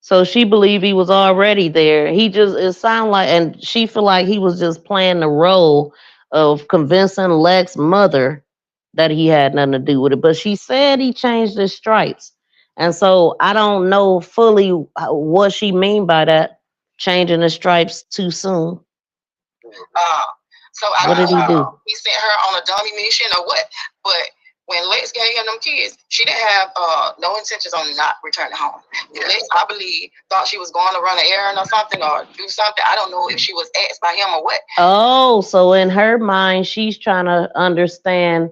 So she believed he was already there. It sounded like, and she feel like he was just playing the role of convincing Lex's mother that he had nothing to do with it. But she said he changed his stripes. And so I don't know fully what she mean by that, changing the stripes too soon. So I What did he do? He sent her on a dummy mission or what? But when Lex gave him them kids, she didn't have no intentions on not returning home. Lex, I believe, thought she was going to run an errand or something or do something. I don't know if she was asked by him or what. Oh, so in her mind, she's trying to understand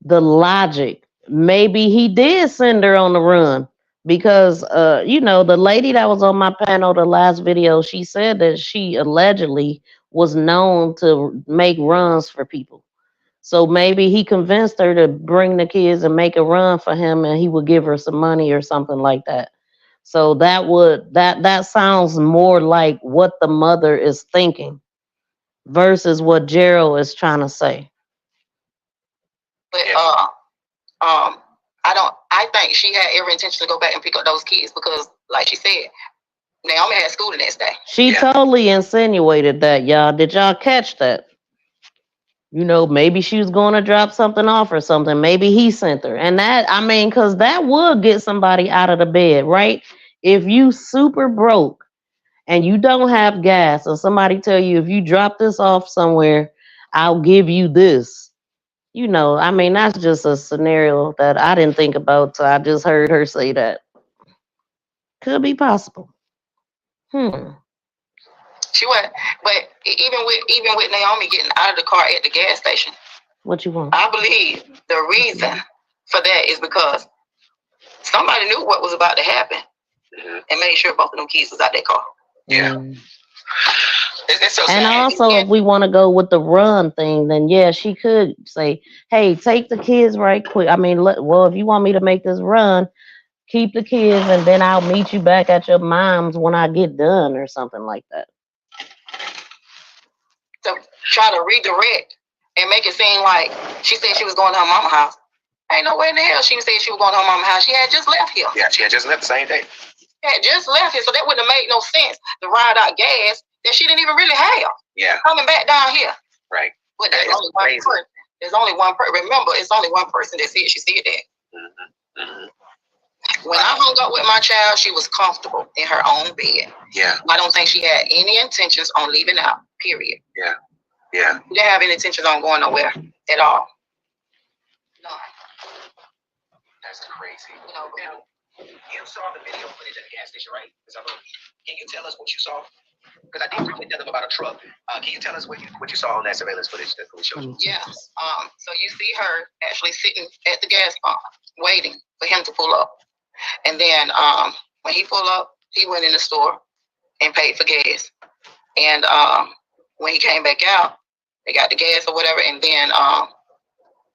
the logic. Maybe he did send her on the run because, you know, the lady that was on my panel, the last video, she said that she allegedly was known to make runs for people. So maybe he convinced her to bring the kids and make a run for him, and he would give her some money or something like that. So that sounds more like what the mother is thinking versus what Gerald is trying to say. But I think she had every intention to go back and pick up those kids because, like she said, Naomi had school the next day. She totally insinuated that, y'all. Did y'all catch that? You know, maybe she was going to drop something off or something. Maybe he sent her. And that, I mean, because that would get somebody out of the bed, right? If you super broke and you don't have gas, or somebody tell you, if you drop this off somewhere, I'll give you this. You know, I mean, that's just a scenario that I didn't think about. So I just heard her say that. Could be possible. She went, but even with Naomi getting out of the car at the gas station, what you want? I believe the reason for that is because somebody knew what was about to happen and made sure both of them kids was out that car. Yeah. It's so And sad. also, if we want to go with the run thing, then yeah, she could say, "Hey, take the kids right quick." I mean, well, if you want me to make this run, keep the kids, and then I'll meet you back at your mom's when I get done, or something like that. To try to redirect and make it seem like she said she was going to her mama's house. Ain't no way in the hell she said she was going to her mama's house. She had just left here. Yeah, she had just left the same day. She had just left here, so that wouldn't have made no sense to ride out gas that she didn't even really have. Yeah. Coming back down here. Right. But there's only one person. There's only one person. Remember, it's only one person that said she said that. When I hung up with my child, she was comfortable in her own bed. Yeah. I don't think she had any intentions on leaving out, period. Yeah. Yeah. She didn't have any intentions on going nowhere at all. No. That's crazy. You saw the video footage at the gas station, right? Can you tell us what you saw? Because I did briefly tell them about a truck. Can you tell us what you saw on that surveillance footage that we showed you? Yeah. So you see her actually sitting at the gas pump, waiting for him to pull up. And then when he pulled up, he went in the store and paid for gas. And when he came back out, they got the gas or whatever. And then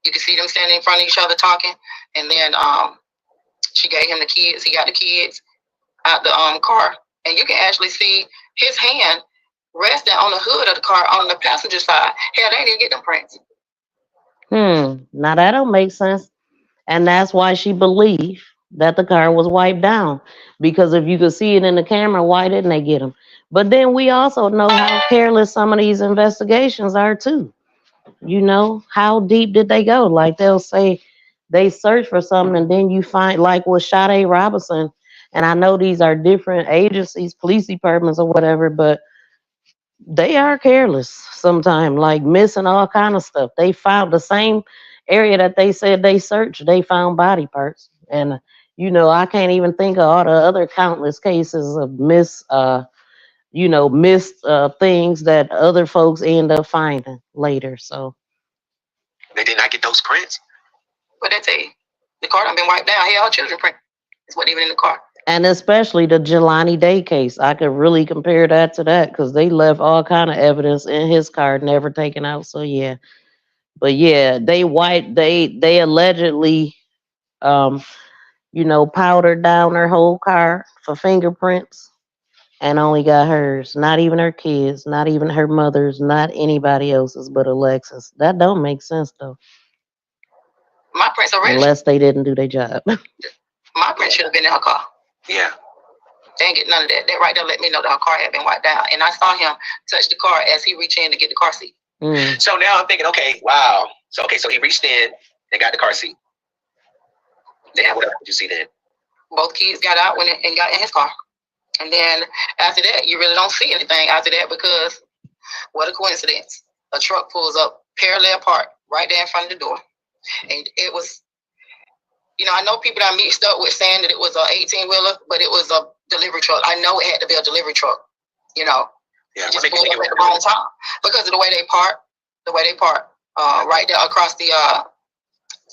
you could see them standing in front of each other talking. And then she gave him the kids. He got the kids out the car. And you can actually see his hand resting on the hood of the car on the passenger side. Hell, they didn't get them prints. Now that don't make sense. And that's why she believed that the car was wiped down. Because if you could see it in the camera, why didn't they get him? But then we also know how careless some of these investigations are too. You know, how deep did they go? Like they'll say they search for something and then you find, like with Sade Robinson, and I know these are different agencies, police departments or whatever, but they are careless sometimes, like missing all kind of stuff. They found the same area that they said they searched, they found body parts. And you know, I can't even think of all the other countless cases of missed things that other folks end up finding later. So They did not get those prints. But they tell you, the car done been wiped down. Hey, all children print. It's wasn't even in the car. and especially the Jelani Day case, I could really compare that to that because they left all kind of evidence in his car, never taken out. So yeah, but yeah, they allegedly powdered down her whole car for fingerprints and only got hers. Not even her kids, not even her mother's, not anybody else's but Alexis. That don't make sense though. My prints are registered. Unless they didn't do their job. My print should have been in her car. Yeah. They ain't get none of that. That right there let me know that her car had been wiped down. And I saw him touch the car as he reached in to get the car seat. So now I'm thinking, okay, wow. So he reached in and got the car seat. Then what else did you see then? Both kids got out and got in his car. And then after that, you really don't see anything after that because what a coincidence. A truck pulls up parallel parked right there in front of the door. And it was, I know people that mixed up with saying that it was a 18-wheeler, but it was a delivery truck. I know it had to be a delivery truck, Yeah, it just pulled up at the wrong time because of the way they park, right there across the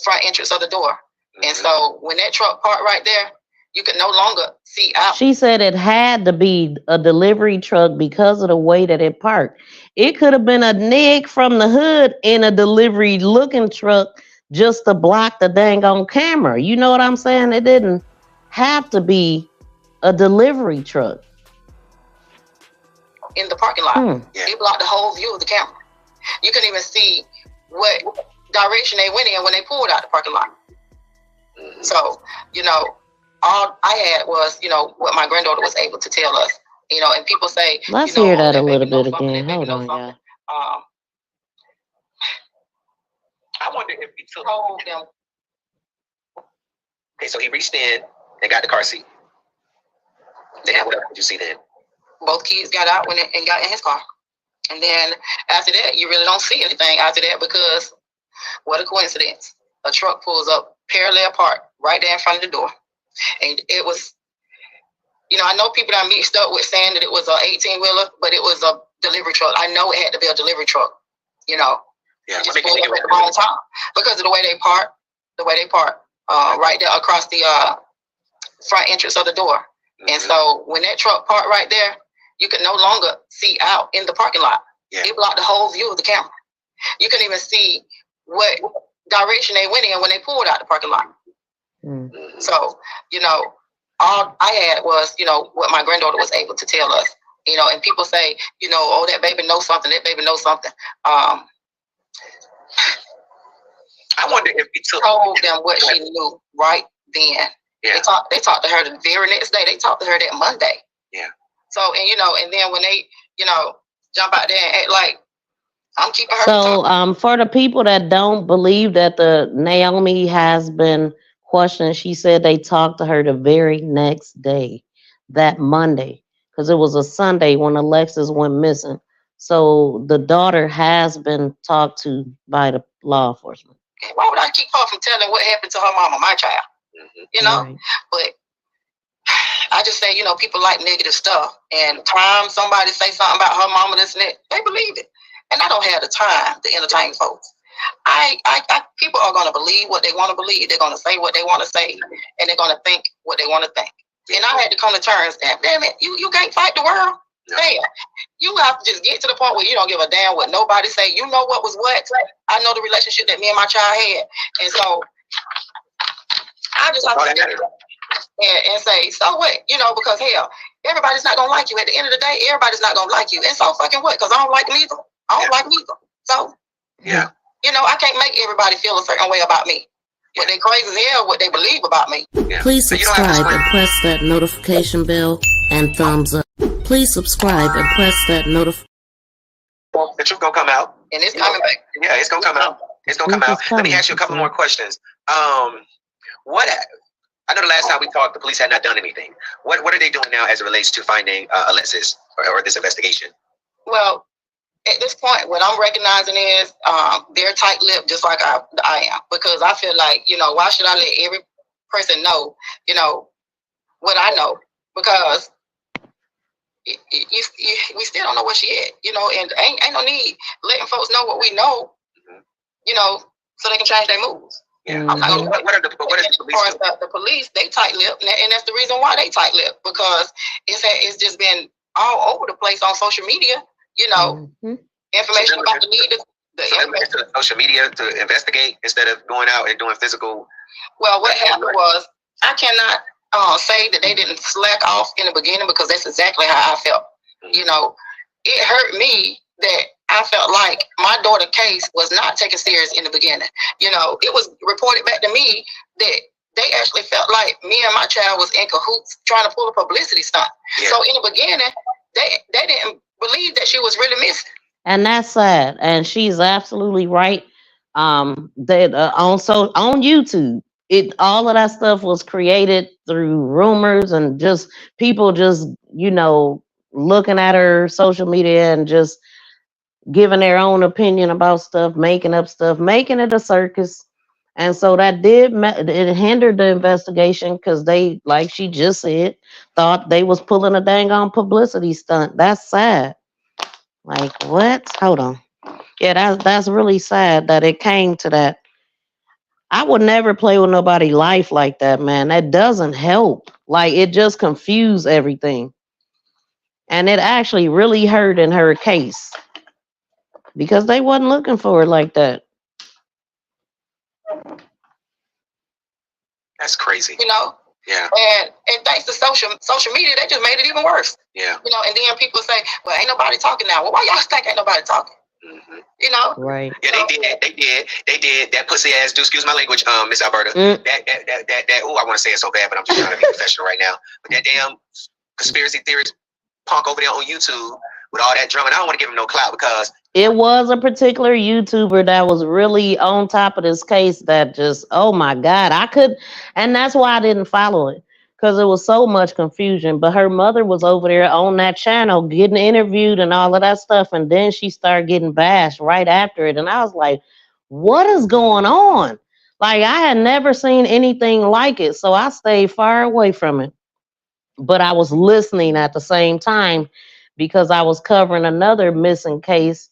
front entrance of the door. And so when that truck parked right there, you could no longer see out. She said it had to be a delivery truck because of the way that it parked. It could have been a nig from the hood in a delivery looking truck just to block the dang on camera. You know what I'm saying? It didn't have to be a delivery truck. In the parking lot. It blocked the whole view of the camera. You couldn't even see what direction they went in when they pulled out the parking lot. So, all I had was, what my granddaughter was able to tell us. And people say, let's hear that a little bit again. Hold on, y'all. I wonder if he took them. Okay, so he reached in and got the car seat. Then what else did you see then? Both kids got out and got in his car. And then after that, you really don't see anything after that because what a coincidence. A truck pulls up parallel parked right there in front of the door. And it was, I know people that mixed up with saying that it was a 18-wheeler, but it was a delivery truck. I know it had to be a delivery truck, Yeah, it just pulled up at the wrong time because of the way they park, right there across the front entrance of the door. And so when that truck parked right there, you could no longer see out in the parking lot. It blocked the whole view of the camera. You couldn't even see what direction they went in when they pulled out the parking lot. So, all I had was, what my granddaughter was able to tell us. And people say, oh, that baby knows something. I wonder if he told them what she knew right then. Yeah. They talked to her the very next day. They talked to her that Monday. Yeah. So, and then when they, jump out there and act like I'm keeping her. So, for the people that don't believe that the Naomi has been questioned, she said they talked to her the very next day, that Monday, because it was a Sunday when Alexis went missing. So the daughter has been talked to by the law enforcement. Why would I keep her from telling what happened to her mama, my child? Right. But I just say, people like negative stuff. And time somebody say something about her mama, this and that, they believe it. And I don't have the time to entertain folks. People are going to believe what they want to believe. They're going to say what they want to say, and they're going to think what they want to think. And I had to come to terms that, damn it, you can't fight the world. Damn, you have to just get to the point where you don't give a damn what nobody say. You know what was what. I know the relationship that me and my child had, and so I just have to and say, so what? Because hell, everybody's not gonna like you. At the end of the day, everybody's not gonna like you. And so fucking what? Because I don't like them either. I don't like them either. So yeah. I can't make everybody feel a certain way about me. But they crazy as hell what they believe about me. Please subscribe and press that notification bell and thumbs up. Please subscribe and press that notification. The truth gonna come out. And it's coming back. Yeah, it's gonna come out. It's gonna come out. Let me ask you a couple more questions. What? I know the last time we talked, the police had not done anything. What are they doing now as it relates to finding Alexis or this investigation? Well, at this point, what I'm recognizing is they're tight-lipped, just like I am, because I feel like, why should I let every person know, what I know? Because we still don't know where she at, and ain't no need letting folks know what we know, so they can change their moves. Yeah. I'm not gonna, what is the police? The police, they tight-lipped, and that's the reason why they tight-lipped, because it's just been all over the place on social media. Information about the leader. To social media to investigate instead of going out and doing physical. Well, what happened was, I cannot say that they didn't slack off in the beginning, because that's exactly how I felt. It hurt me that I felt like my daughter's case was not taken serious in the beginning. It was reported back to me that they actually felt like me and my child was in cahoots trying to pull a publicity stunt. Yeah. So in the beginning, they didn't believe that she was really missing. And that's sad. And she's absolutely right. That on YouTube, all of that stuff was created through rumors and just people just looking at her social media and just giving their own opinion about stuff, making up stuff, making it a circus. And so that it hindered the investigation, because they, like she just said, thought they was pulling a dang on publicity stunt. That's sad. Like, what? Hold on. Yeah, that's really sad that it came to that. I would never play with nobody's life like that, man. That doesn't help. Like, it just confused everything. And it actually really hurt in her case, because they wasn't looking for it like that. That's crazy. Yeah. And thanks to social media, they just made it even worse. Yeah. And then people say, well, ain't nobody talking now. Well, why y'all think ain't nobody talking? Right. Yeah, they did. That pussy ass dude, excuse my language, Miss Alberta. That I want to say it so bad, but I'm just trying to be professional right now. But that damn conspiracy theorist punk over there on YouTube with all that drumming, I don't want to give him no clout, because it was a particular YouTuber that was really on top of this case that just, oh my God, and that's why I didn't follow it, because it was so much confusion. But her mother was over there on that channel getting interviewed and all of that stuff, and then she started getting bashed right after it. And I was like, what is going on? Like, I had never seen anything like it, so I stayed far away from it. But I was listening at the same time, because I was covering another missing case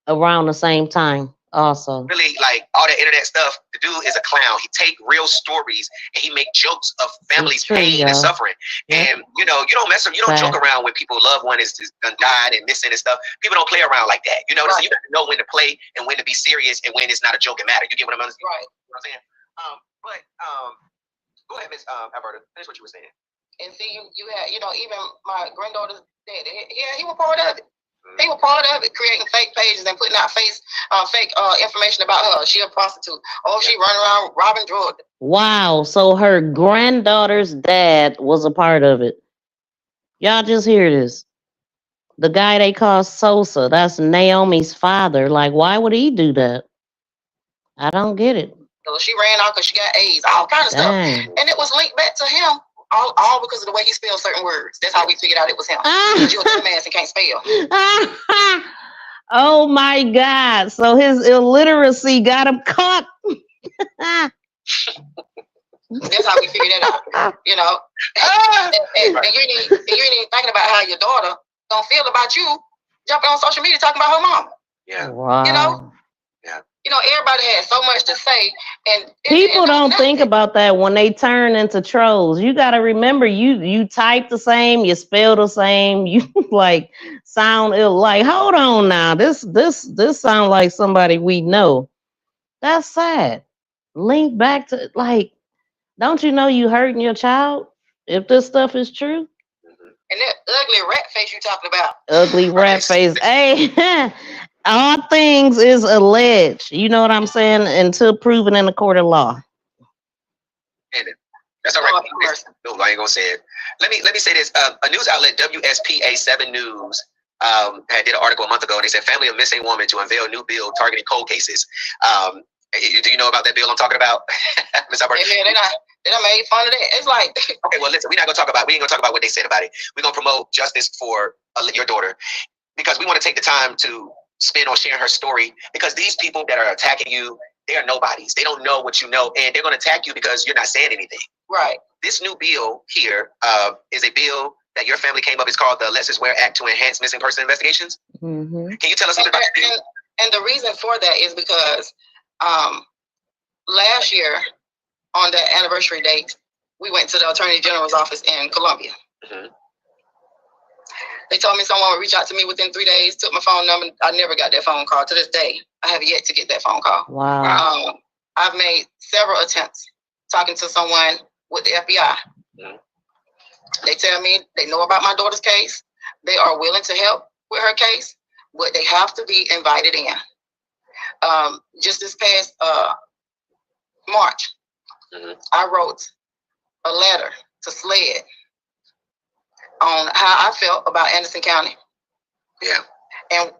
around the same time also. Really, like, all that internet stuff, the dude is a clown. He take real stories and he make jokes of families' pain and suffering. Yeah. And you don't joke around when people's loved one is done died and missing and stuff. People don't play around like that. So you got to know when to play and when to be serious and when it's not a joking matter. You get what I'm saying? Right. You know what I'm saying? Go ahead, Miss Alberta. Finish what you were saying. And see, you had, even my granddaughter's dad, he was part of it. He was part of it, creating fake pages and putting out fake information about her. She a prostitute. Oh, she run around robbing drugs. Wow. So her granddaughter's dad was a part of it. Y'all just hear this. The guy they call Sosa, that's Naomi's father. Like, why would he do that? I don't get it. So she ran out because she got AIDS, all kind of stuff. And it was linked back to him. All because of the way he spelled certain words. That's how we figured out it was him. Because you're a dumbass and can't spell. Oh my God. So his illiteracy got him caught. That's how we figured it out. And you ain't even thinking about how your daughter gonna feel about you jumping on social media talking about her mama. Yeah. Wow. Everybody has so much to say, and people don't think about that when they turn into trolls. You got to remember, you type the same, you spell the same, you sound ill. Like, hold on now, this sounds like somebody we know. That's sad. Link back to, don't you know you hurting your child if this stuff is true? And that ugly rat face you talking about. Ugly rat face. Hey. All things is alleged. You know what I'm saying? Until proven in the court of law. That's all right. No, I ain't gonna say it. Let me say this. A news outlet, WSPA 7 News, had did an article a month ago, and they said family of missing woman to unveil new bill targeting cold cases. Do you know about that bill I'm talking about, Ms. Albert? Yeah, they done made fun of that. It's like okay, well, listen, we ain't gonna talk about what they said about it. We're gonna promote justice for your daughter because we want to take the time to spend on sharing her story because these people that are attacking you, they are nobodies. They don't know what you know, and they're going to attack you because you're not saying anything. Right. This new bill here is a bill that your family came up. It's called the Alexis Ware Act to Enhance Missing Person Investigations. Mm-hmm. Can you tell us something about that? And the reason for that is because last year on that anniversary date, we went to the Attorney General's office in Columbia. Mm-hmm. They told me someone would reach out to me within 3 days, took my phone number. I never got that phone call. To this day, I have yet to get that phone call. Wow. I've made several attempts talking to someone with the FBI. Mm-hmm. They tell me they know about my daughter's case. They are willing to help with her case, but they have to be invited in. Just this past March, I wrote a letter to SLED on how I felt about Anderson County. Yeah. And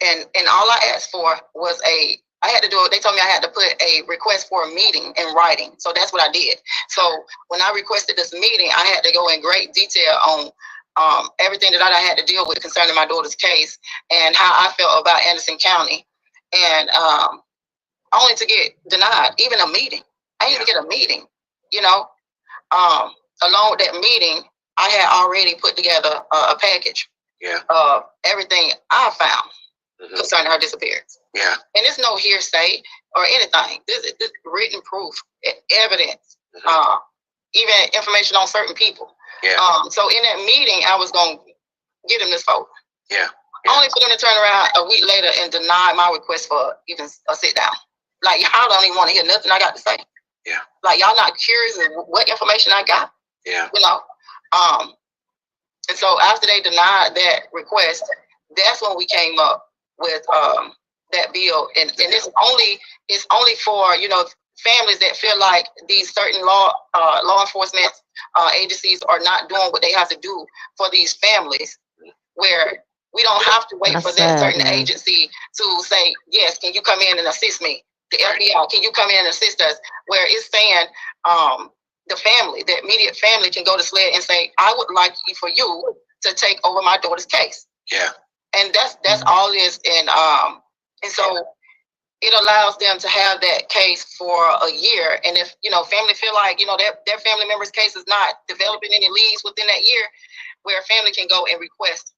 all I asked for was I had to do it. They told me I had to put a request for a meeting in writing. So that's what I did. So when I requested this meeting, I had to go in great detail on everything that I had to deal with concerning my daughter's case and how I felt about Anderson County. And only to get denied, even a meeting. I didn't even get a meeting, you know. Along with that meeting, I had already put together a package of everything I found concerning her disappearance. Yeah. And it's no hearsay or anything. This is written proof, evidence, even information on certain people. Yeah. So in that meeting, I was going to get them this photo. Yeah. Only for them to turn around a week later and deny my request for even a sit down. Like, y'all don't even want to hear nothing I got to say. Yeah. Like, y'all not curious of what information I got. Yeah. You know? And so after they denied that request, that's when we came up with that bill. And it's only for, you know, families that feel like these certain law enforcement agencies are not doing what they have to do for these families, where we don't have to wait for that certain agency to say, yes, can you come in and assist me? The FBI, can you come in and assist us? Where it's saying the family, the immediate family can go to SLED and say, I would like for you to take over my daughter's case. Yeah. And that's all it is. And so it allows them to have that case for a year. And if, you know, family feel like, you know, their family member's case is not developing any leads within that year, where a family can go and request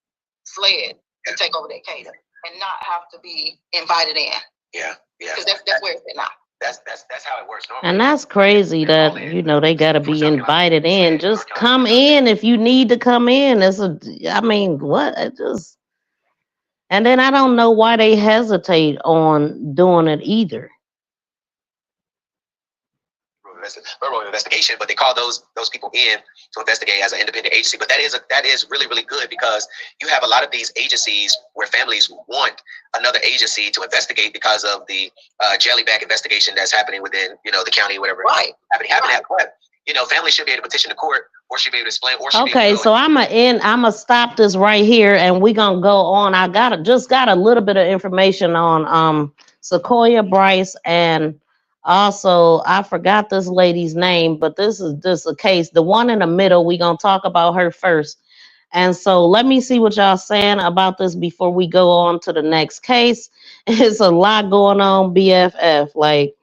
SLED to take over that case and not have to be invited in. Yeah. Yeah. Because that's where it's at now. That's how it works normally. And that's crazy that, you know, they got to be invited in. Just come in if you need to come in. I mean, what? And then I don't know why they hesitate on doing it either. Investigation, but they call those people in to investigate as an independent agency. But that is really, really good, because you have a lot of these agencies where families want another agency to investigate because of the jellyback investigation that's happening within, you know, the county, whatever. Right. But, you know, families should be able to petition the court, or should be able to explain, or should Okay, be able to so I'ma stop this right here, and we're gonna go on. I got a little bit of information on Sequoia Bryce, and also I forgot this lady's name, but this is just a case. The one in the middle, we're gonna talk about her first. And so let me see what y'all saying about this before we go on to the next case. It's a lot going on, BFF. Like,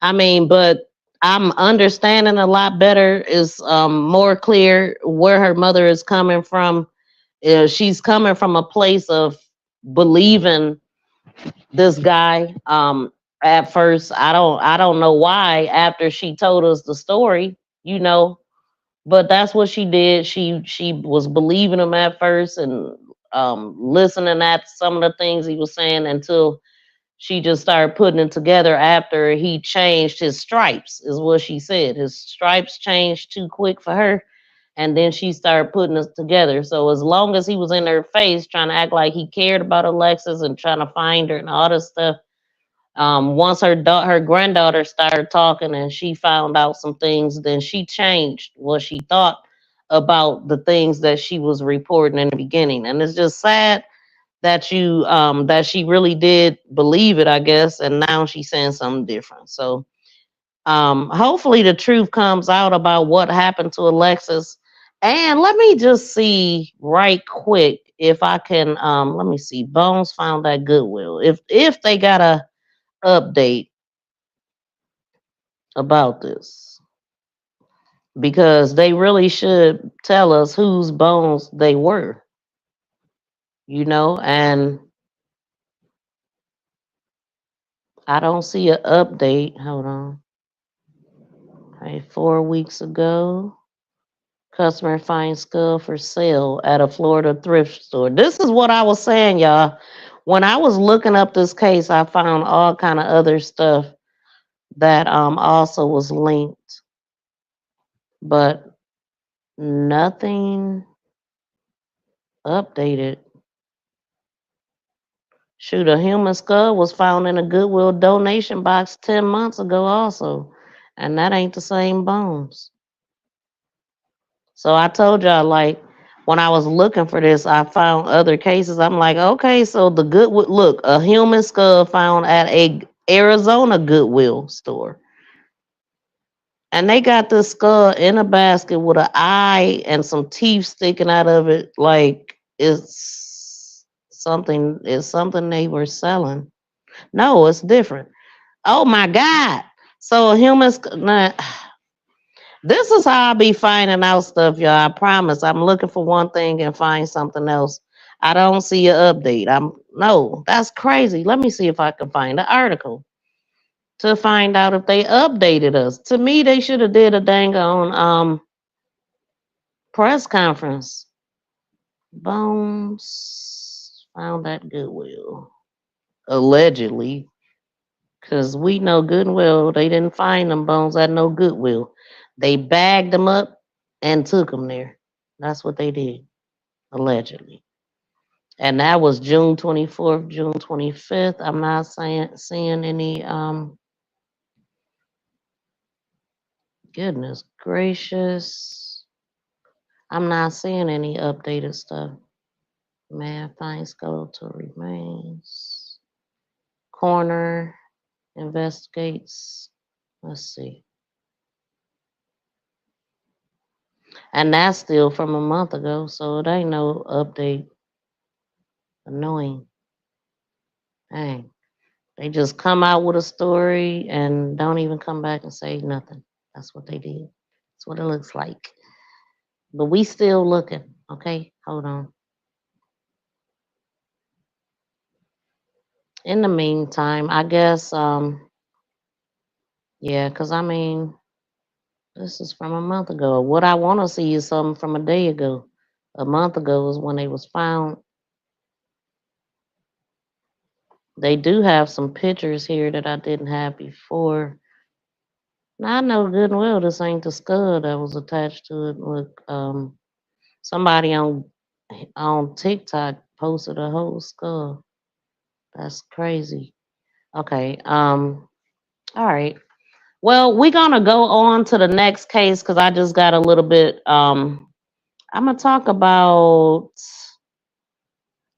I mean, but I'm understanding a lot better. Is more clear where her mother is coming from. She's coming from a place of believing this guy. At first, I don't know why. After she told us the story, you know, but that's what she did. She was believing him at first and listening at some of the things he was saying until she just started putting it together after he changed his stripes, is what she said. His stripes changed too quick for her. And then she started putting it together. So as long as he was in her face trying to act like he cared about Alexis and trying to find her and all this stuff, Once her granddaughter started talking and she found out some things, then she changed what she thought about the things that she was reporting in the beginning. And it's just sad that that she really did believe it, I guess, and now she's saying something different. So hopefully the truth comes out about what happened to Alexis. And let me just see right quick if I can let me see. Bones found at Goodwill. If they got a update about this. Because they really should tell us whose bones they were, and I don't see an update. Hold on. Hey, 4 weeks ago. Customer finds skull for sale at a Florida thrift store. This is what I was saying, y'all. When I was looking up this case, I found all kind of other stuff that also was linked, but nothing updated. Shoot, a human skull was found in a Goodwill donation box 10 months ago also, and that ain't the same bones. So I told y'all, like, when I was looking for this, I found other cases. I'm like, okay, so the Goodwill, look, a human skull found at a Arizona Goodwill store. And they got this skull in a basket with an eye and some teeth sticking out of it. Like it's something they were selling. No, it's different. Oh my God. So a human nah, this is how I be finding out stuff, y'all. I promise. I'm looking for one thing and find something else. I don't see an update. No, that's crazy. Let me see if I can find an article to find out if they updated us. To me, they should have did a dang on press conference. Bones found at Goodwill. Allegedly. Because we know Goodwill, they didn't find them bones at no Goodwill. They bagged them up and took them there. That's what they did, allegedly. And that was June 24th, June 25th. I'm not seeing any, goodness gracious. I'm not seeing any updated stuff. Man finds skeletal remains. Coroner investigates. Let's see. And that's still from a month ago, so it ain't no update. Annoying. Dang. They just come out with a story and don't even come back and say nothing. That's what they did. That's what it looks like. But we still looking, okay? Hold on. In the meantime, I guess, yeah, because I mean, this is from a month ago. What I want to see is something from a day ago. A month ago is when they was found. They do have some pictures here that I didn't have before. Now I know good and well this ain't the skull that was attached to it. Look, somebody on TikTok posted a whole skull. That's crazy. Okay. All right. Well, we're gonna go on to the next case because I just got a little bit. I'm gonna talk about.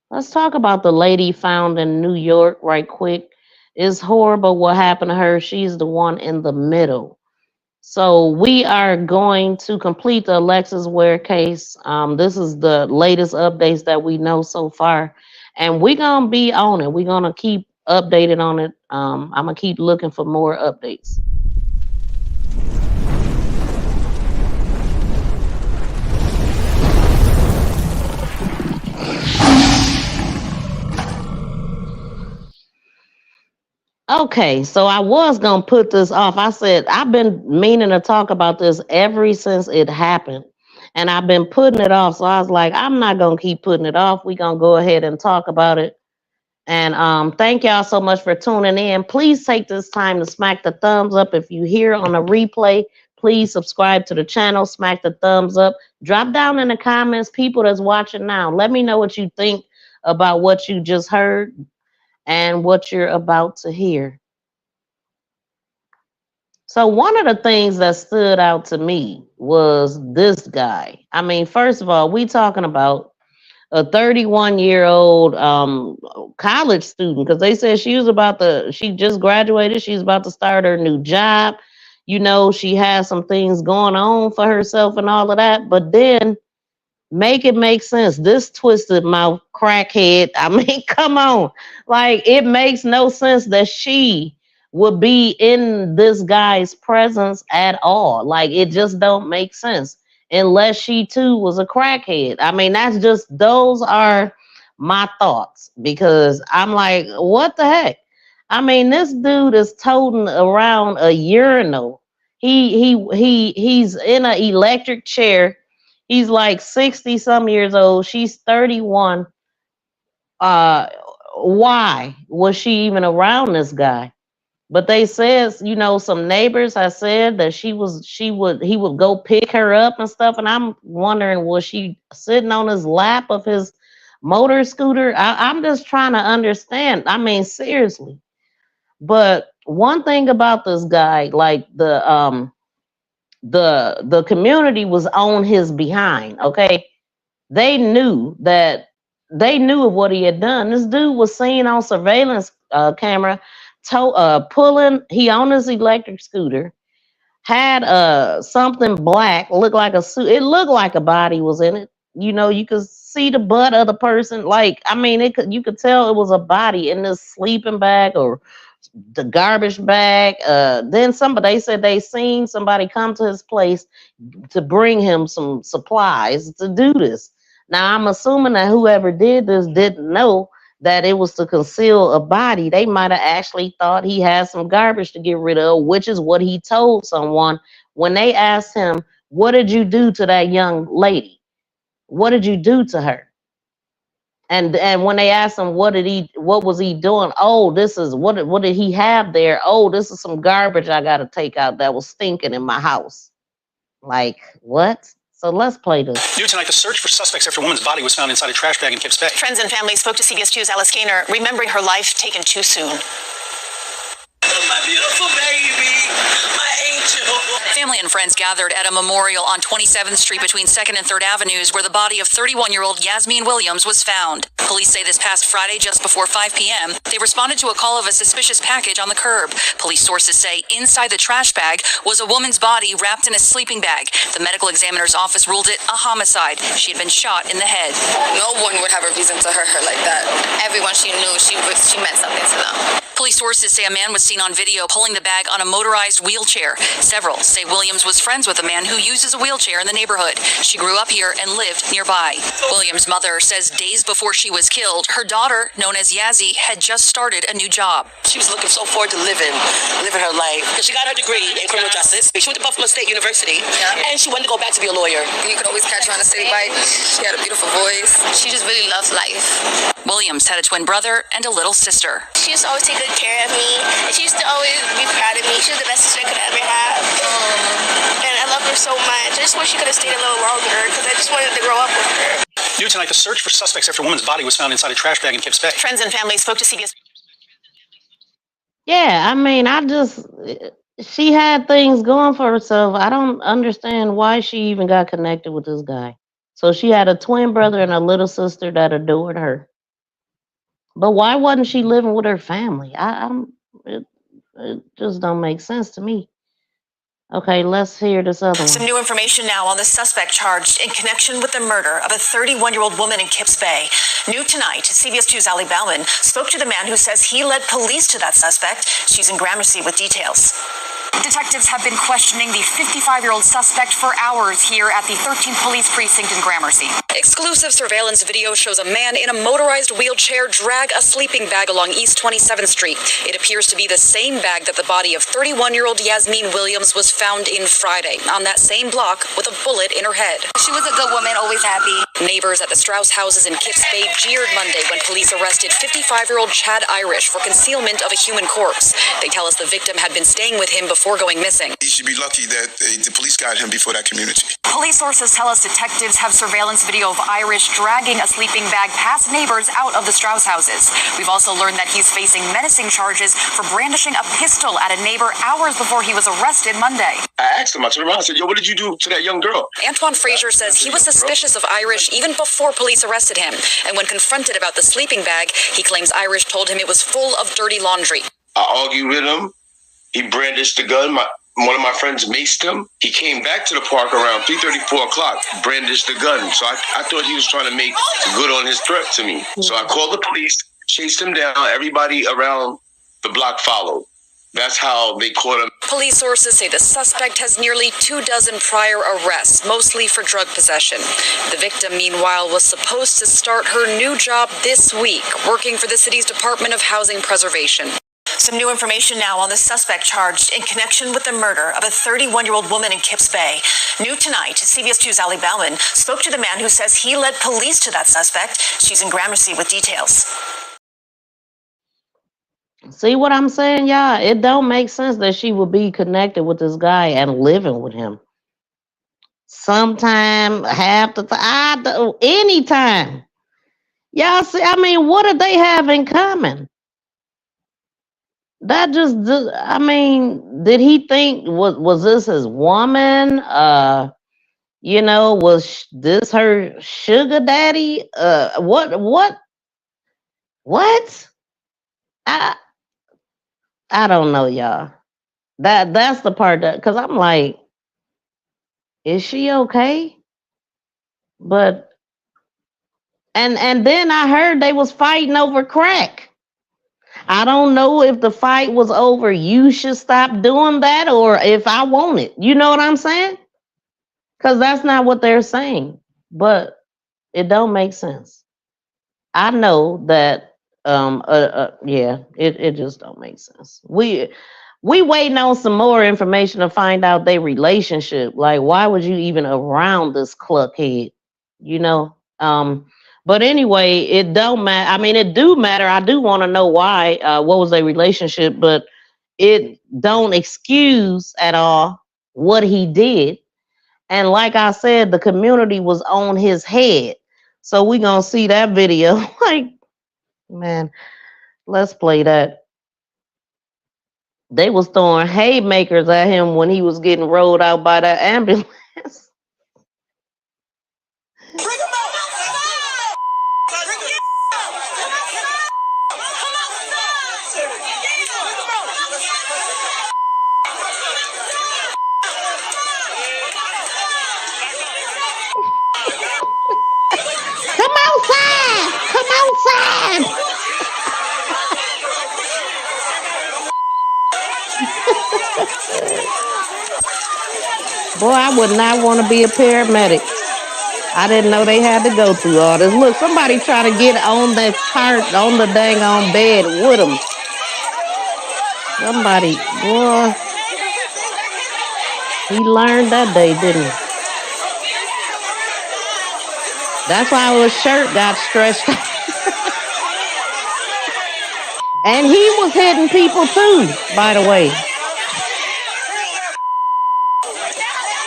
Let's talk about the lady found in New York right quick. It's horrible what happened to her. She's the one in the middle. So we are going to complete the Alexis Ware case. This is the latest updates that we know so far, and we're gonna be on it. We're gonna keep updated on it. I'm gonna keep looking for more updates. Okay, so I was gonna put this off. I said I've been meaning to talk about this ever since it happened, and I've been putting it off. So I was like, I'm not gonna keep putting it off. We're gonna go ahead and talk about it. And thank y'all so much for tuning in. Please take this time to smack the thumbs up. If you hear on a replay, please subscribe to the channel, smack the thumbs up. Drop down in the comments, people that's watching now. Let me know what you think about what you just heard and what you're about to hear. So one of the things that stood out to me was this guy. I mean, first of all, we talking about a 31-year-old college student, because they said she just graduated. She's about to start her new job. You know, she has some things going on for herself and all of that. But then make it make sense. This twisted mouth crackhead. I mean, come on. Like, it makes no sense that she would be in this guy's presence at all. Like, it just don't make sense unless she too was a crackhead. I mean, those are my thoughts, because I'm like, what the heck? I mean, this dude is toting around a urinal. He's in an electric chair. He's like 60 some years old. She's 31. Why was she even around this guy? But they said, you know, some neighbors have said that he would go pick her up and stuff. And I'm wondering, was she sitting on his lap of his motor scooter? I'm just trying to understand. I mean, seriously. But one thing about this guy, like the community was on his behind. Okay, they knew of what he had done. This dude was seen on surveillance camera pulling. He on his electric scooter, had something black, looked like a suit. It looked like a body was in it. You know, you could see the butt of the person. Like, I mean, you could tell it was a body in this sleeping bag or the garbage bag. Then they said they seen somebody come to his place to bring him some supplies to do this. Now, I'm assuming that whoever did this didn't know that it was to conceal a body. They might have actually thought he had some garbage to get rid of, which is what he told someone when they asked him, what did you do to that young lady? What did you do to her? And when they asked him what was he doing? Oh, this is what did he have there? Oh, this is some garbage I gotta take out that was stinking in my house. Like, what? So let's play this. New tonight, the search for suspects after a woman's body was found inside a trash bag in Kips Bay. Friends and family spoke to CBS 2's Alice Gaynor, remembering her life taken too soon. My beautiful baby, my angel. Family and friends gathered at a memorial on 27th Street between 2nd and 3rd Avenues where the body of 31-year-old Yasmin Williams was found. Police say this past Friday, just before 5 p.m., they responded to a call of a suspicious package on the curb. Police sources say inside the trash bag was a woman's body wrapped in a sleeping bag. The medical examiner's office ruled it a homicide. She had been shot in the head. No one would have a reason to hurt her like that. Everyone she knew, she meant something to them. Police sources say a man was seen on video pulling the bag on a motorized wheelchair. Several say Williams was friends with a man who uses a wheelchair in the neighborhood. She grew up here and lived nearby. Williams' mother says days before she was killed, her daughter, known as Yazzie, had just started a new job. She was looking so forward to living her life. Because she got her degree in criminal justice. She went to Buffalo State University, and she wanted to go back to be a lawyer. You could always catch her on a city bike. She had a beautiful voice. She just really loved life. Williams had a twin brother and a little sister. She used to always take good care of me, and she used to always be proud of me. She was the best sister I could ever have. And I love her so much. I just wish she could have stayed a little longer, because I just wanted to grow up with her. New tonight, the search for suspects after a woman's body was found inside a trash bag in Kips Bay. Friends and family spoke to CBS. Yeah, I mean, she had things going for herself. I don't understand why she even got connected with this guy. So she had a twin brother and a little sister that adored her. But why wasn't she living with her family? It just don't make sense to me. Okay, let's hear this other one. Some new information now on the suspect charged in connection with the murder of a 31-year-old woman in Kips Bay. New tonight, CBS 2's Ali Bauman spoke to the man who says he led police to that suspect. She's in Gramercy with details. Detectives have been questioning the 55-year-old suspect for hours here at the 13th Police Precinct in Gramercy. Exclusive surveillance video shows a man in a motorized wheelchair drag a sleeping bag along East 27th Street. It appears to be the same bag that the body of 31-year-old Yasmin Williams was found in Friday, on that same block with a bullet in her head. She was a good woman, always happy. Neighbors at the Strauss houses in Kips Bay jeered Monday when police arrested 55-year-old Chad Irish for concealment of a human corpse. They tell us the victim had been staying with him before before going missing. He should be lucky that the police got him before that community. Police sources tell us detectives have surveillance video of Irish dragging a sleeping bag past neighbors out of the Strauss houses. We've also learned that he's facing menacing charges for brandishing a pistol at a neighbor hours before he was arrested Monday. I asked him, I turned around and said, yo, what did you do to that young girl? Antoine Frazier says he was suspicious of Irish even before police arrested him. And when confronted about the sleeping bag, he claims Irish told him it was full of dirty laundry. I argued with him. He brandished the gun. One of my friends maced him. He came back to the park around 3:30, 4 o'clock, brandished the gun. So I thought he was trying to make good on his threat to me. So I called the police, chased him down. Everybody around the block followed. That's how they caught him. Police sources say the suspect has nearly 24 prior arrests, mostly for drug possession. The victim, meanwhile, was supposed to start her new job this week, working for the city's Department of Housing Preservation. Some new information now on the suspect charged in connection with the murder of a 31-year-old woman in Kips Bay. New tonight, CBS 2's Ali Bauman spoke to the man who says he led police to that suspect. She's in Gramercy with details. See what I'm saying, y'all? It don't make sense that she would be connected with this guy and living with him. Sometime, half the time, anytime. Y'all see, I mean, what do they have in common? That just, I mean, did he think, was this his woman? You know, was this her sugar daddy? What? I don't know, y'all. That's the part that, because I'm like, is she okay? But and then I heard they was fighting over crack. I don't know if the fight was over you should stop doing that or if I want it. You know what I'm saying? Because that's not what they're saying. But it don't make sense. I know that yeah, it just don't make sense. We waiting on some more information to find out their relationship. Like, why would you even around this cluckhead? You know? But anyway, it don't matter. I mean, it do matter. I do want to know why, what was their relationship, but it don't excuse at all what he did. And like I said, the community was on his head. So we gonna see that video. Like, man, let's play that. They was throwing haymakers at him when he was getting rolled out by that ambulance. Come outside! Come outside! Boy, I would not want to be a paramedic. I didn't know they had to go through all this. Look, somebody try to get on that cart, on the dang on bed with them. Somebody, boy. He learned that day, didn't he? That's why his shirt got stretched out. And he was hitting people too, by the way.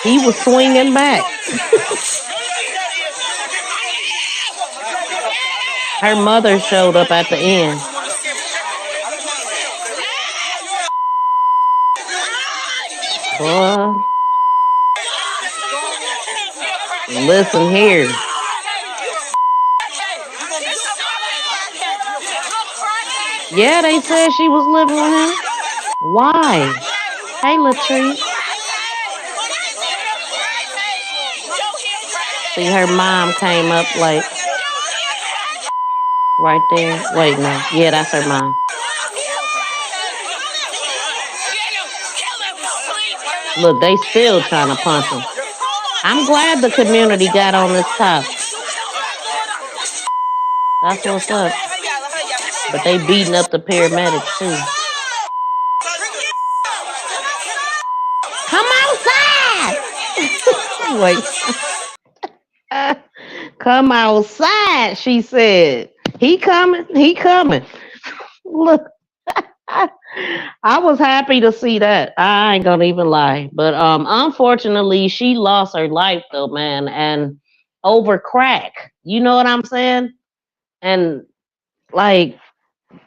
He was swinging back. Her mother showed up at the end. Boy. Listen here. Yeah, they said she was living with him. Why? Hey, Latrice. See, her mom came up like right there. Wait, no. Yeah, that's her mom. Look, they still trying to punch him. I'm glad the community got on this top. That's what's up. But they beating up the paramedics too. Come outside! Wait. Come outside, she said. He coming. He coming. Look. I was happy to see that. I ain't gonna even lie. But unfortunately she lost her life though, man, and over crack. You know what I'm saying? And like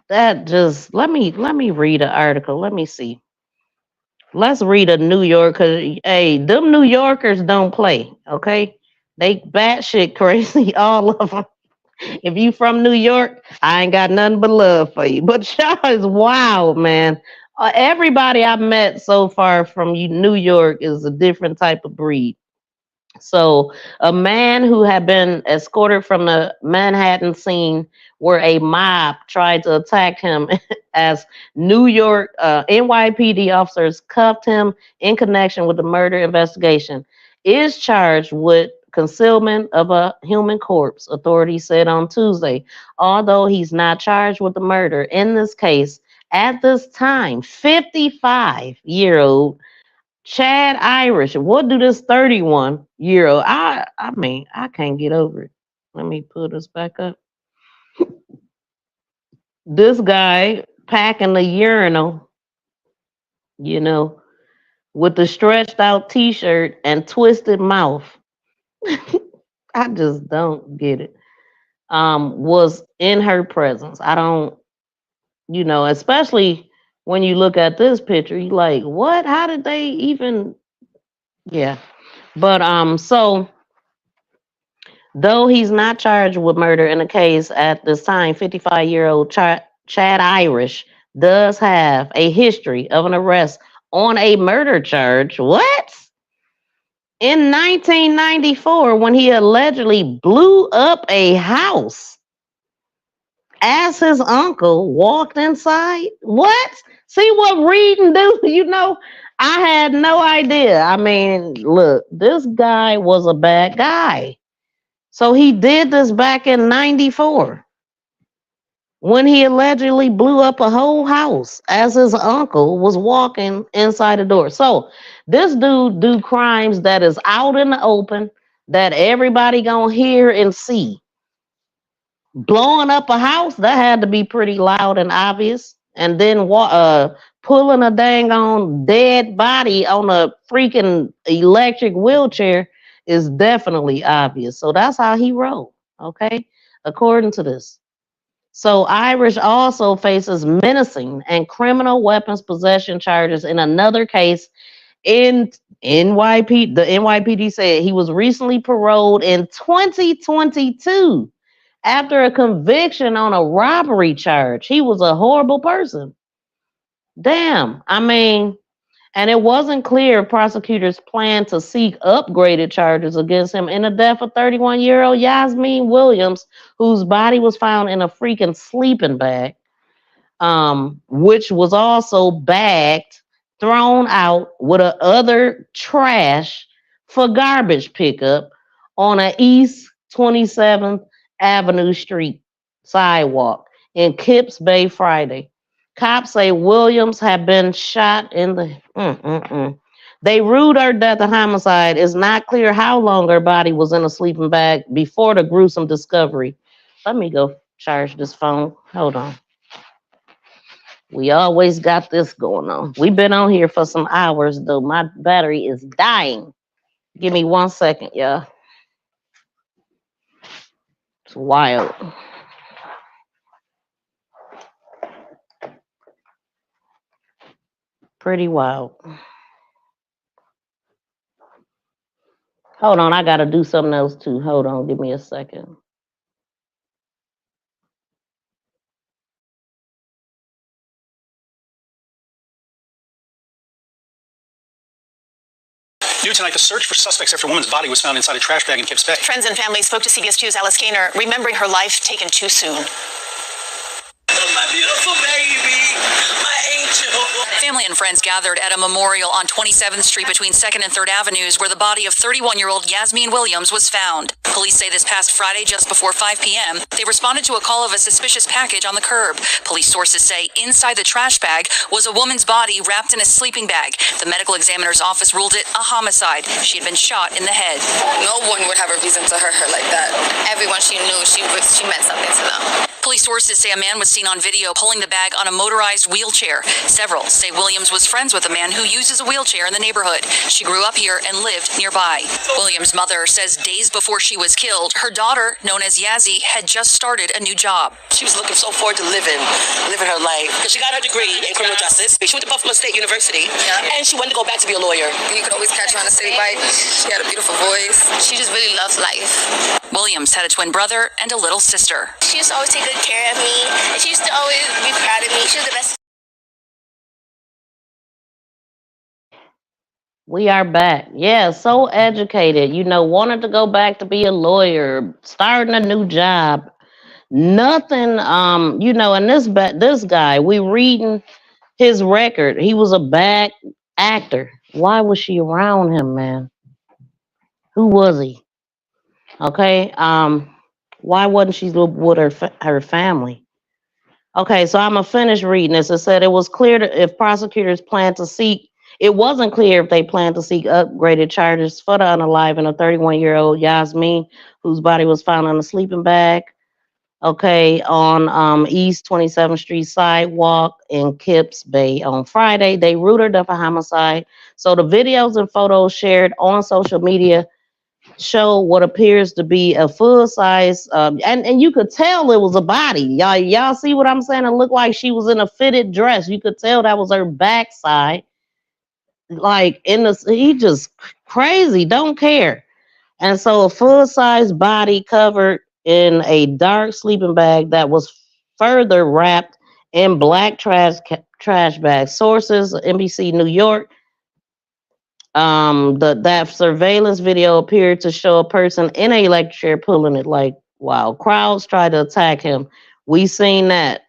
that just let me read an article. Let me see. Let's read a New York, cause hey, them New Yorkers don't play, okay? They batshit crazy, all of them. If you from New York, I ain't got nothing but love for you. But y'all is wild, man. Everybody I've met so far from New York is a different type of breed. So, a man who had been escorted from the Manhattan scene where a mob tried to attack him as New York NYPD officers cuffed him in connection with the murder investigation is charged with concealment of a human corpse, authorities said on Tuesday. Although he's not charged with the murder in this case, at this time, 55-year-old Chad Irish. What do this 31-year-old? I mean, I can't get over it. Let me put this back up. This guy packing the urinal, you know, with the stretched out t-shirt and twisted mouth. I just don't get it. Was in her presence. I don't, especially when you look at this picture, you like, what? How did they even yeah. But so though he's not charged with murder in the case at this time, 55-year-old Chad Irish does have a history of an arrest on a murder charge. What? In 1994, when he allegedly blew up a house as his uncle walked inside. What? See what reading do? I had no idea. I mean, look, this guy was a bad guy. So he did this back in 94 when he allegedly blew up a whole house as his uncle was walking inside the door. So this dude do crimes that is out in the open that everybody gonna hear and see. Blowing up a house, that had to be pretty loud and obvious. And then pulling a dang on dead body on a freaking electric wheelchair is definitely obvious. So that's how he rolled, okay? According to this. So Irish also faces menacing and criminal weapons possession charges in another case in NYPD. The NYPD said he was recently paroled in 2022 after a conviction on a robbery charge. He was a horrible person. Damn. I mean, and it wasn't clear if prosecutors planned to seek upgraded charges against him in the death of 31-year-old Yasmin Williams, whose body was found in a freaking sleeping bag, which was also bagged, thrown out with a other trash for garbage pickup on a East 27th Avenue Street sidewalk in Kips Bay Friday. Cops say Williams had been shot in the. They ruled her death a homicide. It's not clear how long her body was in a sleeping bag before the gruesome discovery. Let me go charge this phone. Hold on. We always got this going on. We've been on here for some hours, though. My battery is dying. Give me 1 second, y'all. It's wild. Pretty wild. Hold on, I gotta do something else too. Hold on, give me a second. New tonight, the search for suspects after a woman's body was found inside a trash bag in Kips Bay. Friends and family spoke to CBS 2's Alice Gaynor, remembering her life taken too soon. My beautiful baby, my angel. Family and friends gathered at a memorial on 27th Street between 2nd and 3rd Avenues where the body of 31-year-old Yasmin Williams was found. Police say this past Friday, just before 5 p.m., they responded to a call of a suspicious package on the curb. Police sources say inside the trash bag was a woman's body wrapped in a sleeping bag. The medical examiner's office ruled it a homicide. She had been shot in the head. No one would have a reason to hurt her like that. Everyone she knew, she meant something to them. Police sources say a man was seen on video pulling the bag on a motorized wheelchair. Several say Williams was friends with a man who uses a wheelchair in the neighborhood. She grew up here and lived nearby. Williams' mother says days before she was killed, her daughter, known as Yazzie, had just started a new job. She was looking so forward to living her life. Because she got her degree in criminal justice. She went to Buffalo State University, and she wanted to go back to be a lawyer. You could always catch her on a city bike. She had a beautiful voice. She just really loves life. Williams had a twin brother and a little sister. She used to always take good care of me, and she used to always be proud of me. She was the best. We are back. Yeah, so educated. Wanted to go back to be a lawyer, starting a new job. Nothing. And this guy, we reading his record. He was a bad actor. Why was she around him, man? Who was he? Okay. Why wasn't she with her family? Okay, so I'm gonna finish reading this. It said it was clear that if prosecutors plan to seek, it wasn't clear if they plan to seek upgraded charges for the unalive and a 31-year-old Yasmin, whose body was found on a sleeping bag. Okay, on East 27th Street sidewalk in Kips Bay on Friday. They ruled her for homicide. So the videos and photos shared on social media show what appears to be a full size, and you could tell it was a body. Y'all see what I'm saying? It looked like she was in a fitted dress. You could tell that was her backside. Like he just crazy, don't care. And so a full size body covered in a dark sleeping bag that was further wrapped in black trash bags. Sources, NBC New York. That surveillance video appeared to show a person in a electric chair pulling it, like, wow. Crowds tried to attack him. We seen that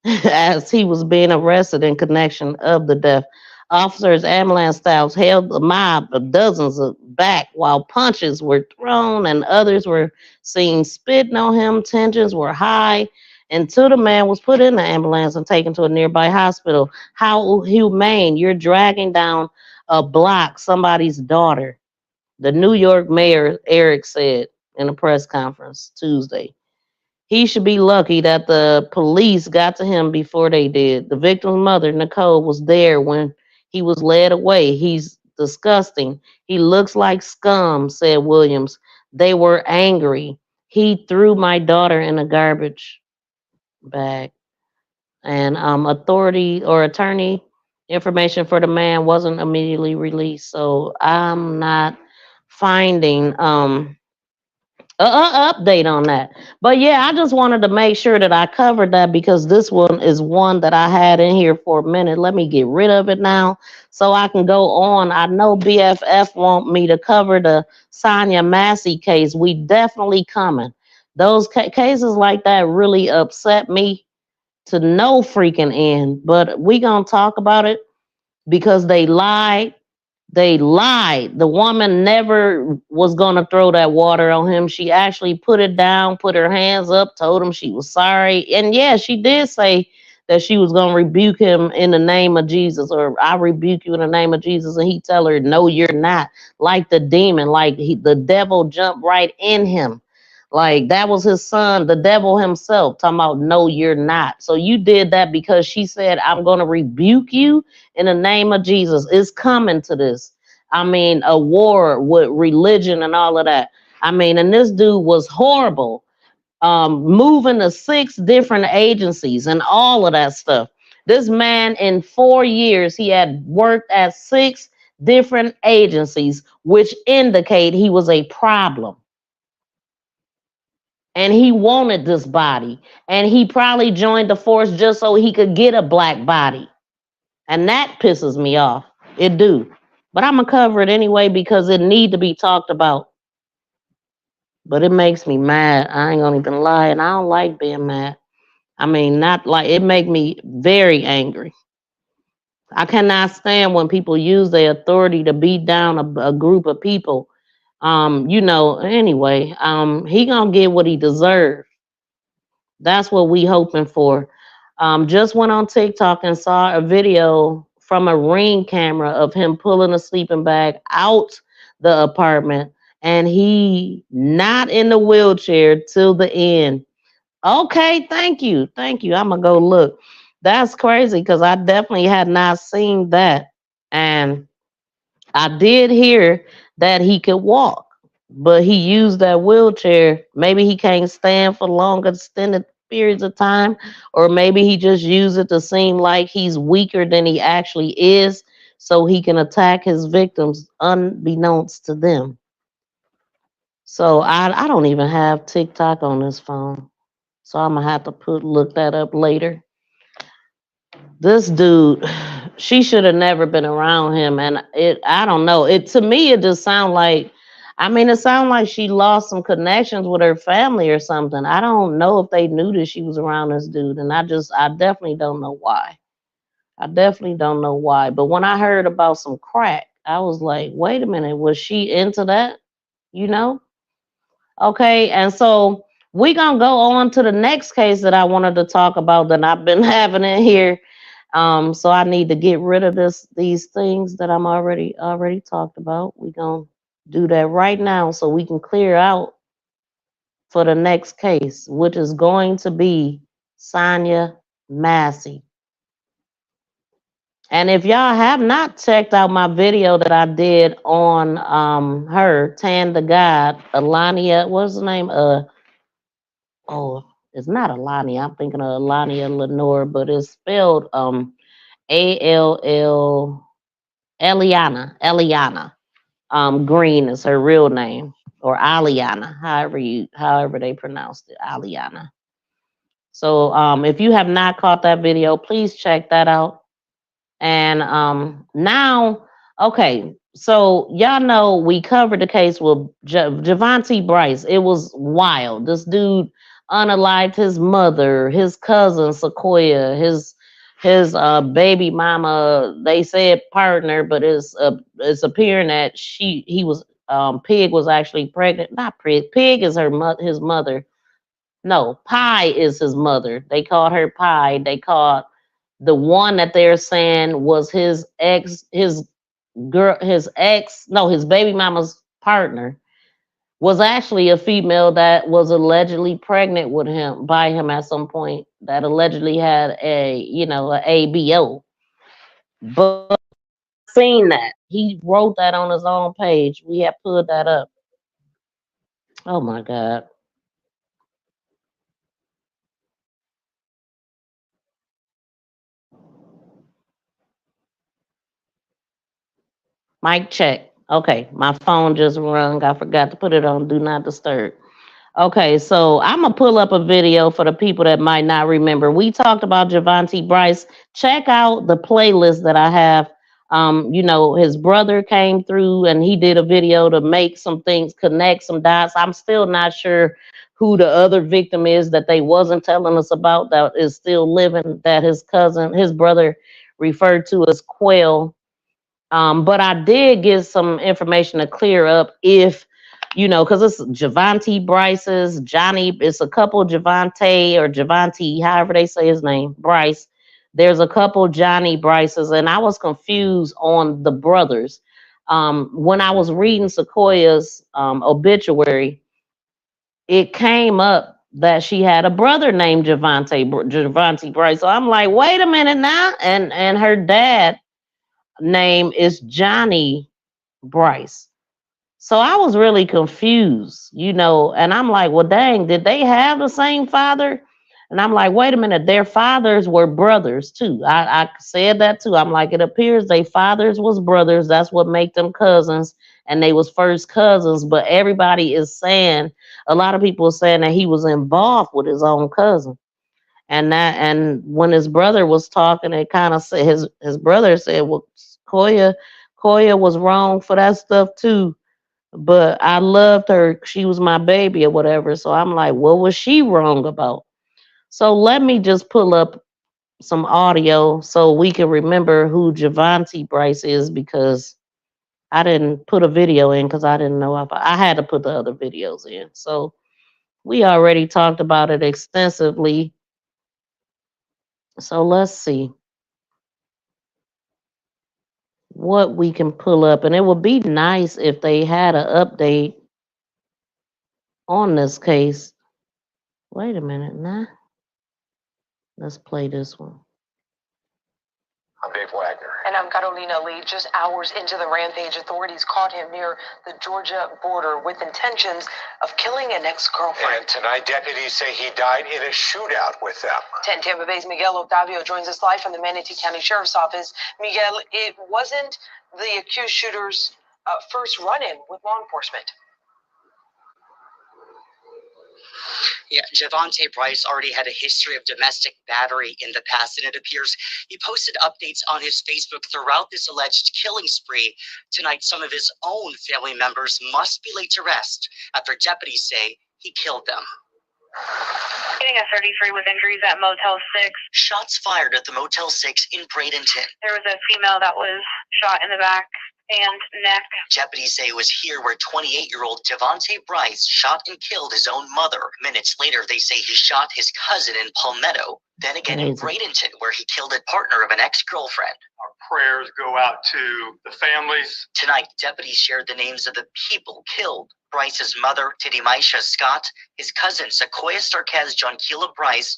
as he was being arrested in connection of the death. Officers, ambulance staffs held a mob of dozens back while punches were thrown and others were seen spitting on him. Tensions were high until the man was put in the ambulance and taken to a nearby hospital. How humane. You're dragging down a block somebody's daughter. The New York mayor, Eric, said in a press conference Tuesday. He should be lucky that the police got to him before they did. The victim's mother, Nicole, was there when he was led away. He's disgusting. He looks like scum, said Williams. They were angry. He threw my daughter in a garbage bag. And attorney information for the man wasn't immediately released. So I'm not finding update on that. But yeah, I just wanted to make sure that I covered that because this one is one that I had in here for a minute. Let me get rid of it now so I can go on. I know BFF want me to cover the Sonia Massey case. We definitely coming. Those cases like that really upset me to no freaking end. But we gonna talk about it because they lied. They lied. The woman never was going to throw that water on him. She actually put it down, put her hands up, told him she was sorry. And yeah, she did say that she was going to rebuke him in the name of Jesus, or I rebuke you in the name of Jesus. And he tell her, no, you're not. Like the demon, like the devil jumped right in him. Like that was his son, the devil himself, talking about, no, you're not. So you did that because she said, I'm going to rebuke you in the name of Jesus. It's coming to this. I mean, a war with religion and all of that. I mean, and this dude was horrible, moving to 6 different agencies and all of that stuff. This man in 4 years, he had worked at 6 different agencies, which indicate he was a problem. And he wanted this body. And he probably joined the force just so he could get a black body. And that pisses me off. It do. But I'm going to cover it anyway because it need to be talked about. But it makes me mad. I ain't going to even lie. And I don't like being mad. I mean, not like, it make me very angry. I cannot stand when people use their authority to beat down a group of people. Anyway, he going to get what he deserves. That's what we hoping for. Just went on TikTok and saw a video from a Ring camera of him pulling a sleeping bag out the apartment, and he not in the wheelchair till the end. Okay, thank you. Thank you. I'm gonna go look. That's crazy because I definitely had not seen that. And I did hear that he could walk, but he used that wheelchair. Maybe he can't stand for long extended periods of time, or maybe he just used it to seem like he's weaker than he actually is, so he can attack his victims unbeknownst to them. So I don't even have TikTok on this phone. So I'm gonna have to look that up later. This dude, she should have never been around him, and I don't know. It to me it just sound like, I mean, it sounds like she lost some connections with her family or something. I don't know if they knew that she was around this dude, and I definitely don't know why. I definitely don't know why. But when I heard about some crack, I was like, wait a minute, was she into that? You know? Okay, and so we gonna go on to the next case that I wanted to talk about that I've been having in here. So I need to get rid of these things that I'm already talked about. We gonna do that right now so we can clear out for the next case, which is going to be Sonia Massey. And if y'all have not checked out my video that I did on her, Tan the God, Alania, what's the name? Oh, it's not Alania. I'm thinking of Alania Lenore, but it's spelled All Eliana. Green is her real name, or Aliana, however they pronounced it, Aliana. So if you have not caught that video, please check that out. And now, okay, so y'all know we covered the case with Javante Bryce. It was wild. This dude unalived his mother, his cousin Sequoia, his baby mama. They said partner, but it's appearing that he was Pig was actually pregnant. Not Pig. Pig is his mother. No, Pie is his mother. They called her Pie. They called the one that they're saying was his ex, his baby mama's partner was actually a female that was allegedly pregnant with him by him at some point, that allegedly had a ABO. But seen that. He wrote that on his own page. We have pulled that up. Oh my God. Mic check. Okay, my phone just rung. I forgot to put it on Do Not Disturb. Okay, so I'm gonna pull up a video for the people that might not remember. We talked about Javante Bryce. Check out the playlist that I have. His brother came through and he did a video to make some things connect some dots. I'm still not sure who the other victim is that they wasn't telling us about that is still living, that his brother referred to as Quail. But I did get some information to clear up if, because it's Javante Bryce's, Johnny, it's a couple Javante or Javante, however they say his name, Bryce. There's a couple Johnny Bryces, and I was confused on the brothers. When I was reading Sequoia's obituary, it came up that she had a brother named Javante Bryce. So I'm like, wait a minute now, and her dad name is Johnny Bryce. So I was really confused, and I'm like, well, dang, did they have the same father? And I'm like, wait a minute, their fathers were brothers too. I said that too. I'm like, it appears their fathers was brothers. That's what make them cousins, and they was first cousins. But everybody is saying, a lot of people are saying that he was involved with his own cousin. And when his brother was talking, it kind of said his brother said, well, Koya was wrong for that stuff too, but I loved her. She was my baby or whatever. So I'm like, what was she wrong about? So let me just pull up some audio so we can remember who Javante Bryce is, because I didn't put a video in because I didn't know if I had to put the other videos in. So we already talked about it extensively. So let's see what we can pull up. And it would be nice if they had an update on this case. Wait a minute now. Let's play this one. I'm Dave Wagner. And I'm Carolina Lee. Just hours into the rampage, authorities caught him near the Georgia border with intentions of killing an ex-girlfriend. And tonight, deputies say he died in a shootout with them. 10 Tampa Bay's Miguel Octavio joins us live from the Manatee County Sheriff's Office. Miguel, it wasn't the accused shooter's first run-in with law enforcement. Yeah, Javante Bryce already had a history of domestic battery in the past, and it appears he posted updates on his Facebook throughout this alleged killing spree. Tonight, some of his own family members must be laid to rest after deputies say he killed them. Getting a 33 with injuries at Motel 6. Shots fired at the Motel 6 in Bradenton. There was a female that was shot in the back and neck. Deputies say it was here where 28-year-old Javante Bryce shot and killed his own mother. Minutes later, they say he shot his cousin in Palmetto. Then again in Bradenton, where he killed a partner of an ex-girlfriend. Our prayers go out to the families. Tonight, deputies shared the names of the people killed. Bryce's mother, Tidimaisha Scott, his cousin, Sequoia Starquez Jonquila Bryce,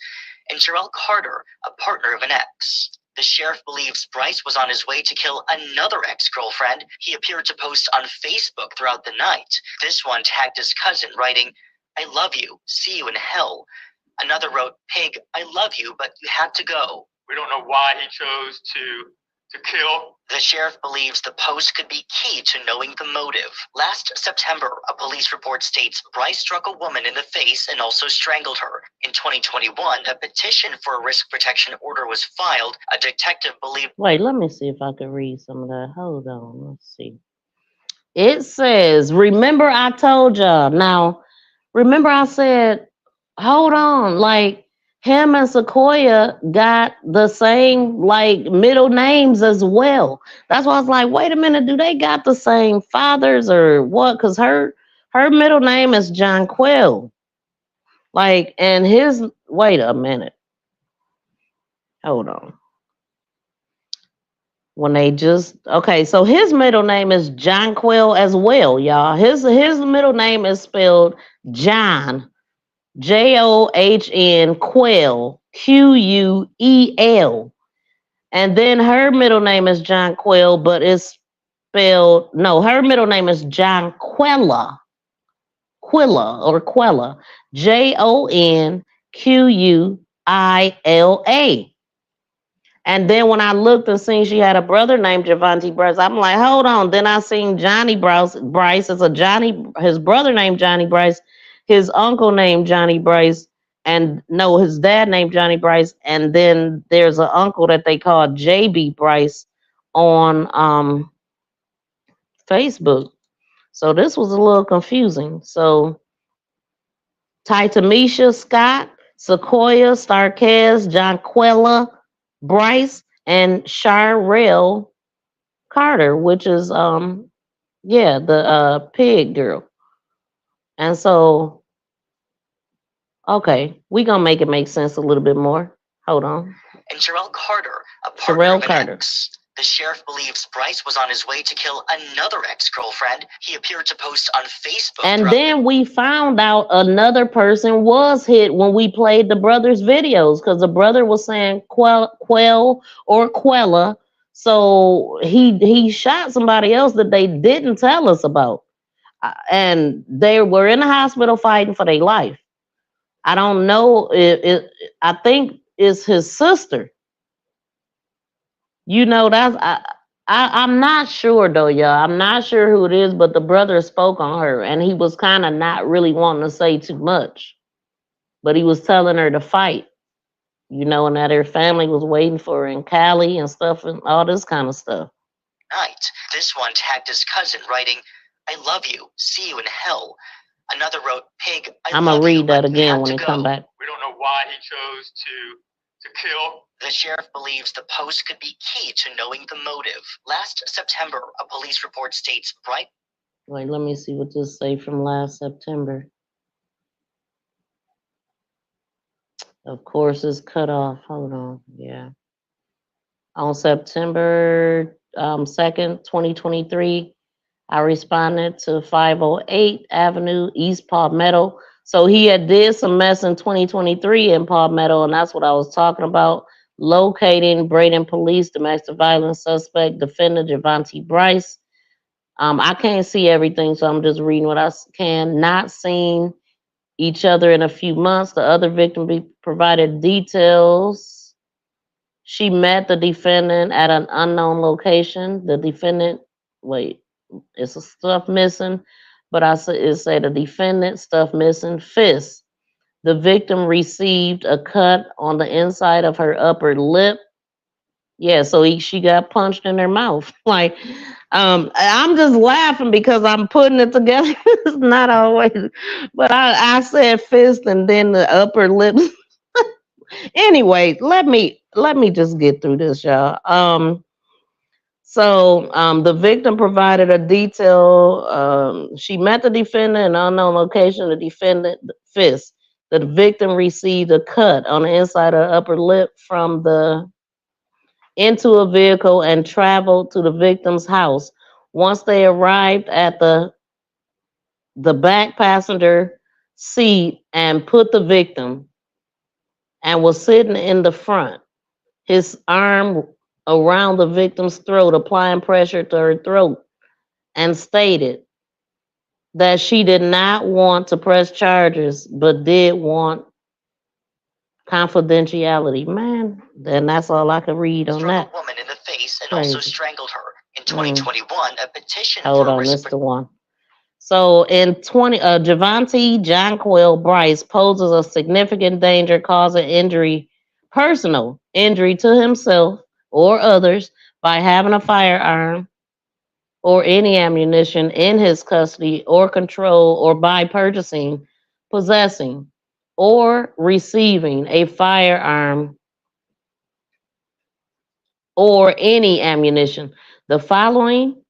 and Jarrell Carter, a partner of an ex. The sheriff believes Bryce was on his way to kill another ex-girlfriend. He appeared to post on Facebook throughout the night. This one tagged his cousin, writing, "I love you, see you in hell." Another wrote, "Pig, I love you, but you had to go." We don't know why he chose to kill. The sheriff believes the post could be key to knowing the motive. Last September, a police report states Bryce struck a woman in the face and also strangled her. In 2021, a petition for a risk protection order was filed. A detective believed... Wait, let me see if I can read some of that. Hold on, let's see. It says, remember I told y'all. Now, remember I said, hold on, like, him and Sequoia got the same like middle names as well. That's why I was like, wait a minute, do they got the same fathers or what? Because her middle name is Jonquil. Like, and his, wait a minute. Hold on. When they just, okay, so his middle name is Jonquil as well, y'all. His middle name is spelled John. John Quell, Quel. And then her middle name is Jonquil, but it's spelled, no, her middle name is Jonquilla. Quella. Jonquilla. And then when I looked and seen she had a brother named Javante Bryce, I'm like, hold on. Then I seen Johnny Bryce. His brother named Johnny Bryce. His uncle named Johnny Bryce, and no, his dad named Johnny Bryce, and then there's an uncle that they call JB Bryce on Facebook. So this was a little confusing. So Tidimaisha Scott, Sequoia Starquez, Jonquilla Bryce, and Jarrell Carter, which is the pig girl. And so, okay, we're going to make it make sense a little bit more. Hold on. And Jarrell Carter, a partner of an ex. The sheriff believes Bryce was on his way to kill another ex-girlfriend. He appeared to post on Facebook. And then we found out another person was hit when we played the brother's videos, because the brother was saying Quell or Quella. So he shot somebody else that they didn't tell us about. And they were in the hospital fighting for their life. I don't know. I think it's his sister. You know, I'm not sure though, y'all. I'm not sure who it is, but the brother spoke on her, and he was kind of not really wanting to say too much. But he was telling her to fight, you know, and that her family was waiting for her in Cali and stuff and all this kind of stuff. Night. This one tagged his cousin, writing, "I love you. See you in hell." Another wrote, "Pig, I'm going to read that again when they come back. We don't know why he chose to kill. The sheriff believes the post could be key to knowing the motive. Last September, a police report states Bryce. Wait, let me see what this say from last September. Of course, it's cut off. Hold on. Yeah. On September 2nd, 2023, I responded to 508 Avenue, East Palmetto, So he had did some mess in 2023 in Palmetto, and that's what I was talking about. Locating Braden police domestic violence suspect defendant Javante Bryce. I can't see everything, so I'm just reading what I can. Not seen each other in a few months. The other victim provided details. She met the defendant at an unknown location. The defendant, wait, it's a stuff missing, but it say the defendant stuff missing fist. The victim received a cut on the inside of her upper lip. Yeah, so she got punched in her mouth. Like, I'm just laughing because I'm putting it together. It's not always, but I said fist and then the upper lip. Anyway, let me just get through this, y'all. The victim provided a detail. She met the defendant in an unknown location. The defendant fist. The victim received a cut on the inside of the upper lip from the into a vehicle and traveled to the victim's house. Once they arrived at the back passenger seat and put the victim and was sitting in the front, his arm around the victim's throat, applying pressure to her throat, and stated that she did not want to press charges but did want confidentiality. Man, then that's all I could read on that. A woman in the face and Crazy. also strangled her. In 2021, a petition Hold for on, this the one. So in Javante Jonquil Bryce poses a significant danger, causing personal injury to himself or others by having a firearm or any ammunition in his custody or control, or by purchasing, possessing, or receiving a firearm or any ammunition. The following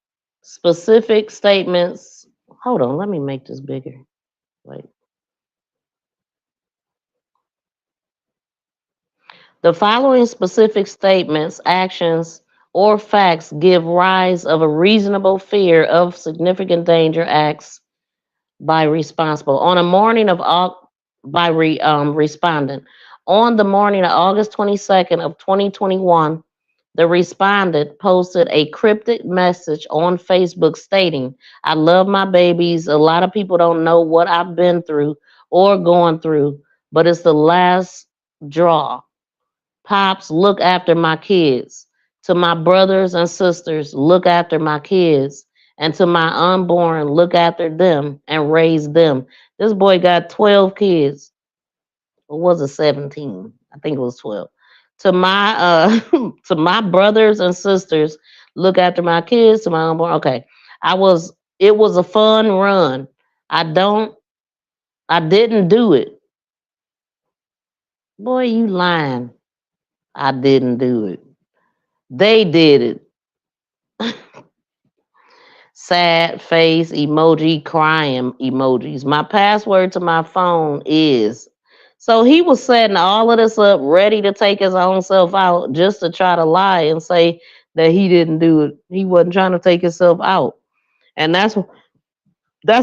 specific statements. Hold on, let me make this bigger. Wait. The following specific statements, actions, or facts give rise of a reasonable fear of significant danger acts by responsible. On a morning of respondent. On the morning of August 22nd of 2021, the respondent posted a cryptic message on Facebook stating, "I love my babies. A lot of people don't know what I've been through or going through, but it's the last draw. Pops, look after my kids. To my brothers and sisters, look after my kids. And to my unborn, look after them and raise them." This boy got 12 kids. Or was it 17? I think it was 12. To my to my brothers and sisters, look after my kids, to my unborn. Okay. It was a fun run. I didn't do it. Boy, you lying. I didn't do it. They did it. Sad face emoji, crying emojis. My password to my phone is. So he was setting all of this up, ready to take his own self out, just to try to lie and say that he didn't do it. He wasn't trying to take himself out. And that's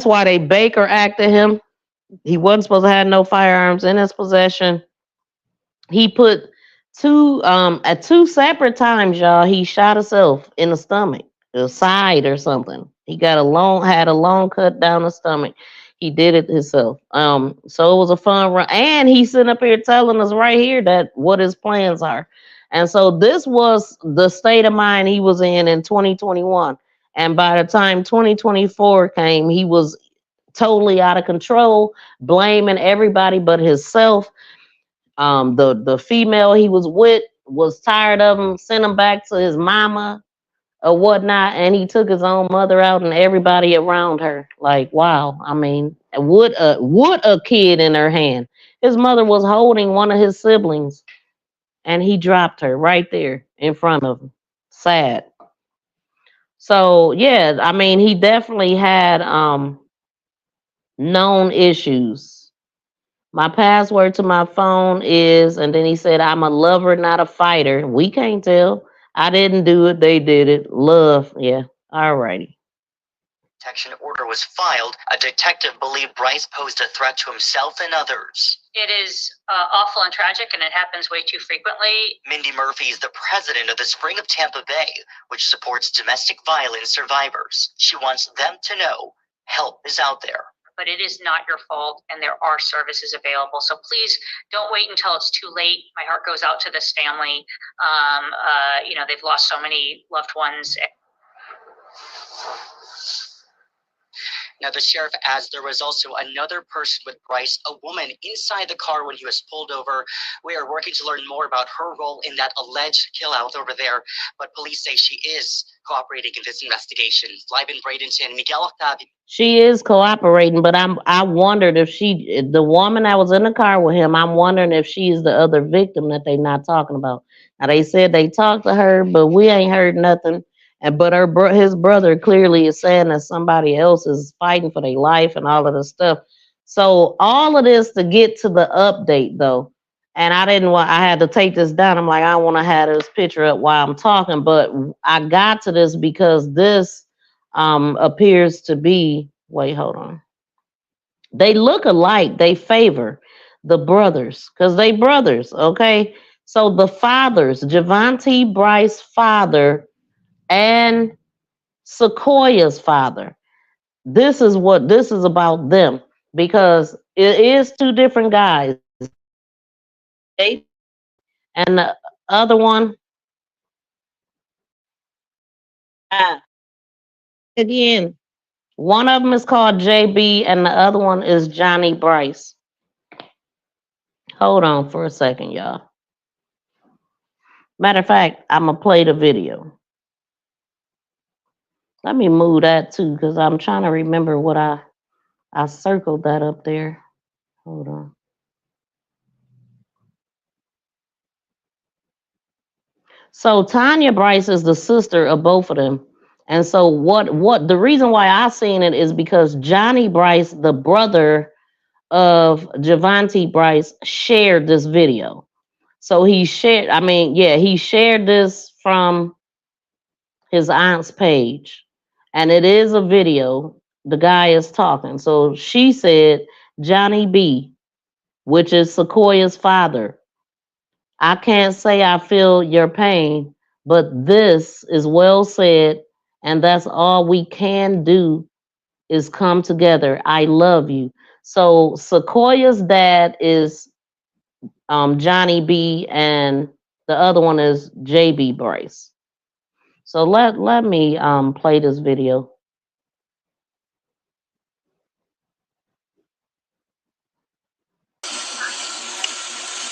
why they Baker acted him. He wasn't supposed to have no firearms in his possession. He put at two separate times, y'all, he shot himself in the stomach, the side or something. He had a long cut down the stomach. He did it himself. So it was a fun run. And he's sitting up here telling us right here that what his plans are. And so this was the state of mind he was in 2021. And by the time 2024 came, he was totally out of control, blaming everybody but himself. The female he was with was tired of him, sent him back to his mama or whatnot, and he took his own mother out and everybody around her. Like, wow. I mean, would a kid in her hand. His mother was holding one of his siblings, and he dropped her right there in front of him. Sad. So yeah, I mean, he definitely had known issues. My password to my phone is, and then he said, "I'm a lover, not a fighter." We can't tell. I didn't do it. They did it. Love. Yeah. All righty. Protection order was filed. A detective believed Bryce posed a threat to himself and others. It is awful and tragic, and it happens way too frequently. Mindy Murphy is the president of the Spring of Tampa Bay, which supports domestic violence survivors. She wants them to know help is out there. But it is not your fault, and there are services available. So please don't wait until it's too late. My heart goes out to this family. They've lost so many loved ones. Now, the sheriff adds there was also another person with Bryce, a woman inside the car when he was pulled over. We are working to learn more about her role in that alleged kill out over there, but police say she is cooperating in this investigation. Live in Bradenton, Miguel Octavio. She is cooperating, but I wondered if the woman that was in the car with him, I'm wondering if she is the other victim that they not talking about. Now, they said they talked to her, but we ain't heard nothing. But his brother clearly is saying that somebody else is fighting for their life and all of this stuff. So all of this to get to the update, though. And I had to take this down. I'm like, I don't want to have this picture up while I'm talking. But I got to this because this appears to be, wait, hold on. They look alike. They favor the brothers because they brothers, okay? So the fathers, Javante Bryce's father and Sequoia's father. This is about them because it is two different guys. And the other one, again, one of them is called JB and the other one is Johnny Bryce. Hold on for a second, y'all. Matter of fact, I'm going to play the video. Let me move that too because I'm trying to remember what I circled that up there. Hold on. So Tanya Bryce is the sister of both of them. And so what the reason why I seen it is because Johnny Bryce, the brother of Javante Bryce, shared this video. So he shared this from his aunt's page. And it is a video. The guy is talking. So she said, Johnny B, which is Sequoia's father, I can't say I feel your pain, but this is well said, and that's all we can do is come together. I love you. So Sequoia's dad is Johnny B, and the other one is JB Bryce. So let me play this video.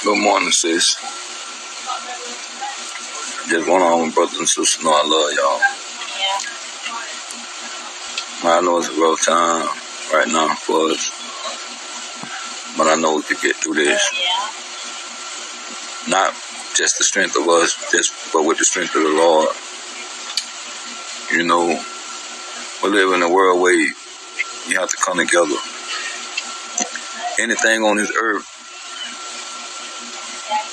Good morning, sis. Just want all my brothers and sisters know I love y'all. I know it's a rough time right now for us, but I know we could get through this. Not just the strength of us, but with the strength of the Lord. You know, we live in a world where you have to come together. Anything on this earth,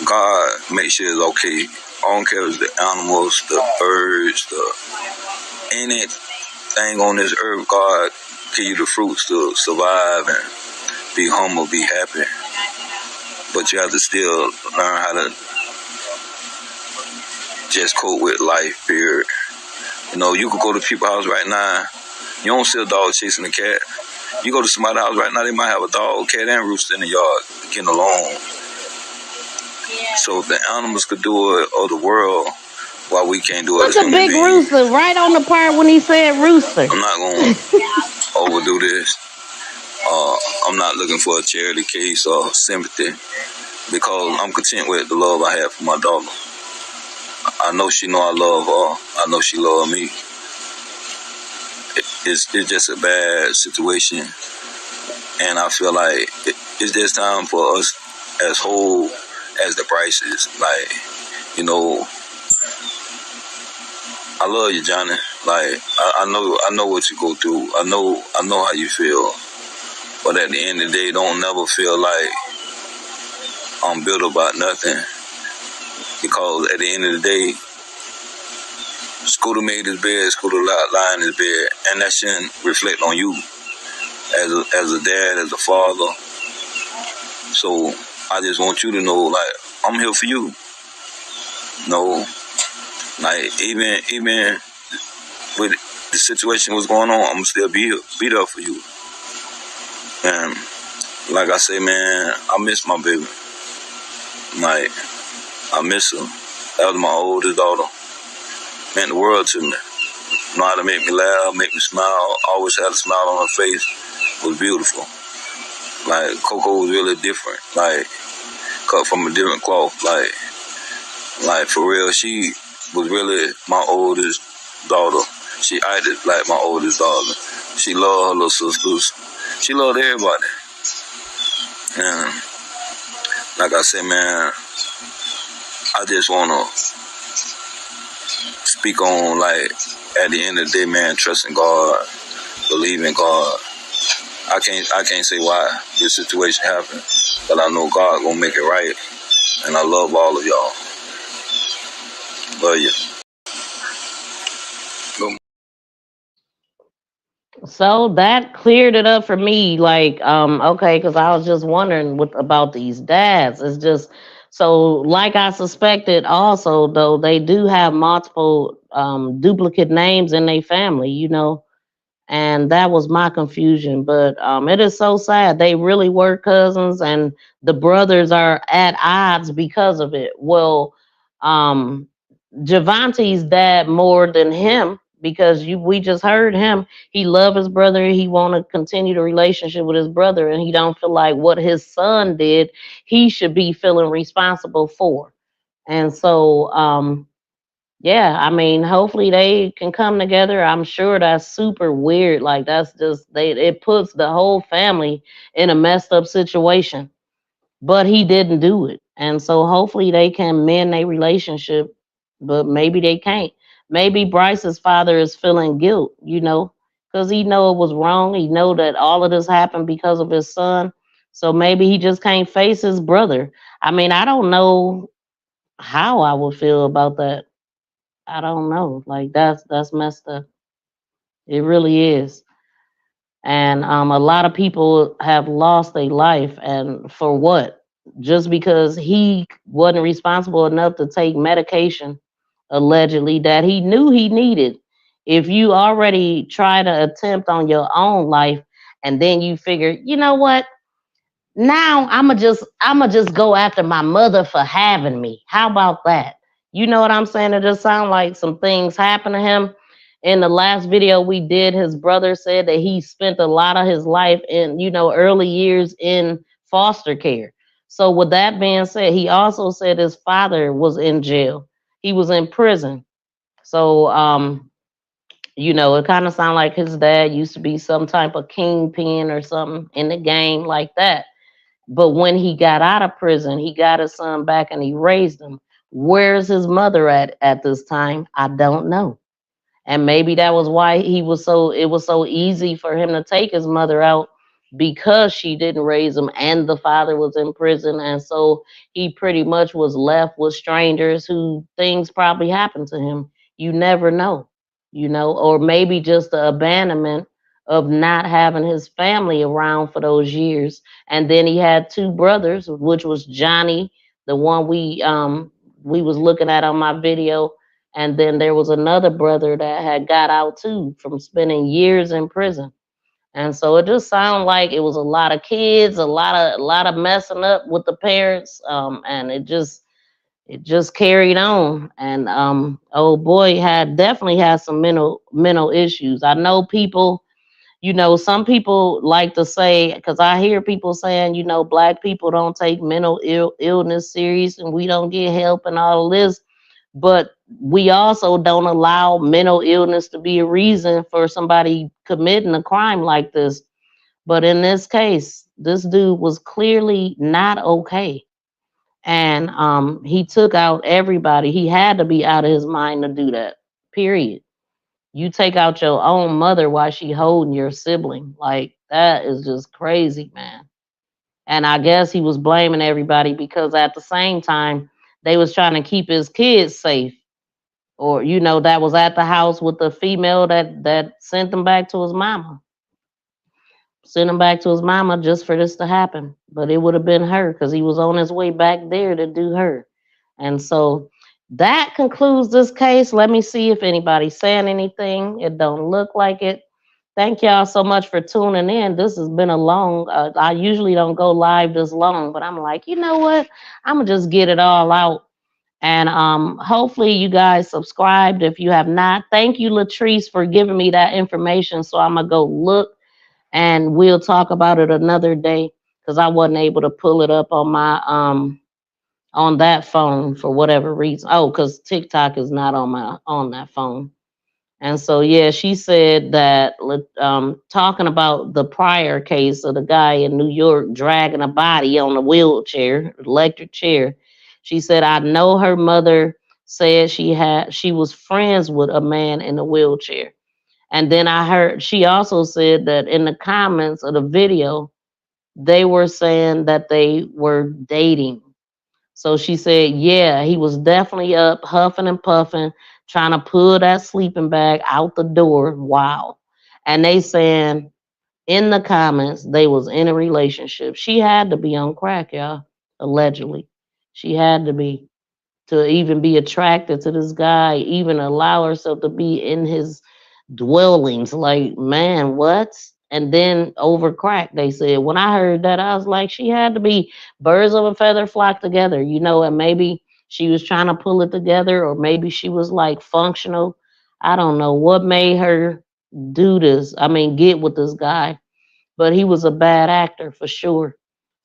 God makes sure it's okay. I don't care if it's the animals, the birds, anything on this earth, God give you the fruits to survive and be humble, be happy. But you have to still learn how to just cope with life, period. You know, you could go to people's house right now, you don't see a dog chasing a cat. You go to somebody's house right now, they might have a dog, cat, and rooster in the yard getting along. So if the animals could do it, or the world, why we can't do it as human beings? Look at Big Rooster right on the part when he said rooster. I'm not going to overdo this. I'm not looking for a charity case or sympathy because I'm content with the love I have for my daughter. I know she know I love her. I know she love me. It's just a bad situation, and I feel like it's just time for us as whole as the Bryces. Like, you know, I love you, Johnny. Like, I know what you go through. I know how you feel. But at the end of the day, don't never feel like I'm bitter about nothing. Because at the end of the day, Scooter made his bed, Scooter lie in his bed, and that shouldn't reflect on you as a dad, as a father. So I just want you to know, like, I'm here for you. No, like even with the situation was going on, I'm gonna still be there for you. And like I say, man, I miss my baby. Like, I miss her. That was my oldest daughter. Meant the world to me. Know how to make me laugh, make me smile. Always had a smile on her face. It was beautiful. Like, Coco was really different. Like, cut from a different cloth. Like for real, she was really my oldest daughter. She acted like my oldest daughter. She loved her little sisters. She loved everybody. And like I said, man, I just want to speak on, like, at the end of the day, man, trusting God, believing God. I can't say why this situation happened, but I know God gonna make it right. And I love all of y'all. Love you. So that cleared it up for me. Like, okay, because I was just wondering about these dads. It's just so, like I suspected. Also, though, they do have multiple duplicate names in their family. And that was my confusion. But it is so sad. They really were cousins, and the brothers are at odds because of it. Well, um, Javante's dad more than him, because we just heard him. He loved his brother. He want to continue the relationship with his brother, and he don't feel like what his son did, he should be feeling responsible for. And so, yeah, I mean, hopefully they can come together. I'm sure that's super weird. Like, that's just it puts the whole family in a messed up situation. But he didn't do it. And so hopefully they can mend a relationship, but maybe they can't. Maybe Bryce's father is feeling guilt, because he know it was wrong. He know that all of this happened because of his son. So maybe he just can't face his brother. I mean, I don't know how I would feel about that. I don't know. Like, that's messed up. It really is. And a lot of people have lost their life, and for what? Just because he wasn't responsible enough to take medication, allegedly, that he knew he needed. If you already try to attempt on your own life, and then you figure, you know what, now I'ma just go after my mother for having me. How about that? You know what I'm saying? It just sounds like some things happened to him. In the last video we did, his brother said that he spent a lot of his life in, early years in foster care. So with that being said, he also said his father was in jail. He was in prison. So it kind of sounded like his dad used to be some type of kingpin or something in the game like that. But when he got out of prison, he got his son back and he raised him. Where's his mother at this time? I don't know. And maybe that was why it was so easy for him to take his mother out, because she didn't raise him and the father was in prison. And so he pretty much was left with strangers who things probably happened to him. You never know, or maybe just the abandonment of not having his family around for those years. And then he had two brothers, which was Johnny, the one we was looking at on my video, and then there was another brother that had got out too from spending years in prison. And so it just sounded like it was a lot of kids, a lot of messing up with the parents, and it just carried on. And old boy had definitely had some mental issues. I know people, some people like to say, because I hear people saying, black people don't take mental illness serious and we don't get help and all of this. But we also don't allow mental illness to be a reason for somebody committing a crime like this. But in this case, this dude was clearly not okay. And he took out everybody. He had to be out of his mind to do that. Period. You take out your own mother while she holding your sibling. Like, that is just crazy, man. And I guess he was blaming everybody because at the same time they was trying to keep his kids safe. or you know, that was at the house with the female that sent him back to his mama. Sent him back to his mama just for this to happen. But it would have been her because he was on his way back there to do her. And so that concludes this case. Let me see if anybody's saying anything. It don't look like it. Thank y'all so much for tuning in. This has been a long, I usually don't go live this long, but I'm like, you know what? I'm going to just get it all out. And hopefully you guys subscribed if you have not. Thank you, Latrice, for giving me that information. So I'm going to go look and we'll talk about it another day because I wasn't able to pull it up on my on that phone for whatever reason. Oh, because TikTok is not on that phone. And so yeah, she said that talking about the prior case of the guy in New York dragging a body on a wheelchair, electric chair. She said, I know her mother said she was friends with a man in a wheelchair. And then I heard she also said that in the comments of the video, they were saying that they were dating. So she said, yeah, he was definitely up, huffing and puffing, trying to pull that sleeping bag out the door. Wow. And they saying in the comments they was in a relationship. She had to be on crack, y'all, allegedly. She had to be to even be attracted to this guy, even allow herself to be in his dwellings. Like, man, what? And then over crack, they said. When I heard that, I was like, she had to be birds of a feather flock together, you know, and maybe she was trying to pull it together, or maybe she was like functional. I don't know what made her do this. I mean, get with this guy, but he was a bad actor for sure.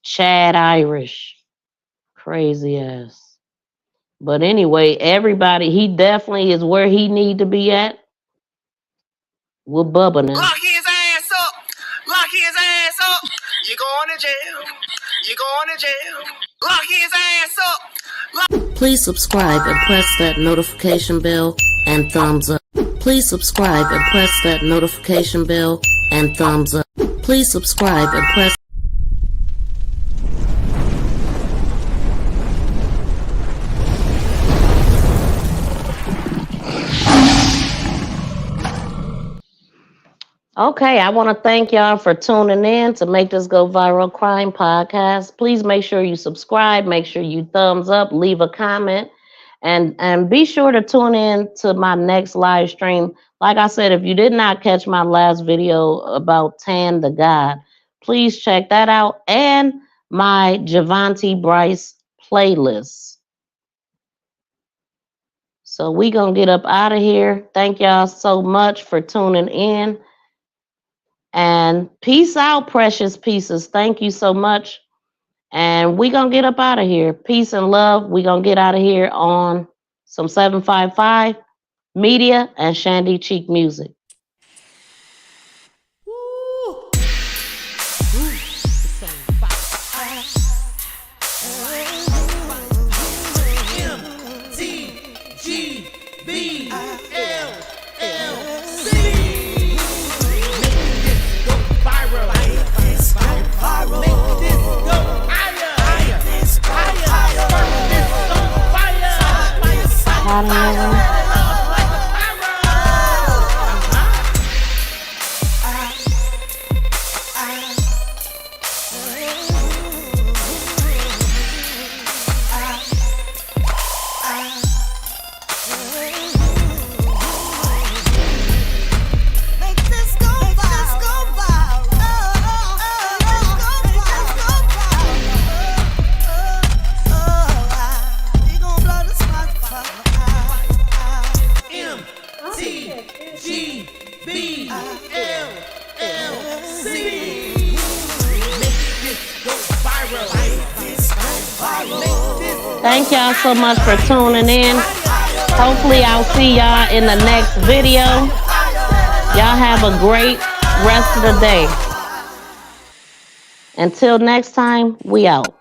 Chad Irish, crazy ass. But anyway, everybody, he definitely is where he need to be at with Bubba now. Lock his ass up. Lock his ass up. You going to jail. You going to jail. Lock his ass up. Please subscribe and press that notification bell and thumbs up. Please subscribe and press that notification bell and thumbs up. Please subscribe and press. Okay, I want to thank y'all for tuning in to Make This Go Viral Crime Podcast. Please make sure you subscribe, make sure you thumbs up, leave a comment, and be sure to tune in to my next live stream. Like I said, if you did not catch my last video about Tan the God, please check that out, and my Javante Bryce playlist. So we gonna get up out of here. Thank y'all so much for tuning in. And peace out, precious pieces. Thank you so much. And we going to get up out of here. Peace and love. We going to get out of here on some 755 Media and Shandy Cheek Music. Thank y'all so much for tuning in. Hopefully I'll see y'all in the next video. Y'all have a great rest of the day. Until next time, we out.